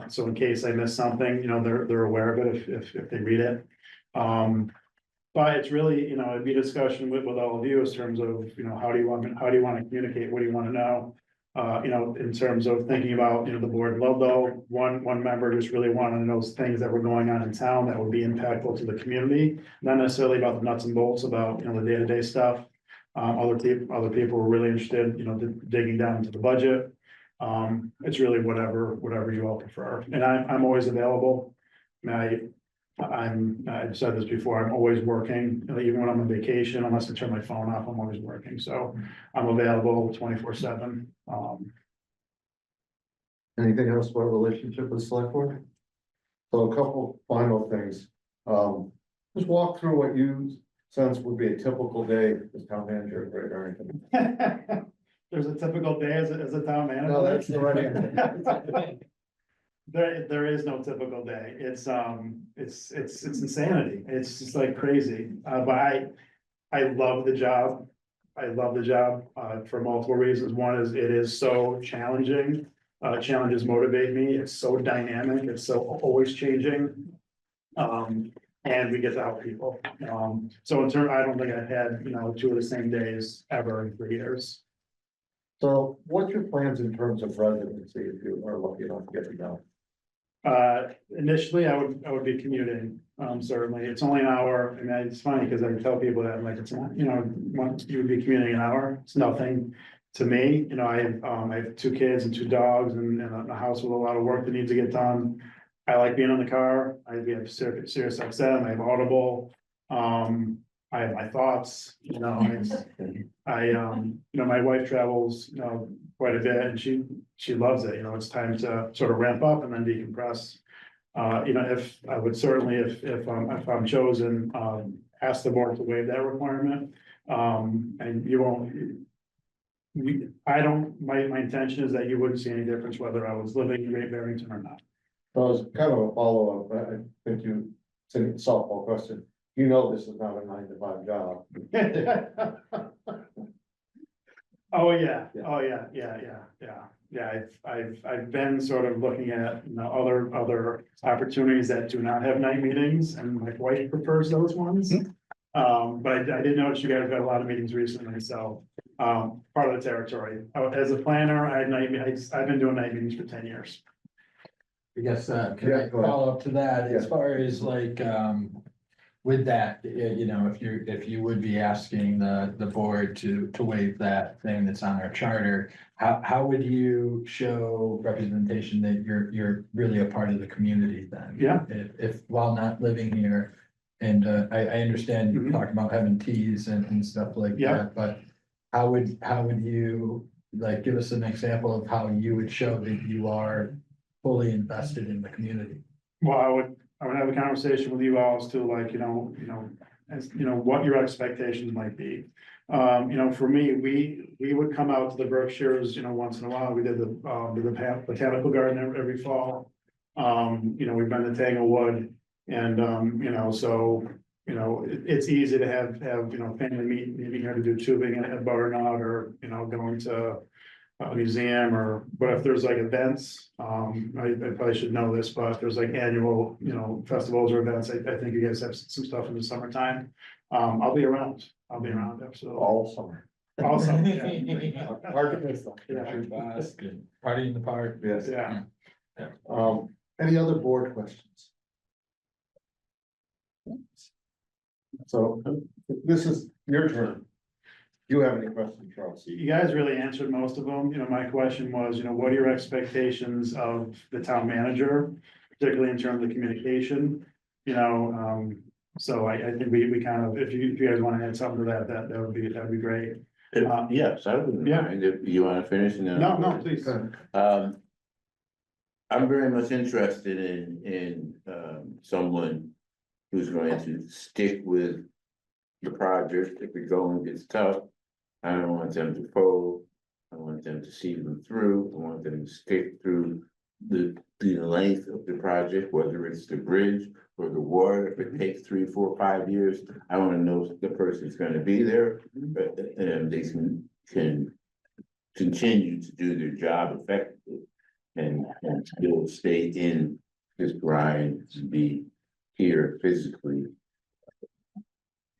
[SPEAKER 7] So in case I miss something, they're aware of it if they read it. But it's really, it'd be a discussion with all of you in terms of, how do you want to communicate? What do you want to know? In terms of thinking about, the board level, though, one member just really wanted to know things that were going on in town that would be impactful to the community, not necessarily about the nuts and bolts, about, the day-to-day stuff. Other people were really interested, digging down into the budget. It's really whatever you all prefer, and I'm always available. I've said this before, I'm always working, even when I'm on vacation, unless I turn my phone off, I'm always working, so I'm available 24/7.
[SPEAKER 1] Anything else about relationship with the select board? So a couple final things, just walk through what you sense would be a typical day as town manager at Great Barrington.
[SPEAKER 7] There's a typical day as a town manager.
[SPEAKER 1] No, that's the right answer.
[SPEAKER 7] There is no typical day. It's insanity. It's just like crazy. But I love the job. I love the job, for multiple reasons. One is it is so challenging. Challenges motivate me. It's so dynamic. It's so always changing. And we get to help people. So in turn, I don't think I've had, 2 of the same days ever in 3 years.
[SPEAKER 1] So what's your plans in terms of residency if you are lucky enough to get to go?
[SPEAKER 7] Initially, I would be commuting, certainly. It's only an hour. I mean, it's funny because I tell people that, like, it's not, you would be commuting an hour. It's nothing to me. I have 2 kids and 2 dogs and a house with a lot of work that needs to get done. I like being in the car. I have Sirius XM, I have Audible. I have my thoughts, my wife travels, quite a bit and she loves it. It's time to sort of ramp up and then decompress. If I would certainly, if I'm chosen, ask the board to waive that requirement. And you won't, my intention is that you wouldn't see any difference whether I was living in Great Barrington or not.
[SPEAKER 1] So it's kind of a follow-up, I think it's a softball question. This is not a 9-to-5 job.
[SPEAKER 7] Oh, yeah.
[SPEAKER 1] Yeah.
[SPEAKER 7] Oh, yeah. I've been sort of looking at, other opportunities that do not have night meetings, and my wife prefers those ones. But I did notice you guys got a lot of meetings recently, so, part of the territory. As a planner, I've been doing night meetings for 10 years.
[SPEAKER 5] I guess, can
[SPEAKER 1] Yeah,
[SPEAKER 5] I
[SPEAKER 1] go ahead.
[SPEAKER 5] follow up to that, as
[SPEAKER 1] Yeah.
[SPEAKER 5] far as like, with that, you know, if you would be asking the board to waive that thing that's on our charter, how would you show representation that you're really a part of the community then?
[SPEAKER 7] Yeah.
[SPEAKER 5] If while not living here, and I understand you
[SPEAKER 7] Mhm.
[SPEAKER 5] talked about having teas and stuff like
[SPEAKER 7] Yeah.
[SPEAKER 5] that, but how would you, like, give us an example of how you would show that you are fully invested in the community?
[SPEAKER 7] Well, I would have a conversation with you all as to like, as, what your expectations might be. For me, we would come out to the Berkshires, once in a while. We did the botanical garden every fall. We've been to Tanglewood and, it's easy to have, family meeting here to do tubing at Butternut or, going to a museum but if there's like events, I probably should know this, but if there's like annual, festivals or events, I think you guys have some stuff in the summertime. I'll be around, absolutely.
[SPEAKER 1] All summer.
[SPEAKER 7] Awesome. Yeah.
[SPEAKER 1] Hard to miss them.
[SPEAKER 5] Party in the park.
[SPEAKER 1] Yes.
[SPEAKER 7] Yeah.
[SPEAKER 1] Any other board questions? So this is your turn. Do you have any questions, Charles?
[SPEAKER 7] You guys really answered most of them. My question was, what are your expectations of the town manager, particularly in terms of communication? So I think we kind of, if you guys want to add something to that'd be great.
[SPEAKER 6] Yes, I wouldn't
[SPEAKER 7] Yeah.
[SPEAKER 6] mind if you wanna finish and then.
[SPEAKER 7] No, please.
[SPEAKER 6] I'm very much interested in someone who's going to stick with the project if it going gets tough. I don't want them to fold. I want them to see them through. I want them to stick through the length of the project, whether it's the bridge or the water. If it takes 3, 4, 5 years, I want to know the person's going to be there, but they can continue to do their job effectively and still stay in this grind to be here physically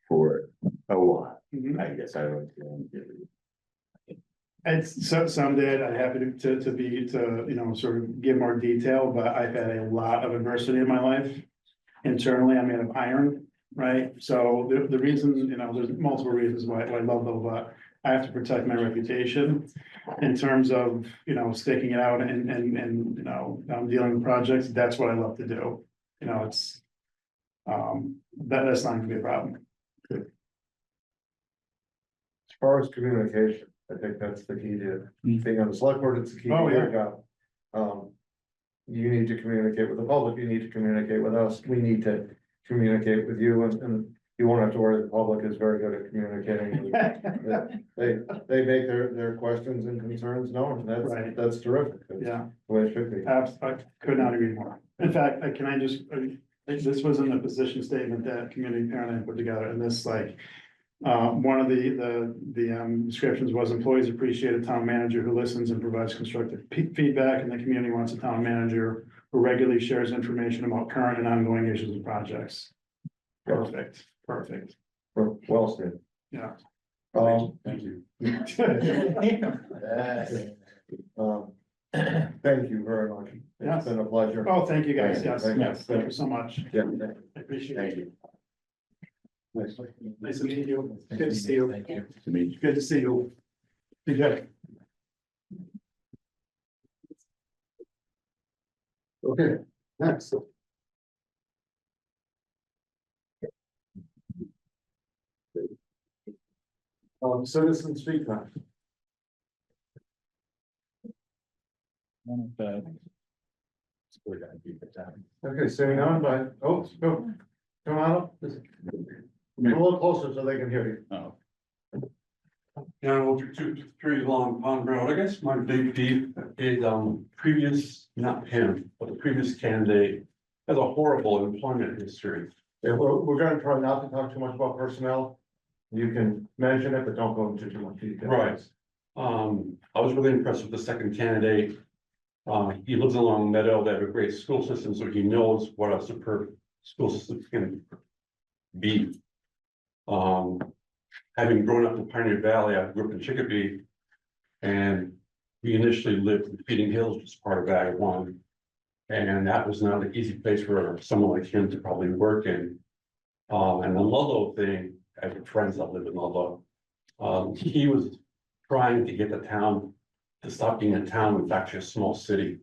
[SPEAKER 6] for a while.
[SPEAKER 7] Mhm.
[SPEAKER 6] I guess I don't know.
[SPEAKER 7] It's someday I'd happy to sort of give more detail, but I've had a lot of adversity in my life. Internally, I'm made of iron, right? So the reason, there's multiple reasons why I love them, but I have to protect my reputation in terms of, sticking it out and I'm dealing with projects. That's what I love to do. It's that's not gonna be a problem.
[SPEAKER 1] As far as communication, I think that's the key to being on the select board, it's the key to
[SPEAKER 7] Oh,
[SPEAKER 1] your
[SPEAKER 7] yeah.
[SPEAKER 1] job. You need to communicate with the public, you need to communicate with us, we need to communicate with you, and you won't have to worry, the public is very good at communicating. They make their questions and concerns known,
[SPEAKER 7] Right.
[SPEAKER 1] that's terrific. That's
[SPEAKER 7] Yeah.
[SPEAKER 1] the way it should be.
[SPEAKER 7] I could not agree more. In fact, can I just, this was in the position statement that community parent put together, and this one of the descriptions was employees appreciate a town manager who listens and provides constructive feedback, and the community wants a town manager who regularly shares information about current and ongoing issues and projects. Perfect.
[SPEAKER 1] Well said.
[SPEAKER 7] Yeah.
[SPEAKER 2] Thank you.
[SPEAKER 1] Thank you very much.
[SPEAKER 7] Yes.
[SPEAKER 1] It's been a pleasure.
[SPEAKER 7] Oh, thank you guys. Yes,
[SPEAKER 1] Thank you.
[SPEAKER 7] thank you so much.
[SPEAKER 1] Yeah.
[SPEAKER 7] I appreciate
[SPEAKER 6] Thank
[SPEAKER 7] it.
[SPEAKER 6] you.
[SPEAKER 7] Nice to meet you. Good to see you.
[SPEAKER 5] Thank you.
[SPEAKER 6] To meet you.
[SPEAKER 7] Good to see you. Be good.
[SPEAKER 1] Okay, next. Citizen speak time. Okay, seeing none, but, go. Come on up. Come a little closer so they can hear you.
[SPEAKER 4] Oh,
[SPEAKER 8] Yeah, well, three long Pond Road, I guess my big beef is, previous, not him, but the previous candidate has a horrible employment history.
[SPEAKER 1] Yeah, we're gonna try not to talk too much about personnel. You can mention it, but don't go into too much detail.
[SPEAKER 8] Right. I was really impressed with the second candidate. He lives along Meadow, they have a great school system, so he knows what a superb school system can be. Having grown up in Pioneer Valley, I grew up in Chicopee. And we initially lived in Feeding Hills, which is part of Ag 1. And that was not an easy place for someone like him to probably work in. And the Ludlow thing, I have friends that live in Ludlow. He was trying to get the town to stop being a town, it's actually a small city.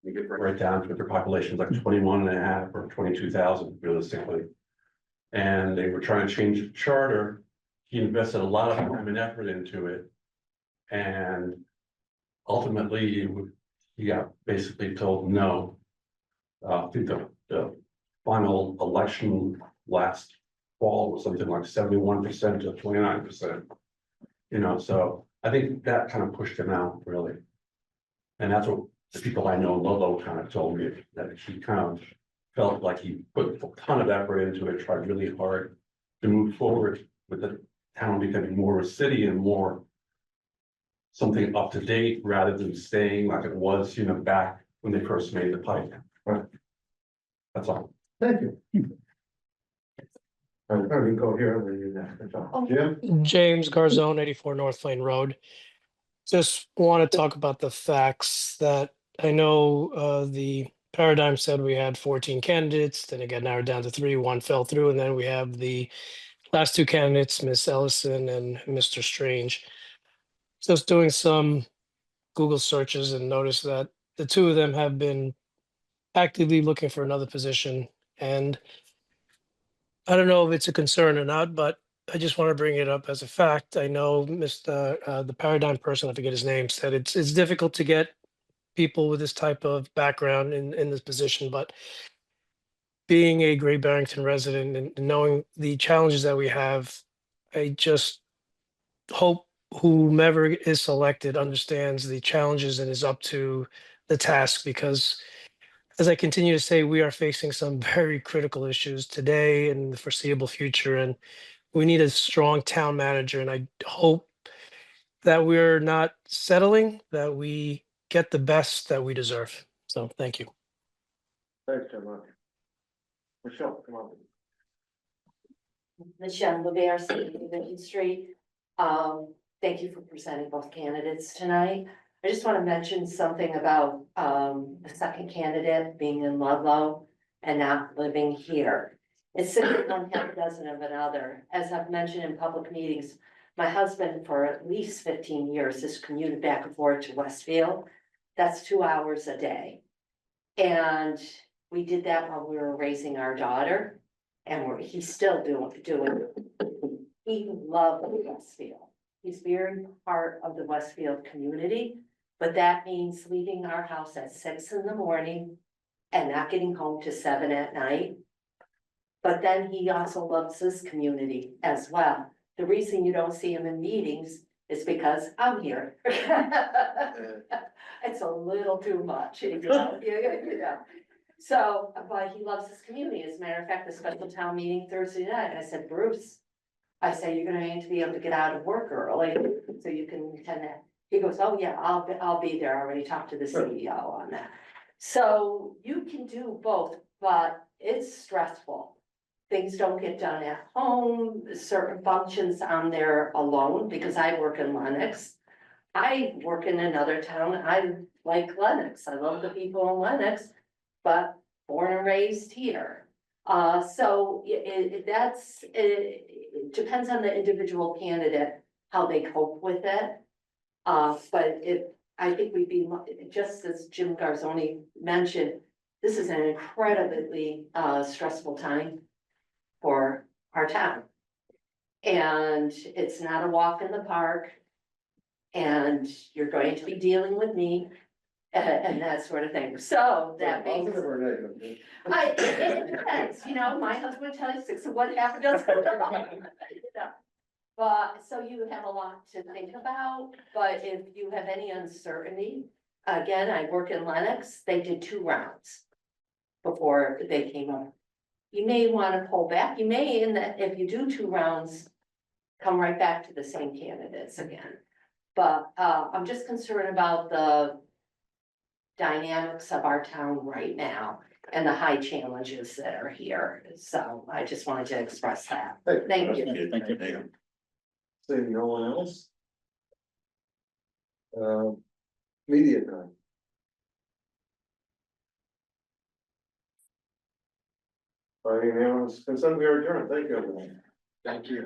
[SPEAKER 8] You get right down to it, their population is like 21.5 or 22,000 realistically. And they were trying to change the charter. He invested a lot of time and effort into it. And ultimately, he got basically told no. I think the final election last fall was something like 71% to 29%. You know, so I think that kind of pushed him out, really. And that's what the people I know in Ludlow kind of told me, that he kind of felt like he put a ton of effort into it, tried really hard to move forward with the town becoming more a city and more something up to date rather than staying like it was, you know, back when they first made the pipe.
[SPEAKER 1] Right.
[SPEAKER 8] That's all.
[SPEAKER 1] Thank you. I'm going to go here and you next. Jim?
[SPEAKER 9] James Garzone, 84 North Lane Road. Just want to talk about the facts that I know the paradigm said we had 14 candidates, then it got narrowed down to 3, 1 fell through, and then we have the last 2 candidates, Miss Ellison and Mr. Strange. Just doing some Google searches and noticed that the 2 of them have been actively looking for another position. And I don't know if it's a concern or not, but I just want to bring it up as a fact. I know the paradigm person, I forget his name, said it's difficult to get people with this type of background in this position, but being a Great Barrington resident and knowing the challenges that we have, I just hope whomever is selected understands the challenges and is up to the task, because as I continue to say, we are facing some very critical issues today and the foreseeable future, and we need a strong town manager. And I hope that we're not settling, that we get the best that we deserve. So thank you.
[SPEAKER 1] Thanks, Jim. Michelle, come on.
[SPEAKER 10] Michelle LeBaire, 70 Division Street. Thank you for presenting both candidates tonight. I just want to mention something about the second candidate being in Ludlow and not living here. It's simply 1/2 dozen of another. As I've mentioned in public meetings, my husband for at least 15 years has commuted back and forth to Westfield. That's 2 hours a day. And we did that while we were raising our daughter, and he's still doing it. He loved Westfield. He's very part of the Westfield community, but that means leaving our house at 6 in the morning and not getting home to 7 at night. But then he also loves this community as well. The reason you don't see him in meetings is because I'm here. It's a little too much, you know. So, but he loves this community. As a matter of fact, the special town meeting Thursday night, I said, Bruce, I say, you're gonna need to be able to get out of work early so you can attend that. He goes, oh yeah, I'll be there. I already talked to the CEO on that. So you can do both, but it's stressful. Things don't get done at home, certain functions I'm there alone because I work in Lenox. I work in another town. I like Lenox. I love the people in Lenox, but born and raised here. So it depends on the individual candidate, how they cope with it. But I think we'd be, just as Jim Garzoni mentioned, this is an incredibly stressful time for our town. And it's not a walk in the park. And you're going to be dealing with me and that sort of thing. So that makes. It depends, you know, my husband will tell you 6 of what happened doesn't. But so you have a lot to think about, but if you have any uncertainty, again, I work in Lenox, they did 2 rounds before they came up. You may want to pull back, you may, if you do 2 rounds, come right back to the same candidates again. But I'm just concerned about the dynamics of our town right now and the high challenges that are here. So I just wanted to express that. Thank you.
[SPEAKER 4] Thank you.
[SPEAKER 1] Seeing no one else? Media time. By unanimous consent, we are adjourned. Thank you, everyone.
[SPEAKER 5] Thank you.